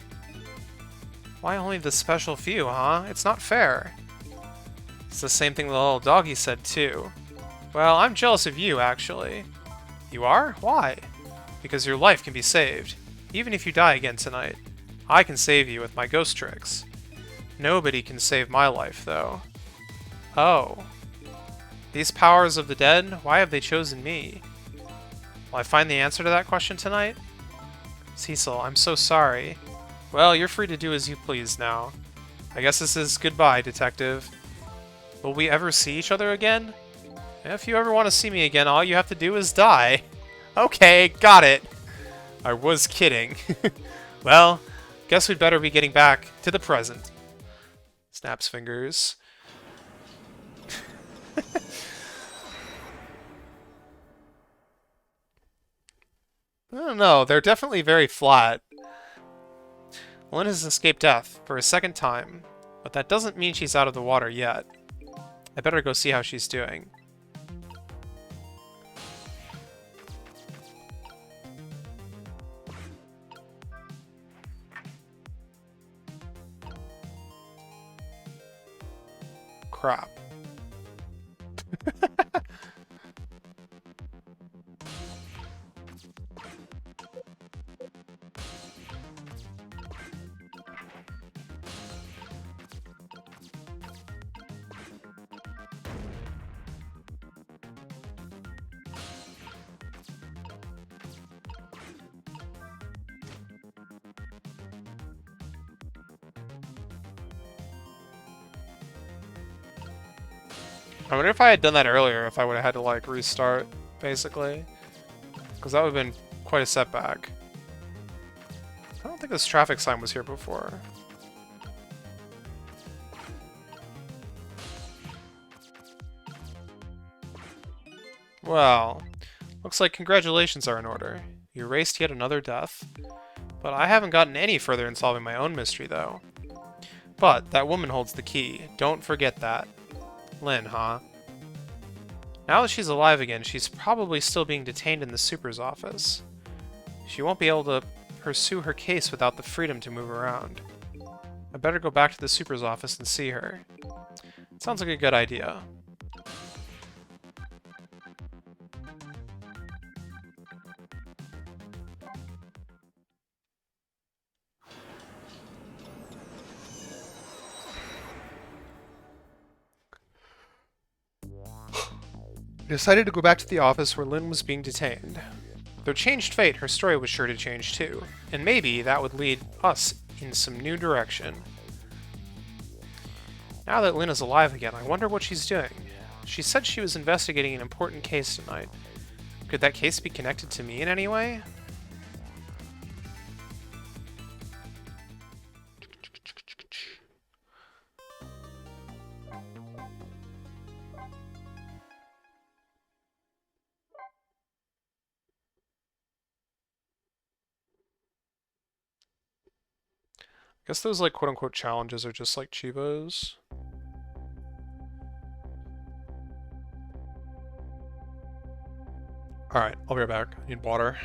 Why only the special few, huh? It's not fair. It's the same thing the little doggy said, too. Well, I'm jealous of you, actually. You are? Why? Because your life can be saved. Even if you die again tonight, I can save you with my ghost tricks. Nobody can save my life, though. Oh. These powers of the dead, why have they chosen me? Will I find the answer to that question tonight? Cecil, I'm so sorry. Well, you're free to do as you please now. I guess this is goodbye, Detective. Will we ever see each other again? If you ever want to see me again, all you have to do is die. Okay, got it. I was kidding. Well, guess we'd better be getting back to the present. Snaps fingers. I don't know, they're definitely very flat. Lynn has escaped death for a second time, but that doesn't mean she's out of the water yet. I better go see how she's doing. Crap. I wonder if I had done that earlier, if I would have had to, like, restart, basically. Because that would have been quite a setback. I don't think this traffic sign was here before. Well, looks like congratulations are in order. You erased yet another death. But I haven't gotten any further in solving my own mystery, though. But that woman holds the key. Don't forget that. Lynn, huh? Now that she's alive again, she's probably still being detained in the Super's office. She won't be able to pursue her case without the freedom to move around. I better go back to the Super's office and see her. Sounds like a good idea. I decided to go back to the office where Lynn was being detained. Though changed fate, her story was sure to change too, and maybe that would lead us in some new direction. Now that Lynn is alive again, I wonder what she's doing. She said she was investigating an important case tonight. Could that case be connected to me in any way? I guess those, like, quote-unquote challenges are just like Chivos. Alright, I'll be right back. I need water.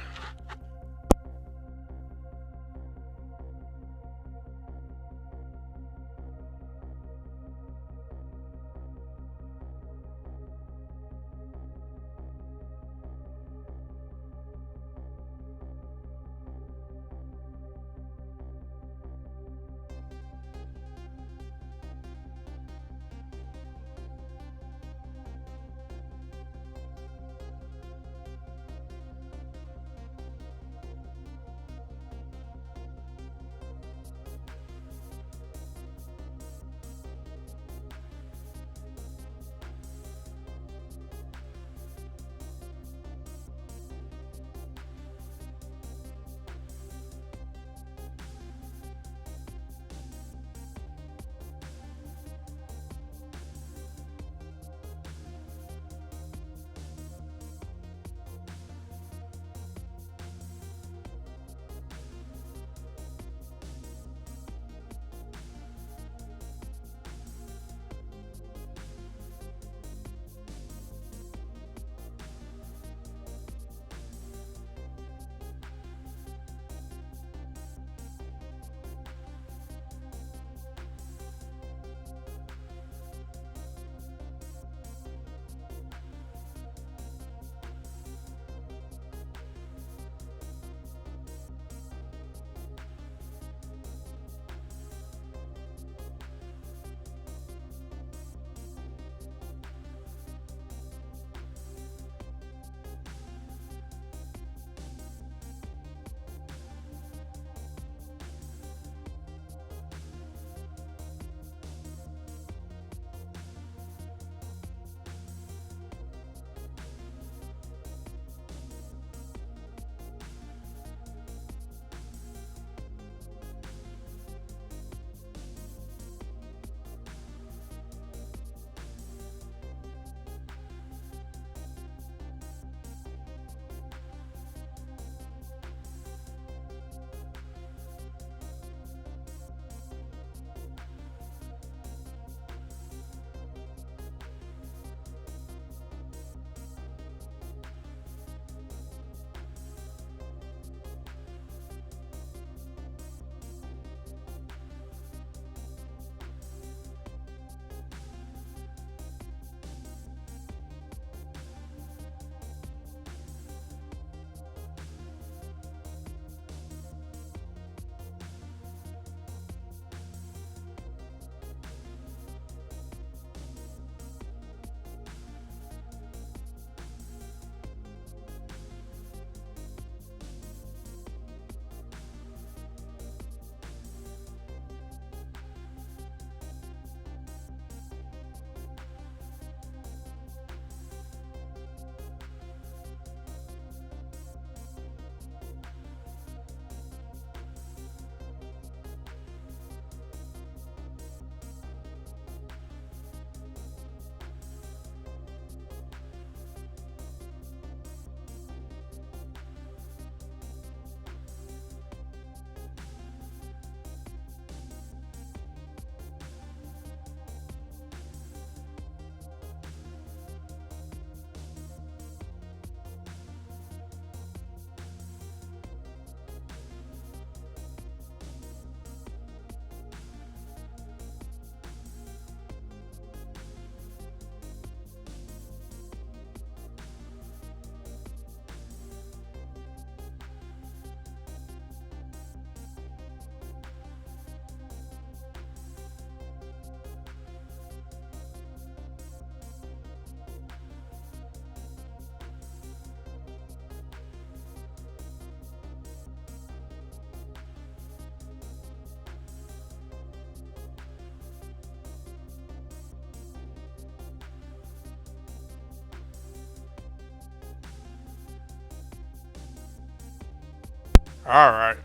Alright.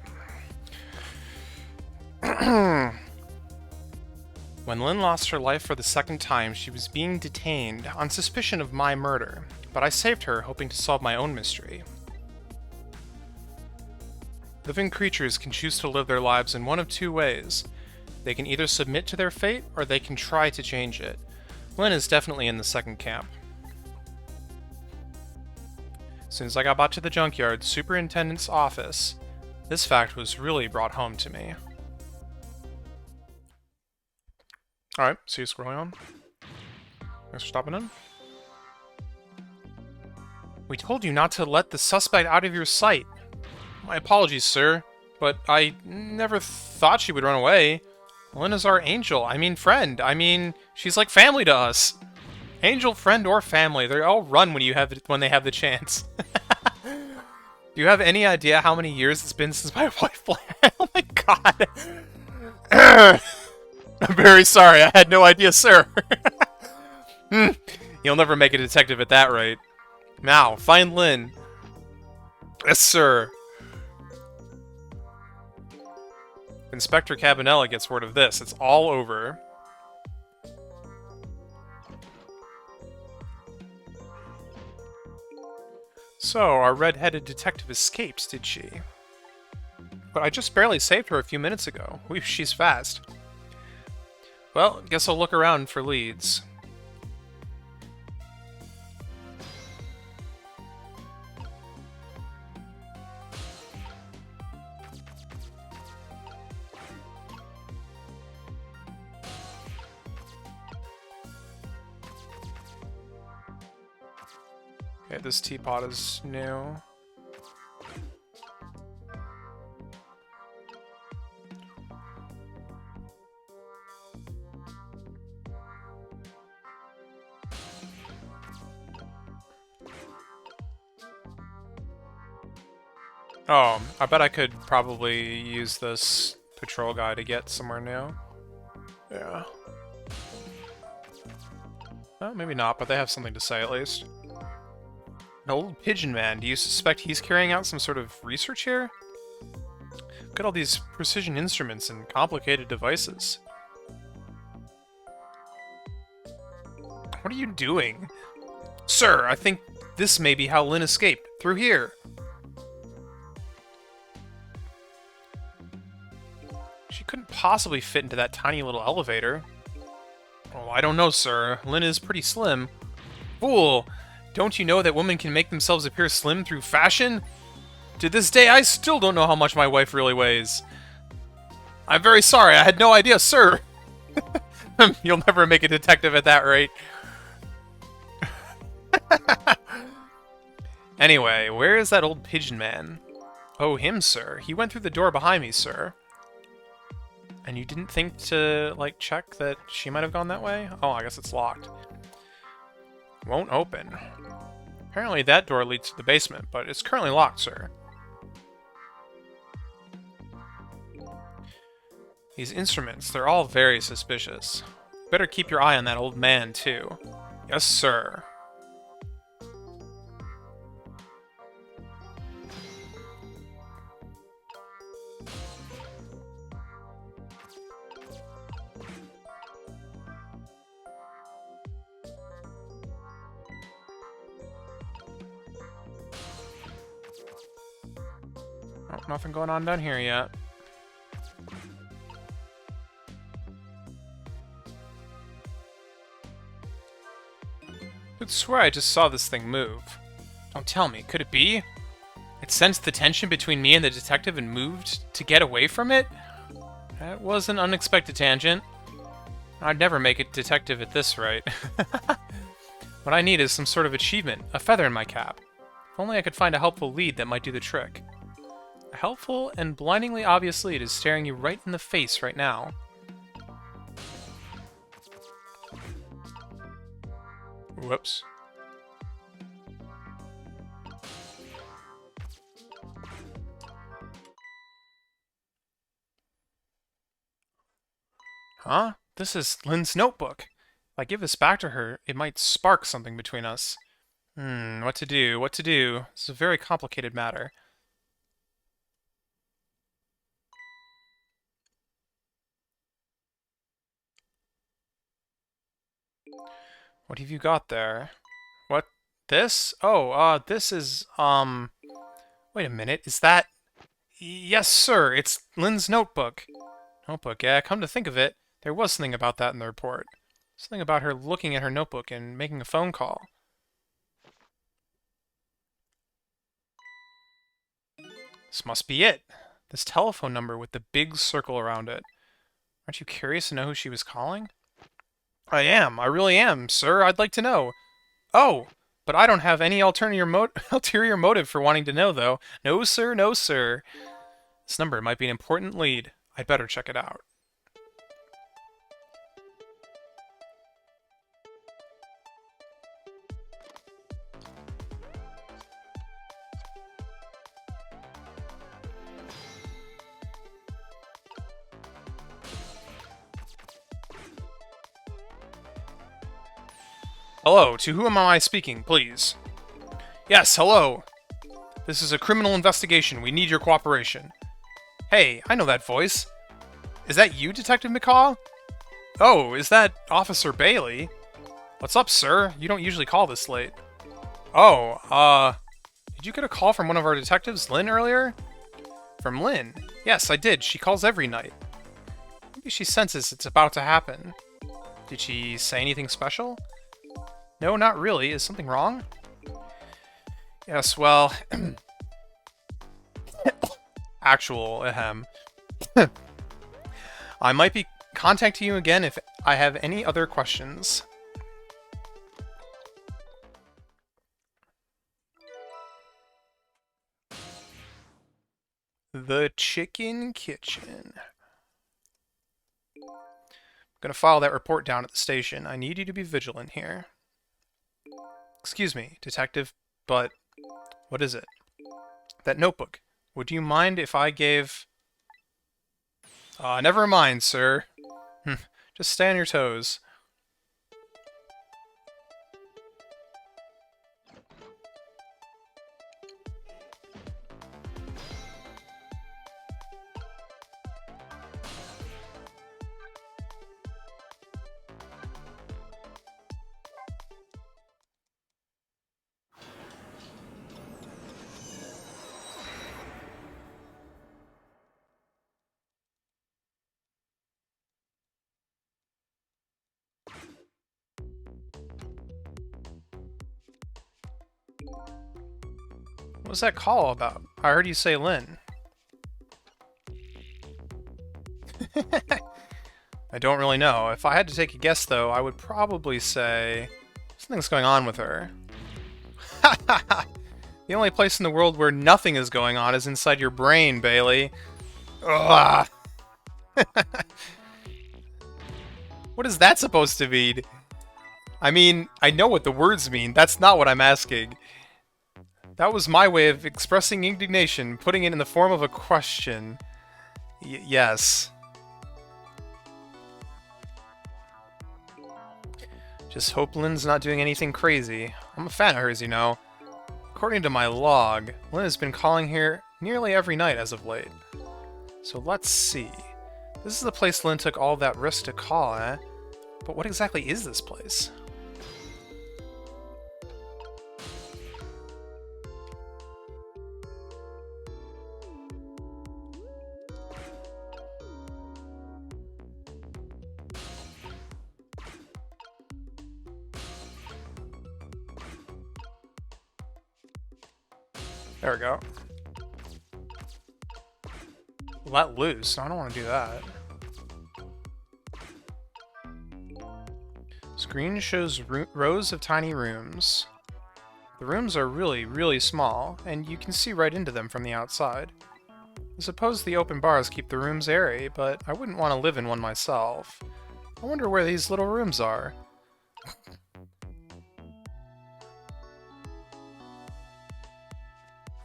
When Lynn lost her life for the second time, she was being detained on suspicion of my murder, but I saved her, hoping to solve my own mystery. Living creatures can choose to live their lives in one of two ways. They can either submit to their fate, or they can try to change it. Lynn is definitely in the second camp. As soon as I got back to the junkyard superintendent's office, this fact was really brought home to me. Alright, see you scrolling on. Thanks for stopping in. We told you not to let the suspect out of your sight. My apologies, sir, but I never thought she would run away. Lynn is our angel. I mean friend. I mean, she's like family to us. Angel, friend, or family, they all run when they have the chance. Do you have any idea how many years it's been since my wife left? Oh my god. I'm very sorry. I had no idea, sir. You'll never make a detective at that rate. Now, find Lynn. Yes, sir. Inspector Cabanela gets word of this. It's all over. So, our red-headed detective escaped, did she? But I just barely saved her a few minutes ago. Whew, she's fast. Well, guess I'll look around for leads. Okay, this teapot is new. Oh, I bet I could probably use this patrol guy to get somewhere new. Yeah. Well, maybe not, but they have something to say at least. An old pigeon man. Do you suspect he's carrying out some sort of research here? Look at all these precision instruments and complicated devices. What are you doing? Sir, I think this may be how Lynn escaped. Through here. She couldn't possibly fit into that tiny little elevator. Oh, I don't know, sir. Lynn is pretty slim. Fool! Don't you know that women can make themselves appear slim through fashion? To this day, I still don't know how much my wife really weighs. I'm very sorry, I had no idea, sir! You'll never make a detective at that rate. Anyway, where is that old pigeon man? Oh, him, sir. He went through the door behind me, sir. And you didn't think to, like, check that she might have gone that way? Oh, I guess it's locked. Won't open. Apparently that door leads to the basement, but it's currently locked, sir. These instruments, they're all very suspicious. Better keep your eye on that old man, too. Yes, sir. Oh, nothing going on down here yet. I'd swear I just saw this thing move. Don't tell me, could it be? It sensed the tension between me and the detective and moved to get away from it? That was an unexpected tangent. I'd never make a detective at this rate. What I need is some sort of achievement, a feather in my cap. If only I could find a helpful lead that might do the trick. A helpful and blindingly obvious lead is staring you right in the face right now. Whoops. Huh? This is Lynn's notebook. If I give this back to her, it might spark something between us. What to do? What to do? This is a very complicated matter. What have you got there? What? This? Oh, this is, wait a minute, is that... Yes, sir, it's Lynn's notebook. Notebook, yeah, come to think of it, there was something about that in the report. Something about her looking at her notebook and making a phone call. This must be it. This telephone number with the big circle around it. Aren't you curious to know who she was calling? I am. I really am, sir. I'd like to know. Oh, but I don't have any ulterior motive for wanting to know, though. No, sir. No, sir. This number might be an important lead. I'd better check it out. Hello, to whom am I speaking, please? Yes, hello. This is a criminal investigation. We need your cooperation. Hey, I know that voice. Is that you, Detective McCaw? Oh, is that Officer Bailey? What's up, sir? You don't usually call this late. Oh, did you get a call from one of our detectives, Lynn, earlier? From Lynn? Yes, I did. She calls every night. Maybe she senses it's about to happen. Did she say anything special? No, not really. Is something wrong? Yes, well... Actual, ahem. I might be contacting you again if I have any other questions. The Chicken Kitchen. I'm gonna file that report down at the station. I need you to be vigilant here. Excuse me, detective, but what is it? That notebook. Would you mind if I gave... never mind, sir. Just stay on your toes. What was that call about? I heard you say Lynn. I don't really know. If I had to take a guess, though, I would probably say something's going on with her. The only place in the world where nothing is going on is inside your brain, Bailey. Ugh. What is that supposed to mean? I mean, I know what the words mean. That's not what I'm asking. That was my way of expressing indignation, putting it in the form of a question. Yes. Just hope Lynn's not doing anything crazy. I'm a fan of hers, you know. According to my log, Lynn has been calling here nearly every night as of late. So let's see. This is the place Lynn took all that risk to call, eh? But what exactly is this place? There we go. Let loose. I don't want to do that. Screen shows rows of tiny rooms. The rooms are really, really small, and you can see right into them from the outside. I suppose the open bars keep the rooms airy, but I wouldn't want to live in one myself. I wonder where these little rooms are.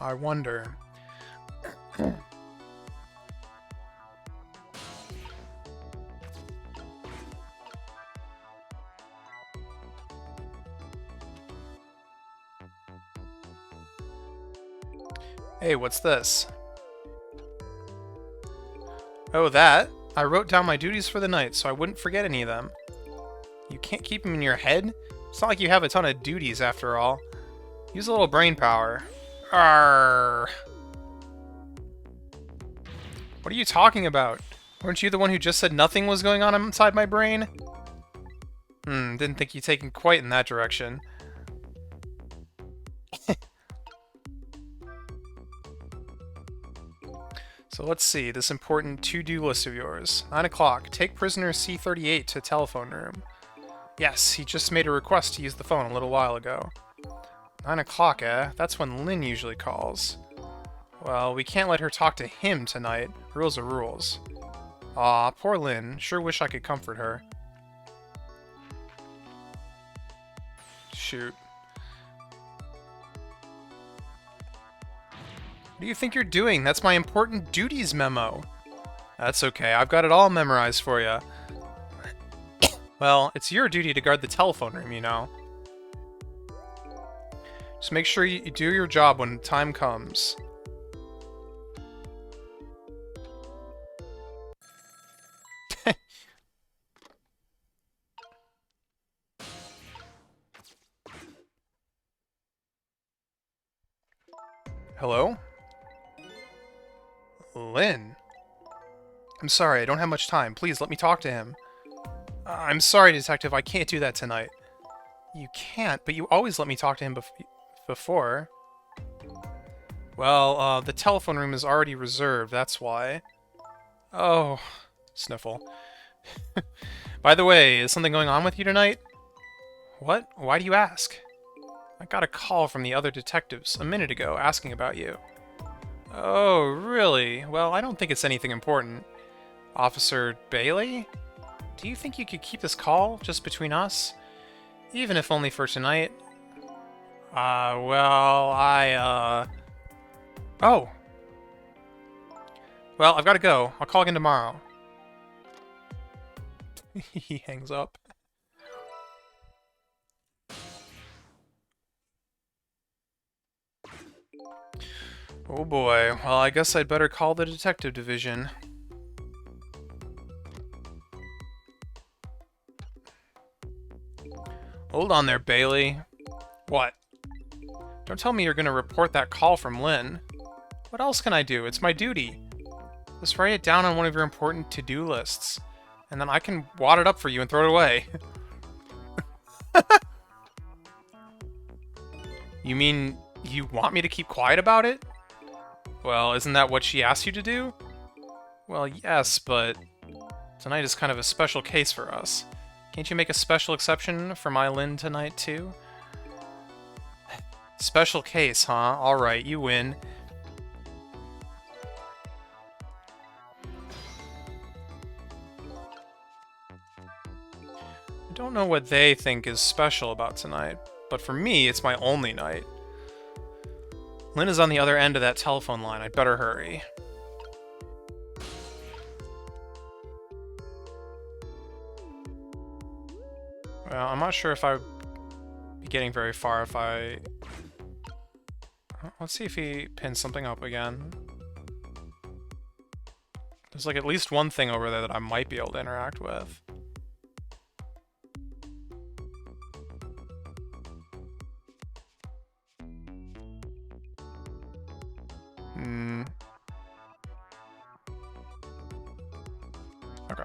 I wonder. Hey, what's this? Oh, that? I wrote down my duties for the night so I wouldn't forget any of them. You can't keep them in your head? It's not like you have a ton of duties after all. Use a little brain power. Arrgh. What are you talking about? Weren't you the one who just said nothing was going on inside my brain? Didn't think you'd taken quite in that direction. So let's see, this important to-do list of yours. 9 o'clock, take prisoner C-38 to telephone room. Yes, he just made a request to use the phone a little while ago. 9 o'clock, eh? That's when Lynn usually calls. Well, we can't let her talk to him tonight. Rules are rules. Aw, poor Lynn. Sure wish I could comfort her. Shoot. What do you think you're doing? That's my important duties memo. That's okay, I've got it all memorized for you. Well, it's your duty to guard the telephone room, you know. Just make sure you do your job when time comes. Hello? Lynn? I'm sorry, I don't have much time. Please, let me talk to him. I'm sorry, Detective, I can't do that tonight. You can't, but you always let me talk to him before. Well, the telephone room is already reserved, that's why. Oh, sniffle. By the way, is something going on with you tonight? What? Why do you ask? I got a call from the other detectives a minute ago asking about you. Oh, really? Well, I don't think it's anything important. Officer Bailey? Do you think you could keep this call just between us? Even if only for tonight? Oh! Well, I've got to go. I'll call again tomorrow. He hangs up. Oh boy, well I guess I'd better call the detective division. Hold on there, Bailey. What? Don't tell me you're gonna report that call from Lynn. What else can I do? It's my duty. Just write it down on one of your important to-do lists, and then I can wad it up for you and throw it away. You mean you want me to keep quiet about it? Well, isn't that what she asked you to do? Well, yes, but tonight is kind of a special case for us. Can't you make a special exception for my Lynn tonight, too? Special case, huh? Alright, you win. I don't know what they think is special about tonight, but for me, it's my only night. Lynn is on the other end of that telephone line. I'd better hurry. Well, I'm not sure if I'd be getting very far if I... Let's see if he pins something up again. There's like at least one thing over there that I might be able to interact with. Okay.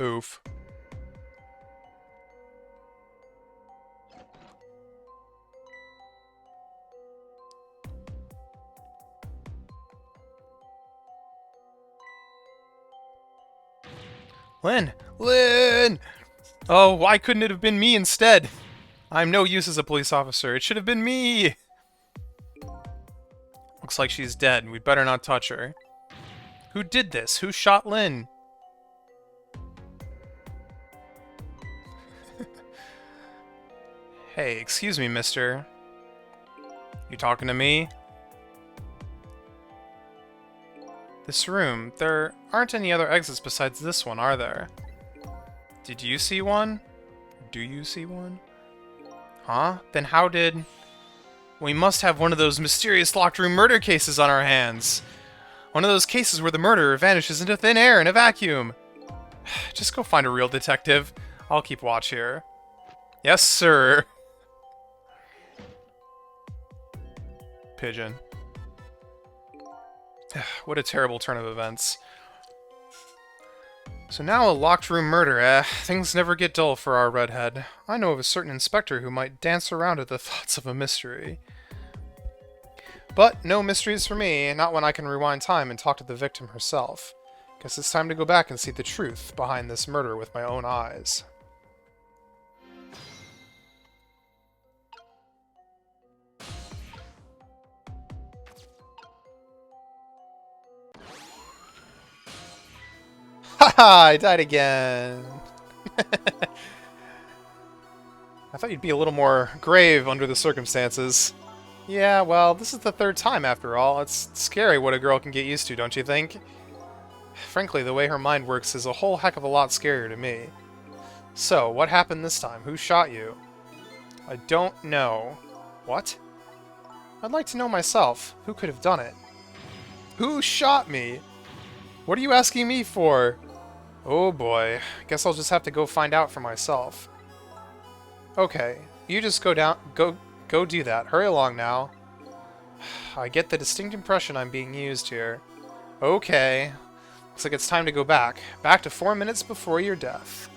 Oof. Lynn! Lynn! Oh, why couldn't it have been me instead? I'm no use as a police officer. It should have been me! Looks like she's dead. We'd better not touch her. Who did this? Who shot Lynn? Hey, excuse me, mister. You talking to me? This room, there aren't any other exits besides this one, are there? Did you see one? Do you see one? Huh? Then how did... We must have one of those mysterious locked room murder cases on our hands. One of those cases where the murderer vanishes into thin air in a vacuum. Just go find a real detective. I'll keep watch here. Yes, sir. Pigeon. What a terrible turn of events. So now a locked room murder, things never get dull for our redhead. I know of a certain inspector who might dance around at the thoughts of a mystery. But no mysteries for me, not when I can rewind time and talk to the victim herself. Guess it's time to go back and see the truth behind this murder with my own eyes. Haha, I died again. I thought you'd be a little more grave under the circumstances. Yeah, well, this is the third time after all. It's scary what a girl can get used to, don't you think? Frankly, the way her mind works is a whole heck of a lot scarier to me. So, what happened this time? Who shot you? I don't know. What? I'd like to know myself. Who could have done it? Who shot me? What are you asking me for? Oh boy, guess I'll just have to go find out for myself. Okay, you just go do that. Hurry along now. I get the distinct impression I'm being used here. Okay. Looks like it's time to go back. Back to 4 minutes before your death.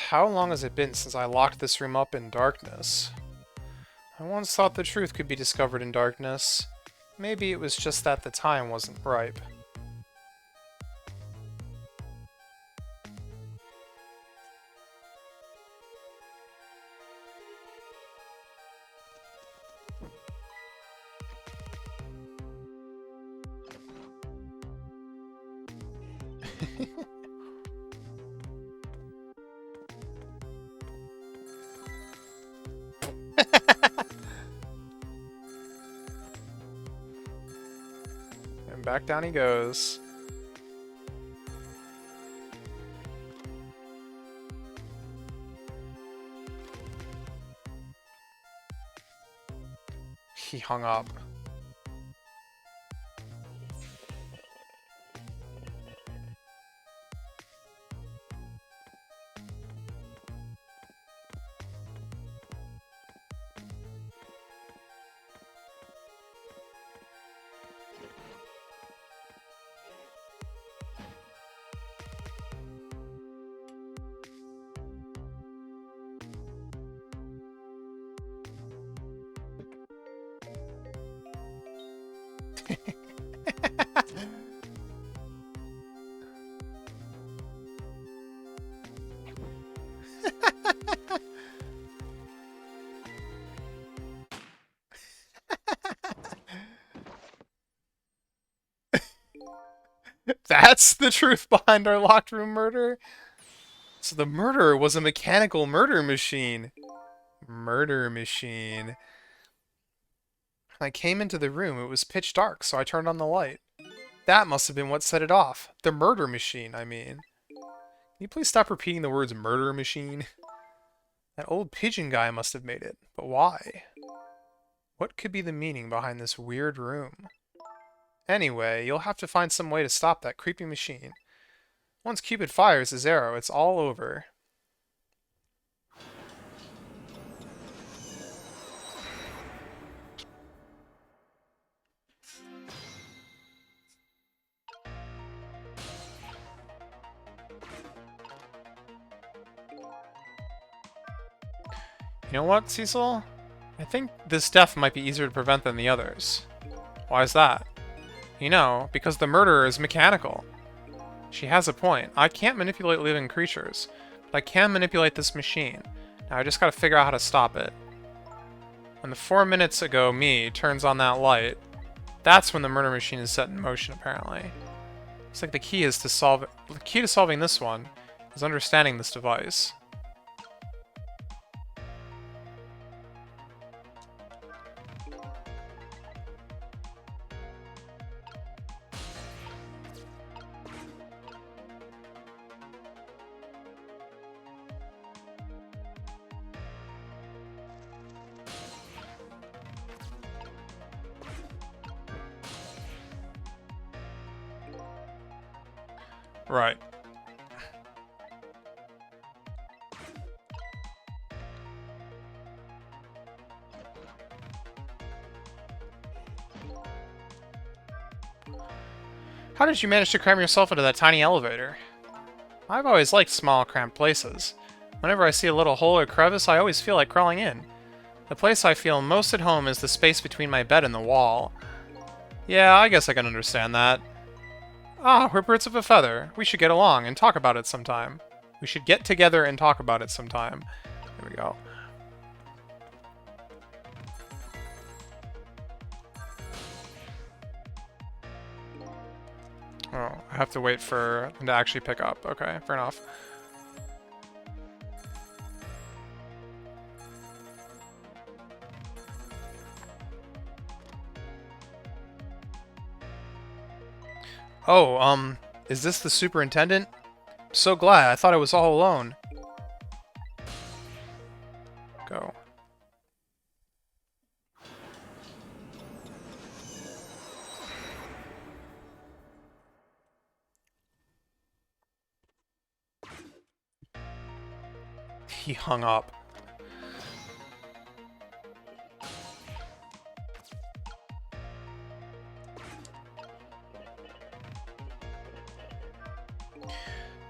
How long has it been since I locked this room up in darkness? I once thought the truth could be discovered in darkness. Maybe it was just that the time wasn't ripe. And back down he goes. He hung up. That's the truth behind our locked room murder? So the murderer was a mechanical murder machine. Murder machine. When I came into the room, it was pitch dark, so I turned on the light. That must have been what set it off. The murder machine, I mean. Can you please stop repeating the words murder machine? That old pigeon guy must have made it. But why? What could be the meaning behind this weird room? Anyway, you'll have to find some way to stop that creepy machine. Once Cupid fires his arrow, it's all over. You know what, Cecil? I think this death might be easier to prevent than the others. Why is that? You know, because the murderer is mechanical. She has a point. I can't manipulate living creatures, but I can manipulate this machine. Now I just gotta figure out how to stop it. When the 4 minutes ago me turns on that light, that's when the murder machine is set in motion, apparently. It's like the key is to solve it. The key to solving this one is understanding this device. Right. How did you manage to cram yourself into that tiny elevator? I've always liked small, cramped places. Whenever I see a little hole or crevice, I always feel like crawling in. The place I feel most at home is the space between my bed and the wall. Yeah, I guess I can understand that. Ah, we're birds of a feather. We should get along and talk about it sometime. We should get together and talk about it sometime. There we go. Oh, I have to wait for them to actually pick up. Okay, fair enough. Oh, is this the superintendent? I'm so glad. I thought I was all alone. Go. He hung up.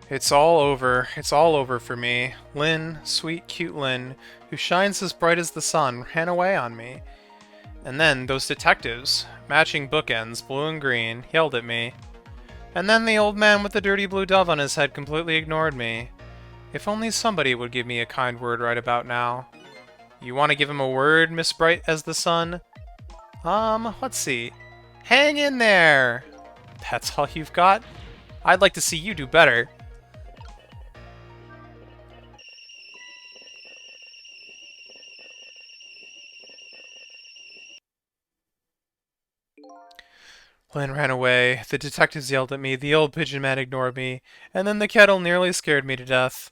It's all over. It's all over for me. Lynn, sweet, cute Lynn, who shines as bright as the sun, ran away on me. And then those detectives, matching bookends, blue and green, yelled at me. And then the old man with the dirty blue dove on his head completely ignored me. If only somebody would give me a kind word right about now. You want to give him a word, Miss Bright as the sun? Let's see. Hang in there! That's all you've got? I'd like to see you do better. Lynn ran away, the detectives yelled at me, the old pigeon man ignored me, and then the kettle nearly scared me to death.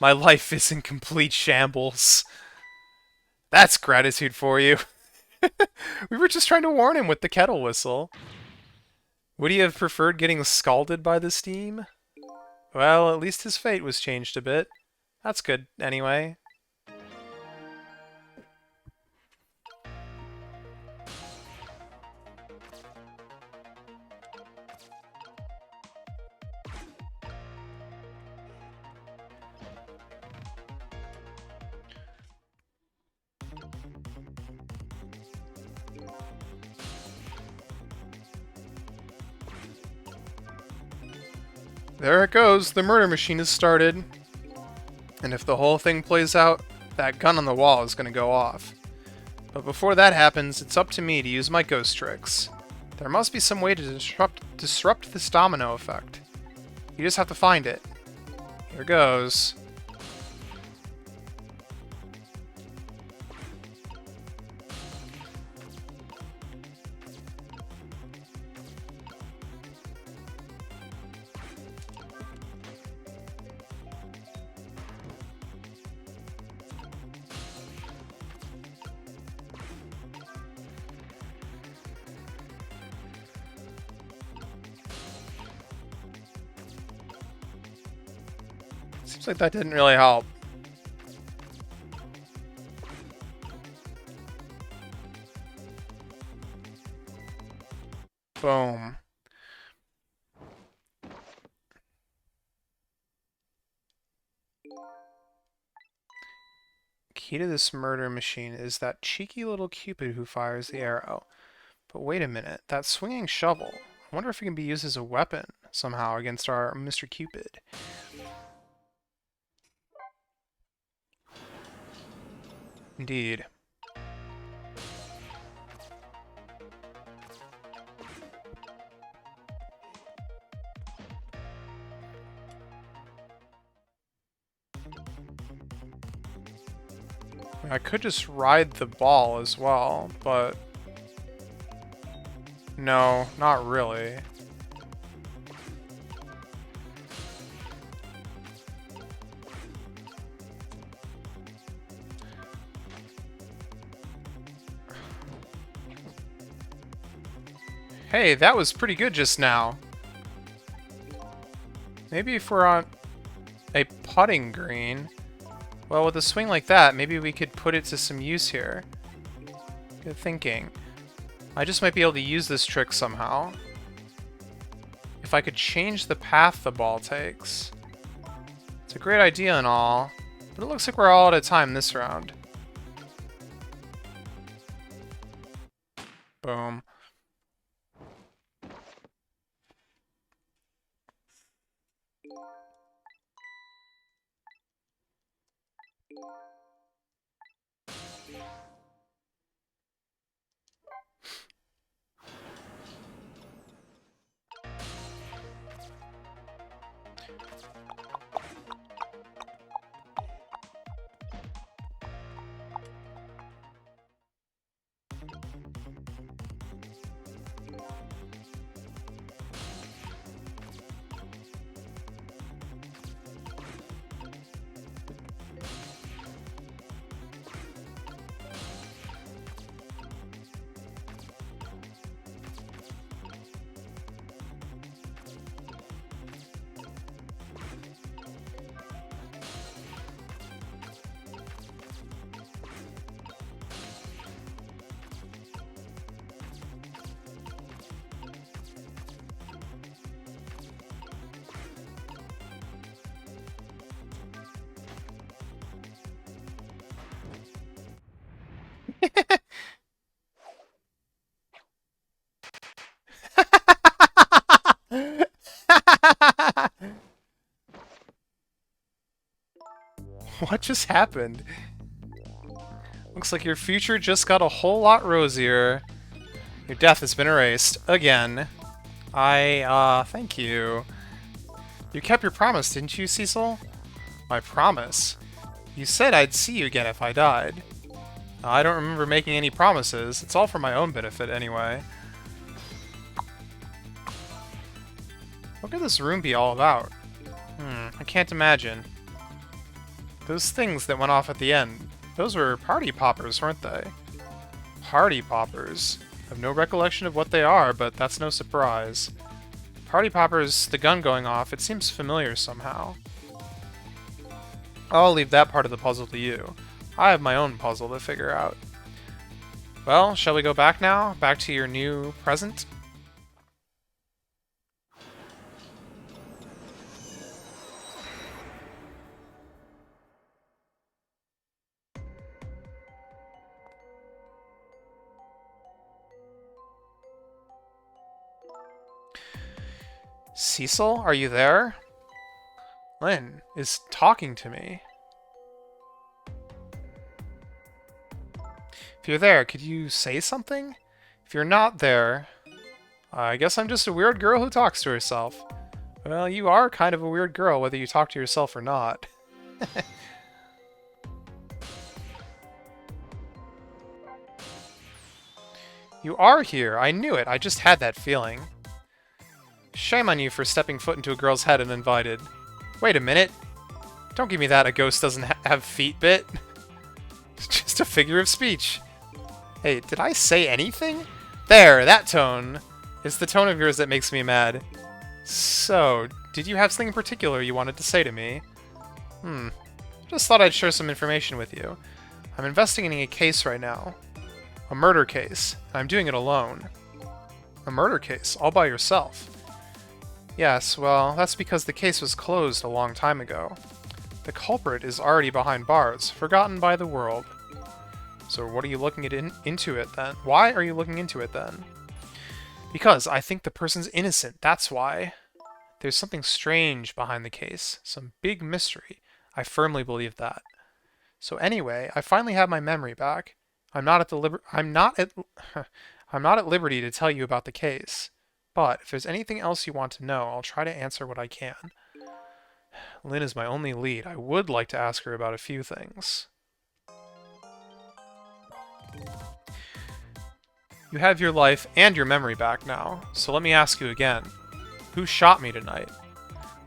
My life is in complete shambles. That's gratitude for you. We were just trying to warn him with the kettle whistle. Would he have preferred getting scalded by the steam? Well, at least his fate was changed a bit. That's good, anyway. There it goes, the murder machine has started. And if the whole thing plays out, that gun on the wall is going to go off. But before that happens, it's up to me to use my ghost tricks. There must be some way to disrupt this domino effect. You just have to find it. Here goes. Seems like that didn't really help. Boom. Key to this murder machine is that cheeky little Cupid who fires the arrow. But wait a minute, that swinging shovel. I wonder if it can be used as a weapon somehow against our Mr. Cupid. Indeed. I could just ride the ball as well, but... No, not really. Hey, that was pretty good just now. Maybe if we're on a putting green, well, with a swing like that, maybe we could put it to some use here. Good thinking. I just might be able to use this trick somehow. If I could change the path the ball takes. It's a great idea and all, but it looks like we're all out of time this round. Boom. What just happened? Looks like your future just got a whole lot rosier. Your death has been erased. Again. Thank you. You kept your promise, didn't you, Cecil? My promise? You said I'd see you again if I died. I don't remember making any promises. It's all for my own benefit, anyway. What could this room be all about? I can't imagine. Those things that went off at the end, those were party poppers, weren't they? Party poppers. I have no recollection of what they are, but that's no surprise. Party poppers, the gun going off, it seems familiar somehow. I'll leave that part of the puzzle to you. I have my own puzzle to figure out. Well, shall we go back now? Back to your new present? Cecil, are you there? Lynn is talking to me. If you're there, could you say something? If you're not there, I guess I'm just a weird girl who talks to herself. Well, you are kind of a weird girl, whether you talk to yourself or not. You are here. I knew it. I just had that feeling. Shame on you for stepping foot into a girl's head uninvited. Wait a minute. Don't give me that a ghost doesn't have feet bit. It's just a figure of speech. Hey, did I say anything? There, that tone. It's the tone of yours that makes me mad. So, did you have something in particular you wanted to say to me? Just thought I'd share some information with you. I'm investigating a case right now. A murder case. And I'm doing it alone. A murder case? All by yourself? Yes, well, that's because the case was closed a long time ago. The culprit is already behind bars, forgotten by the world. So what are you looking into it then? Why are you looking into it then? Because I think the person's innocent, that's why. There's something strange behind the case, some big mystery. I firmly believe that. So anyway, I finally have my memory back. I'm not at liberty to tell you about the case. But if there's anything else you want to know, I'll try to answer what I can. Lynn is my only lead. I would like to ask her about a few things. You have your life and your memory back now, so let me ask you again. Who shot me tonight?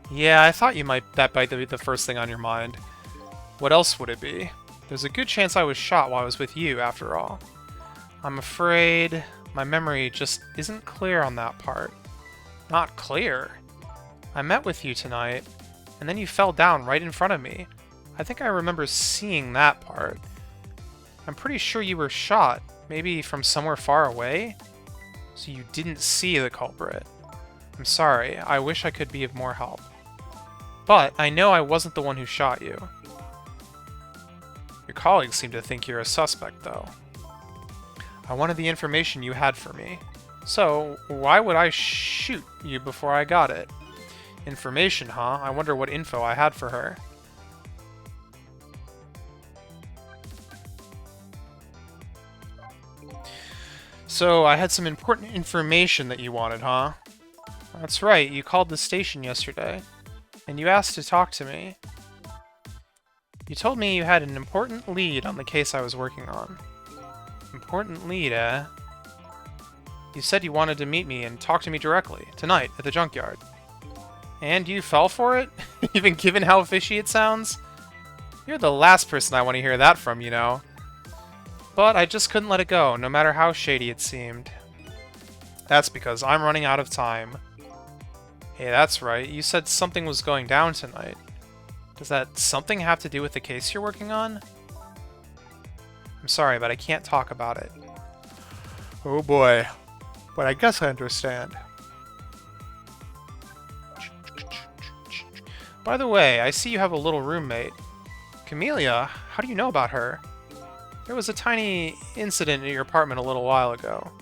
Yeah, I thought that might be the first thing on your mind. What else would it be? There's a good chance I was shot while I was with you, after all. I'm afraid my memory just isn't clear on that part. Not clear? I met with you tonight, and then you fell down right in front of me. I think I remember seeing that part. I'm pretty sure you were shot, maybe from somewhere far away? So you didn't see the culprit. I'm sorry, I wish I could be of more help. But I know I wasn't the one who shot you. Your colleagues seem to think you're a suspect, though. I wanted the information you had for me. So, why would I shoot you before I got it? Information, huh? I wonder what info I had for her. So, I had some important information that you wanted, huh? That's right, you called the station yesterday, and you asked to talk to me. You told me you had an important lead on the case I was working on. Important lead, eh? You said you wanted to meet me and talk to me directly, tonight, at the junkyard. And you fell for it? Even given how fishy it sounds? You're the last person I want to hear that from, you know. But I just couldn't let it go, no matter how shady it seemed. That's because I'm running out of time. Hey, that's right, you said something was going down tonight. Does that something have to do with the case you're working on? I'm sorry, but I can't talk about it. Oh boy. But I guess I understand. By the way, I see you have a little roommate. Camellia, how do you know about her? There was a tiny incident in your apartment a little while ago.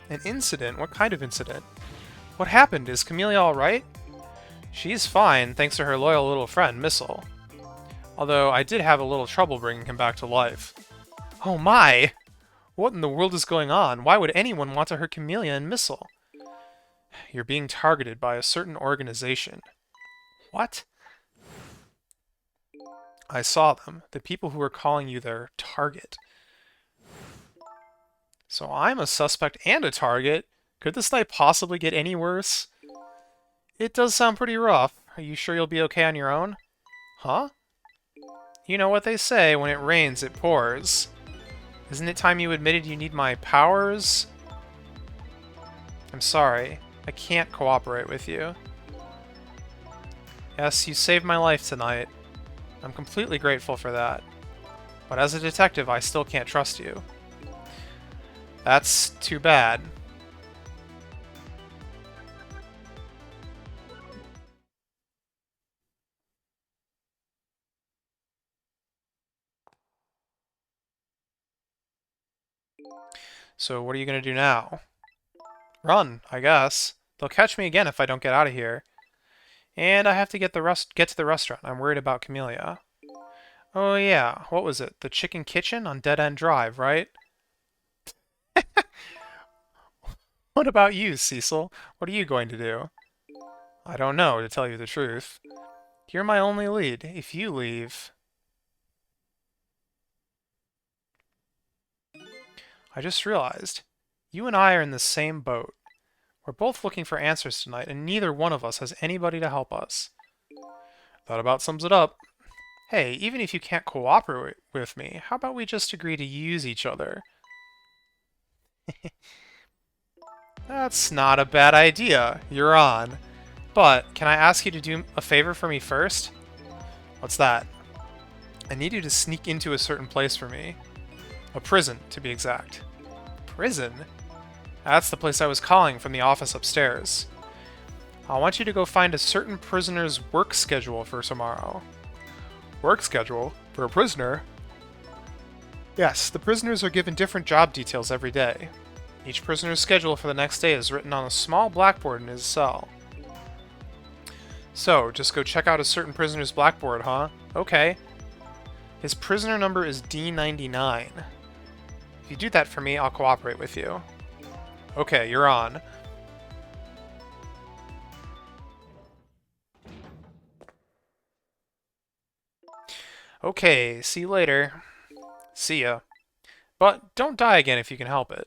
An incident? What kind of incident? What happened? Is Camellia alright? She's fine, thanks to her loyal little friend, Missile. Although I did have a little trouble bringing him back to life. Oh my! What in the world is going on? Why would anyone want to hurt Camellia and Missile? You're being targeted by a certain organization. What? I saw them. The people who were calling you their target. So I'm a suspect and a target? Could this night possibly get any worse? It does sound pretty rough. Are you sure you'll be okay on your own? Huh? You know what they say, when it rains, it pours. Isn't it time you admitted you need my powers? I'm sorry. I can't cooperate with you. Yes, you saved my life tonight. I'm completely grateful for that. But as a detective, I still can't trust you. That's too bad. So what are you gonna do now? Run, I guess. They'll catch me again if I don't get out of here. And I have to get to the restaurant. I'm worried about Camellia. Oh yeah, what was it? The Chicken Kitchen on Dead End Drive, right? What about you, Cecil? What are you going to do? I don't know, to tell you the truth. You're my only lead. If you leave... I just realized, you and I are in the same boat. We're both looking for answers tonight, and neither one of us has anybody to help us. That about sums it up. Hey, even if you can't cooperate with me, how about we just agree to use each other? That's not a bad idea. You're on. But, can I ask you to do a favor for me first? What's that? I need you to sneak into a certain place for me. A prison, to be exact. Prison? That's the place I was calling from the office upstairs. I want you to go find a certain prisoner's work schedule for tomorrow. Work schedule? For a prisoner? Yes, the prisoners are given different job details every day. Each prisoner's schedule for the next day is written on a small blackboard in his cell. So, just go check out a certain prisoner's blackboard, huh? Okay. His prisoner number is D99. If you do that for me, I'll cooperate with you. Okay, you're on. Okay, see you later. See ya. But don't die again if you can help it.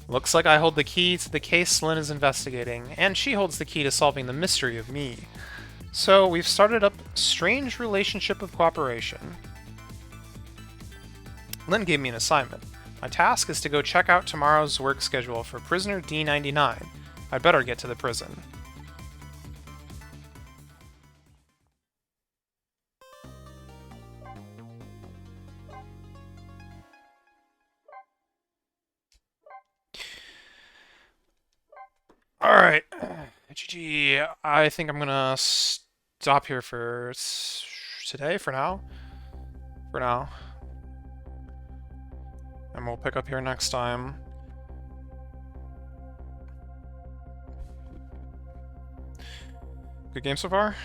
Looks like I hold the key to the case Lynn is investigating, and she holds the key to solving the mystery of me. So we've started up a strange relationship of cooperation. Lynn gave me an assignment. My task is to go check out tomorrow's work schedule for prisoner D99. I'd better get to the prison. Alright, GG, I think I'm gonna stop here for today, for now. And we'll pick up here next time. Good game so far?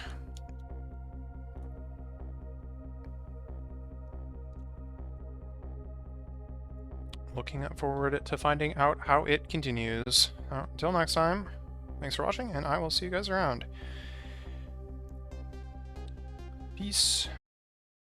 Looking forward to finding out how it continues. Until next time, thanks for watching, and I will see you guys around. Peace.